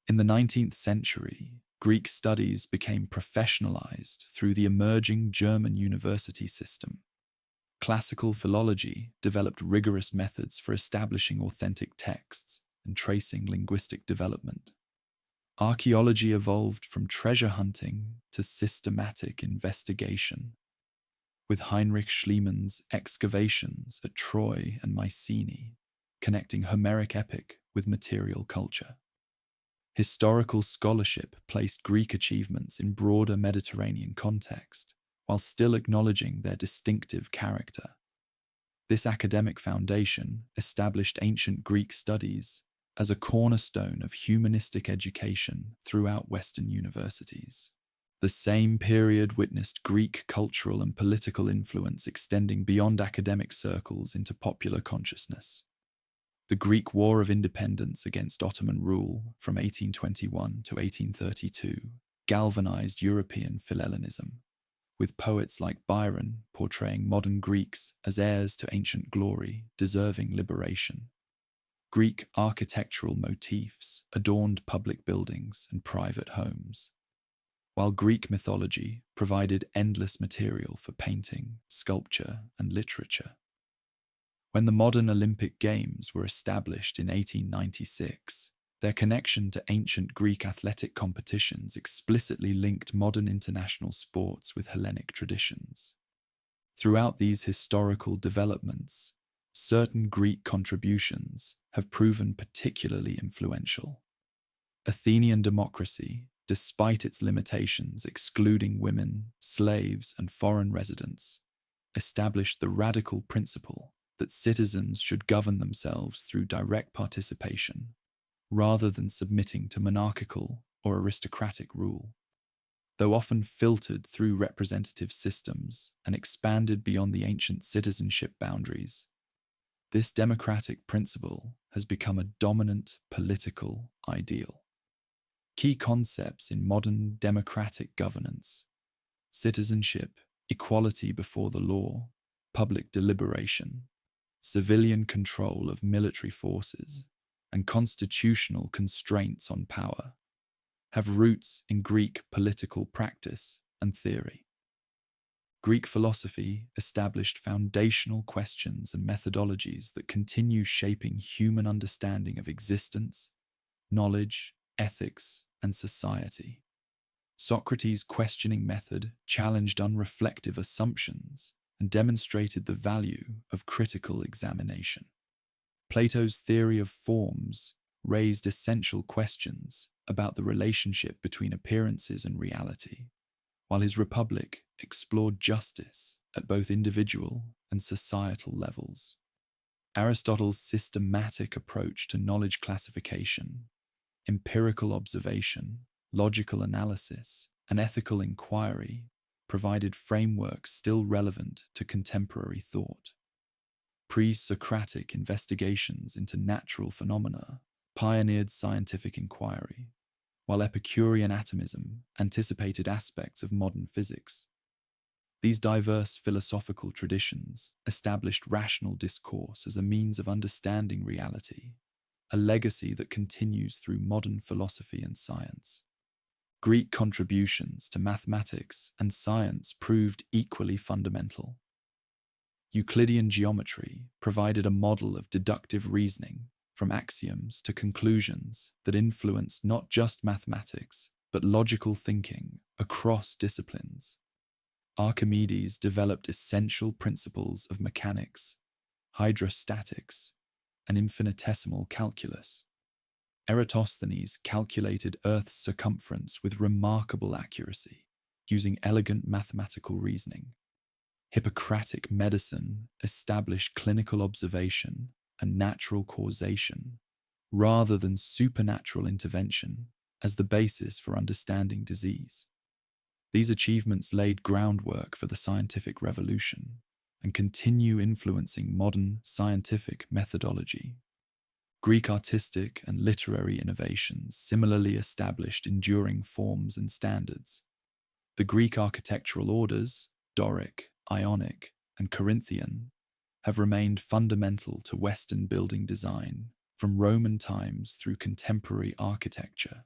In the 19th century, Greek studies became professionalized through the emerging German university system. Classical philology developed rigorous methods for establishing authentic texts and tracing linguistic development. Archaeology evolved from treasure hunting to systematic investigation, with Heinrich Schliemann's excavations at Troy and Mycenae connecting Homeric epic with material culture. Historical scholarship placed Greek achievements in broader Mediterranean context, while still acknowledging their distinctive character. This academic foundation established ancient Greek studies as a cornerstone of humanistic education throughout Western universities. The same period witnessed Greek cultural and political influence extending beyond academic circles into popular consciousness. The Greek War of Independence against Ottoman rule from 1821 to 1832 galvanized European Philhellenism, with poets like Byron portraying modern Greeks as heirs to ancient glory, deserving liberation. Greek architectural motifs adorned public buildings and private homes, while Greek mythology provided endless material for painting, sculpture, and literature. When the modern Olympic Games were established in 1896, their connection to ancient Greek athletic competitions explicitly linked modern international sports with Hellenic traditions. Throughout these historical developments, certain Greek contributions have proven particularly influential. Athenian democracy, despite its limitations excluding women, slaves, and foreign residents, established the radical principle that citizens should govern themselves through direct participation, rather than submitting to monarchical or aristocratic rule. Though often filtered through representative systems and expanded beyond the ancient citizenship boundaries, this democratic principle has become a dominant political ideal. Key concepts in modern democratic governance: citizenship, equality before the law, public deliberation, civilian control of military forces, and constitutional constraints on power, have roots in Greek political practice and theory. Greek philosophy established foundational questions and methodologies that continue shaping human understanding of existence, knowledge, ethics, and society. Socrates' questioning method challenged unreflective assumptions and demonstrated the value of critical examination. Plato's theory of forms raised essential questions about the relationship between appearances and reality, while his Republic explored justice at both individual and societal levels. Aristotle's systematic approach to knowledge classification, empirical observation, logical analysis, and ethical inquiry provided frameworks still relevant to contemporary thought. Pre-Socratic investigations into natural phenomena pioneered scientific inquiry, while Epicurean atomism anticipated aspects of modern physics. These diverse philosophical traditions established rational discourse as a means of understanding reality, a legacy that continues through modern philosophy and science. Greek contributions to mathematics and science proved equally fundamental. Euclidean geometry provided a model of deductive reasoning, from axioms to conclusions, that influenced not just mathematics, but logical thinking across disciplines. Archimedes developed essential principles of mechanics, hydrostatics, and infinitesimal calculus. Eratosthenes calculated Earth's circumference with remarkable accuracy, using elegant mathematical reasoning. Hippocratic medicine established clinical observation and natural causation, rather than supernatural intervention, as the basis for understanding disease. These achievements laid groundwork for the scientific revolution and continue influencing modern scientific methodology. Greek artistic and literary innovations similarly established enduring forms and standards. The Greek architectural orders, Doric, Ionic, and Corinthian, have remained fundamental to Western building design from Roman times through contemporary architecture.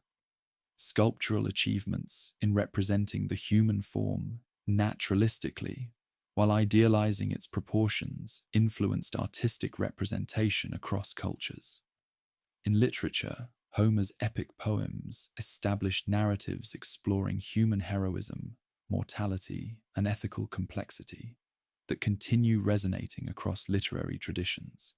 Sculptural achievements in representing the human form naturalistically, while idealizing its proportions, influenced artistic representation across cultures. In literature, Homer's epic poems established narratives exploring human heroism, mortality, and ethical complexity that continue resonating across literary traditions.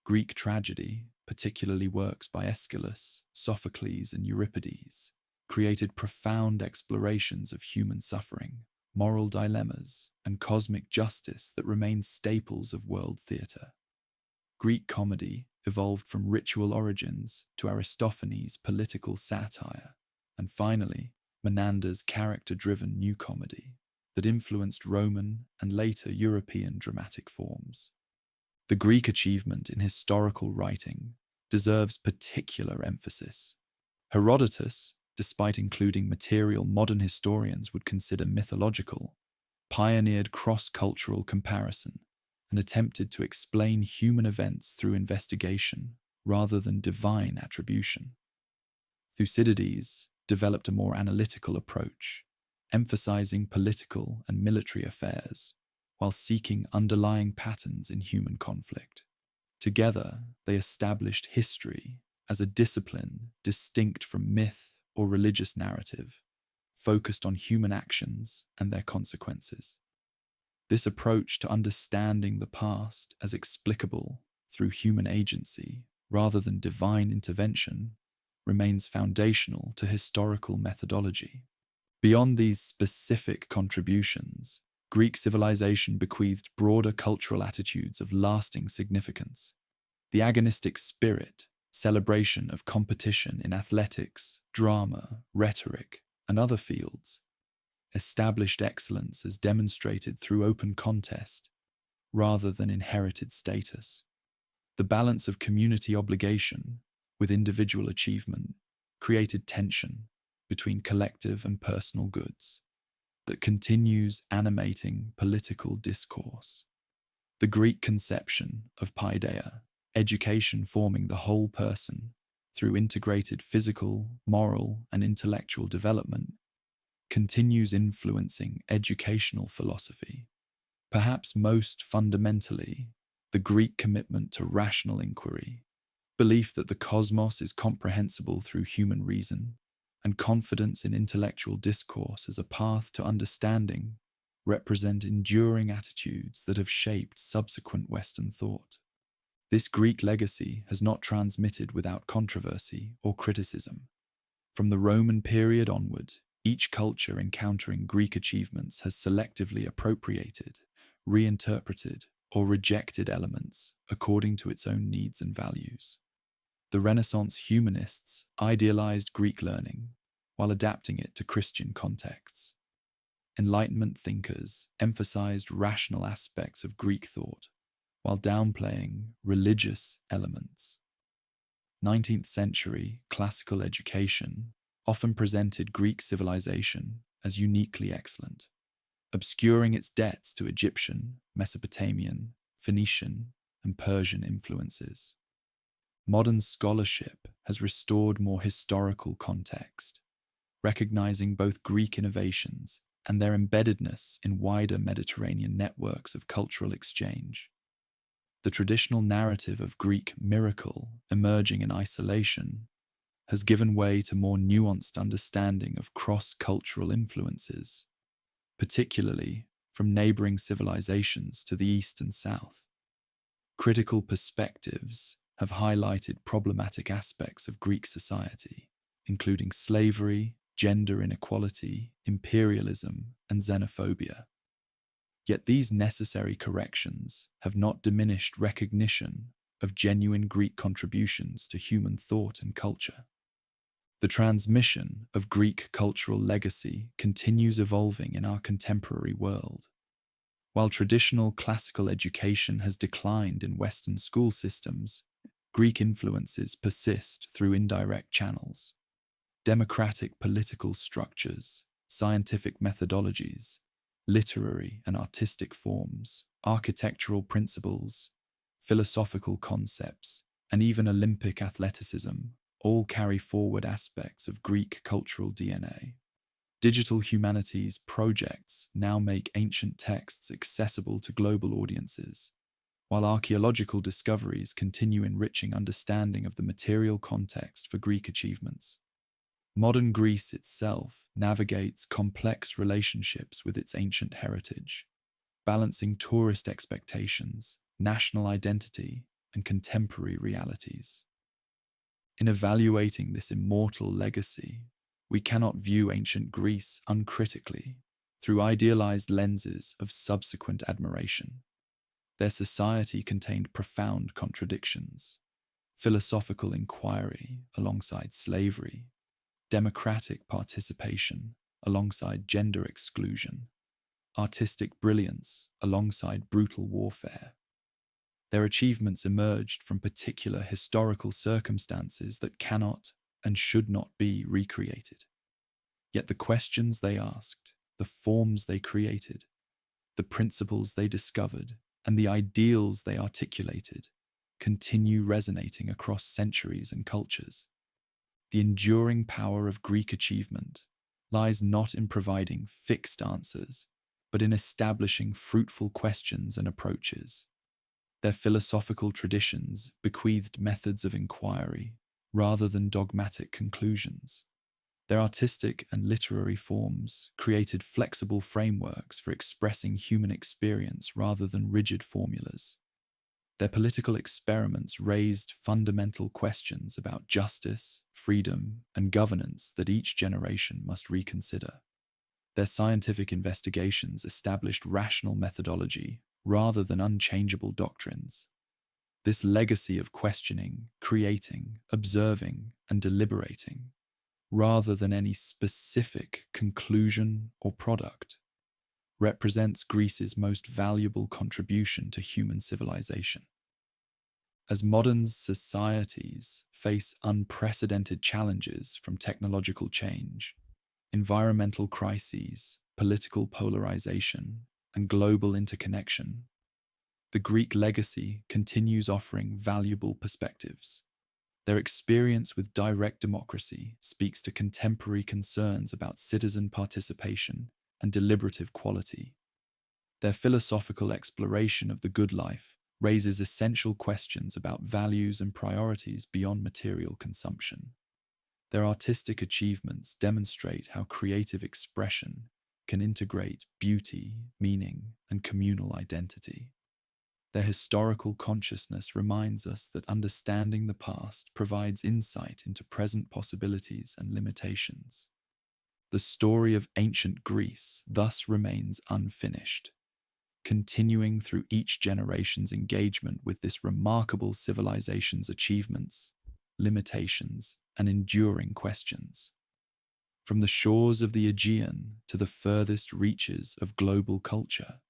Greek tragedy, particularly works by Aeschylus, Sophocles, and Euripides, created profound explorations of human suffering, moral dilemmas, and cosmic justice that remain staples of world theatre. Greek comedy evolved from ritual origins to Aristophanes' political satire, and finally, Menander's character-driven new comedy that influenced Roman and later European dramatic forms. The Greek achievement in historical writing deserves particular emphasis. Herodotus, despite including material modern historians would consider mythological, pioneered cross-cultural comparison and attempted to explain human events through investigation rather than divine attribution. Thucydides developed a more analytical approach, emphasizing political and military affairs while seeking underlying patterns in human conflict. Together, they established history as a discipline distinct from myth or religious narrative, focused on human actions and their consequences. This approach to understanding the past as explicable through human agency rather than divine intervention remains foundational to historical methodology. Beyond these specific contributions, Greek civilization bequeathed broader cultural attitudes of lasting significance. The agonistic spirit, celebration of competition in athletics, drama, rhetoric, and other fields, established excellence as demonstrated through open contest rather than inherited status. The balance of community obligation with individual achievement created tension between collective and personal goods that continues animating political discourse. The Greek conception of paideia, education forming the whole person through integrated physical, moral, and intellectual development, continues influencing educational philosophy. Perhaps most fundamentally, the Greek commitment to rational inquiry, belief that the cosmos is comprehensible through human reason, and confidence in intellectual discourse as a path to understanding represent enduring attitudes that have shaped subsequent Western thought. This Greek legacy has not transmitted without controversy or criticism. From the Roman period onward, each culture encountering Greek achievements has selectively appropriated, reinterpreted, or rejected elements according to its own needs and values. The Renaissance humanists idealized Greek learning while adapting it to Christian contexts. Enlightenment thinkers emphasized rational aspects of Greek thought while downplaying religious elements. 19th century classical education often presented Greek civilization as uniquely excellent, obscuring its debts to Egyptian, Mesopotamian, Phoenician, and Persian influences. Modern scholarship has restored more historical context, recognizing both Greek innovations and their embeddedness in wider Mediterranean networks of cultural exchange. The traditional narrative of Greek miracle emerging in isolation has given way to more nuanced understanding of cross-cultural influences, particularly from neighboring civilizations to the east and south. Critical perspectives have highlighted problematic aspects of Greek society, including slavery, gender inequality, imperialism, and xenophobia. Yet these necessary corrections have not diminished recognition of genuine Greek contributions to human thought and culture. The transmission of Greek cultural legacy continues evolving in our contemporary world. While traditional classical education has declined in Western school systems, Greek influences persist through indirect channels. Democratic political structures, scientific methodologies, literary and artistic forms, architectural principles, philosophical concepts, and even Olympic athleticism all carry forward aspects of Greek cultural DNA. Digital humanities projects now make ancient texts accessible to global audiences, while archaeological discoveries continue enriching understanding of the material context for Greek achievements. Modern Greece itself navigates complex relationships with its ancient heritage, balancing tourist expectations, national identity, and contemporary realities. In evaluating this immortal legacy, we cannot view ancient Greece uncritically through idealized lenses of subsequent admiration. Their society contained profound contradictions: philosophical inquiry alongside slavery, democratic participation alongside gender exclusion, artistic brilliance alongside brutal warfare. Their achievements emerged from particular historical circumstances that cannot and should not be recreated. Yet the questions they asked, the forms they created, the principles they discovered, and the ideals they articulated continue resonating across centuries and cultures. The enduring power of Greek achievement lies not in providing fixed answers, but in establishing fruitful questions and approaches. Their philosophical traditions bequeathed methods of inquiry rather than dogmatic conclusions. Their artistic and literary forms created flexible frameworks for expressing human experience rather than rigid formulas. Their political experiments raised fundamental questions about justice, freedom, and governance that each generation must reconsider. Their scientific investigations established rational methodology rather than unchangeable doctrines. This legacy of questioning, creating, observing, and deliberating, rather than any specific conclusion or product, represents Greece's most valuable contribution to human civilization. As modern societies face unprecedented challenges from technological change, environmental crises, political polarization, and global interconnection, the Greek legacy continues offering valuable perspectives. Their experience with direct democracy speaks to contemporary concerns about citizen participation and deliberative quality. Their philosophical exploration of the good life raises essential questions about values and priorities beyond material consumption. Their artistic achievements demonstrate how creative expression can integrate beauty, meaning, and communal identity. Their historical consciousness reminds us that understanding the past provides insight into present possibilities and limitations. The story of ancient Greece thus remains unfinished, continuing through each generation's engagement with this remarkable civilization's achievements, limitations, and enduring questions. From the shores of the Aegean to the furthest reaches of global culture,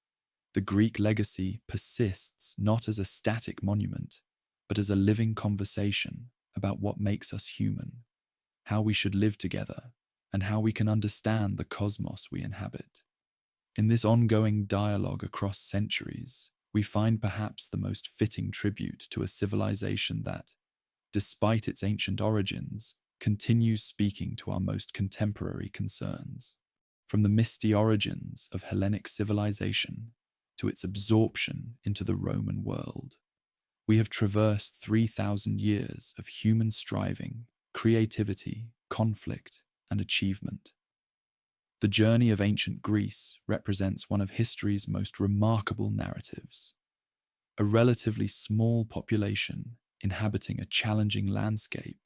the Greek legacy persists not as a static monument, but as a living conversation about what makes us human, how we should live together, and how we can understand the cosmos we inhabit. In this ongoing dialogue across centuries, we find perhaps the most fitting tribute to a civilization that, despite its ancient origins, continues speaking to our most contemporary concerns. From the misty origins of Hellenic civilization to its absorption into the Roman world, we have traversed 3,000 years of human striving, creativity, conflict, and achievement. The journey of ancient Greece represents one of history's most remarkable narratives. A relatively small population inhabiting a challenging landscape,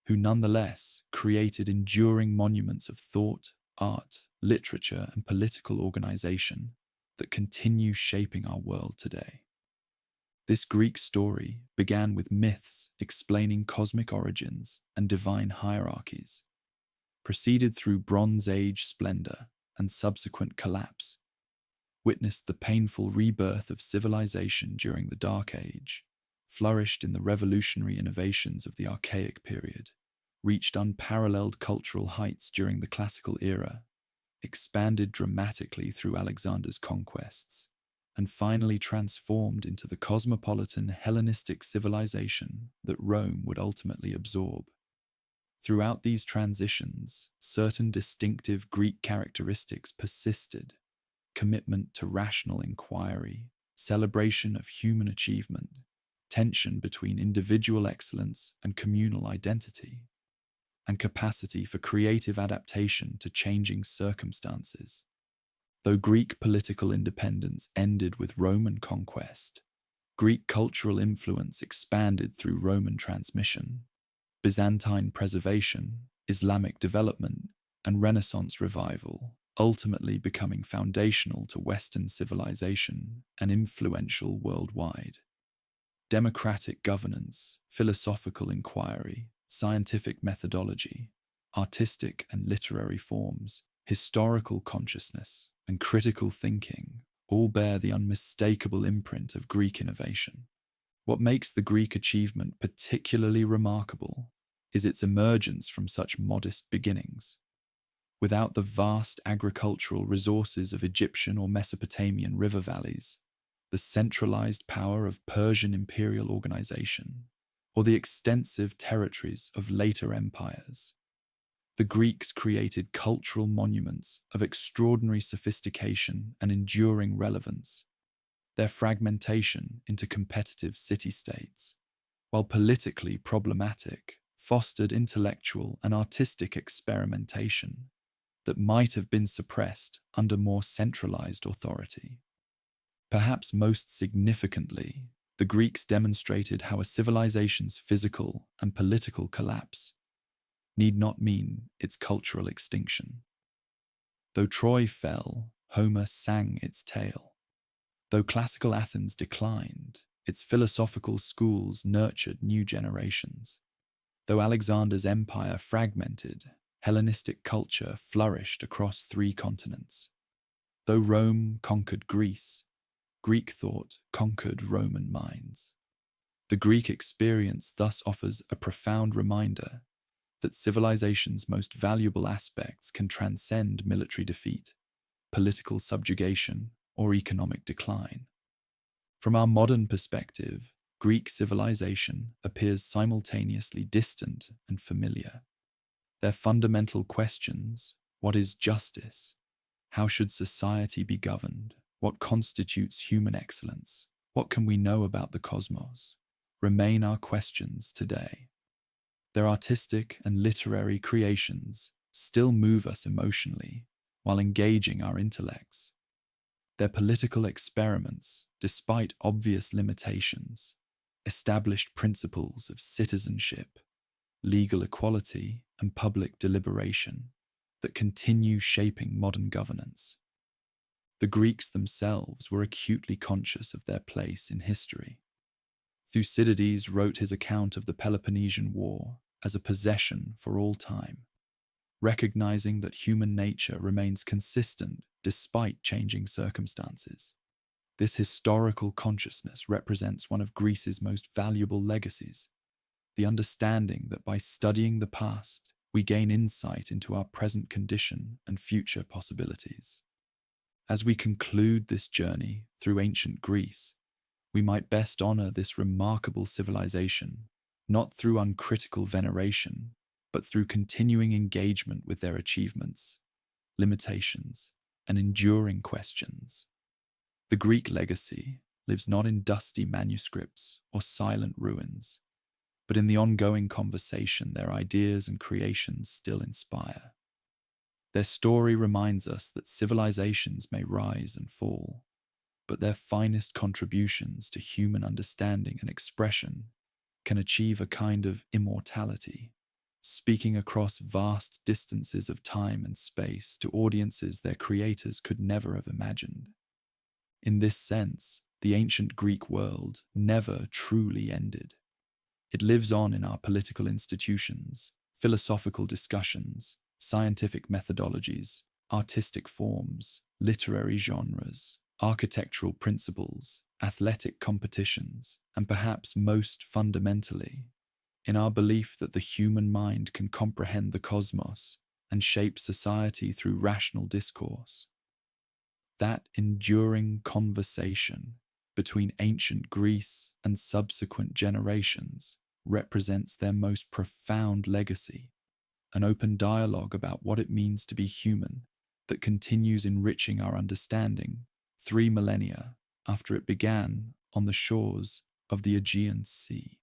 who nonetheless created enduring monuments of thought, art, literature, and political organization that continue shaping our world today. This Greek story began with myths explaining cosmic origins and divine hierarchies, proceeded through Bronze Age splendor and subsequent collapse, witnessed the painful rebirth of civilization during the Dark Age, flourished in the revolutionary innovations of the Archaic period, reached unparalleled cultural heights during the Classical era, expanded dramatically through Alexander's conquests, and finally transformed into the cosmopolitan Hellenistic civilization that Rome would ultimately absorb. Throughout these transitions, certain distinctive Greek characteristics persisted: commitment to rational inquiry, celebration of human achievement, tension between individual excellence and communal identity, and capacity for creative adaptation to changing circumstances. Though Greek political independence ended with Roman conquest, Greek cultural influence expanded through Roman transmission, Byzantine preservation, Islamic development, and Renaissance revival, ultimately becoming foundational to Western civilization and influential worldwide. Democratic governance, philosophical inquiry, scientific methodology, artistic and literary forms, historical consciousness, and critical thinking all bear the unmistakable imprint of Greek innovation. What makes the Greek achievement particularly remarkable is its emergence from such modest beginnings. Without the vast agricultural resources of Egyptian or Mesopotamian river valleys, the centralized power of Persian imperial organization, or the extensive territories of later empires, the Greeks created cultural monuments of extraordinary sophistication and enduring relevance. Their fragmentation into competitive city-states, while politically problematic, fostered intellectual and artistic experimentation that might have been suppressed under more centralized authority. Perhaps most significantly, the Greeks demonstrated how a civilization's physical and political collapse need not mean its cultural extinction. Though Troy fell, Homer sang its tale. Though classical Athens declined, its philosophical schools nurtured new generations. Though Alexander's empire fragmented, Hellenistic culture flourished across 3 continents. Though Rome conquered Greece, Greek thought conquered Roman minds. The Greek experience thus offers a profound reminder that civilization's most valuable aspects can transcend military defeat, political subjugation, or economic decline. From our modern perspective, Greek civilization appears simultaneously distant and familiar. Their fundamental questions: what is justice? How should society be governed? What constitutes human excellence? What can we know about the cosmos? Remain our questions today. Their artistic and literary creations still move us emotionally while engaging our intellects. Their political experiments, despite obvious limitations, established principles of citizenship, legal equality, and public deliberation that continue shaping modern governance. The Greeks themselves were acutely conscious of their place in history. Thucydides wrote his account of the Peloponnesian War as a possession for all time, recognizing that human nature remains consistent despite changing circumstances. This historical consciousness represents one of Greece's most valuable legacies, the understanding that by studying the past, we gain insight into our present condition and future possibilities. As we conclude this journey through ancient Greece, we might best honor this remarkable civilization, not through uncritical veneration, but through continuing engagement with their achievements, limitations, and enduring questions. The Greek legacy lives not in dusty manuscripts or silent ruins, but in the ongoing conversation their ideas and creations still inspire. Their story reminds us that civilizations may rise and fall, but their finest contributions to human understanding and expression can achieve a kind of immortality, speaking across vast distances of time and space to audiences their creators could never have imagined. In this sense, the ancient Greek world never truly ended. It lives on in our political institutions, philosophical discussions, scientific methodologies, artistic forms, literary genres, architectural principles, athletic competitions, and perhaps most fundamentally, in our belief that the human mind can comprehend the cosmos and shape society through rational discourse. That enduring conversation between ancient Greece and subsequent generations represents their most profound legacy, an open dialogue about what it means to be human that continues enriching our understanding 3 millennia after it began on the shores of the Aegean Sea.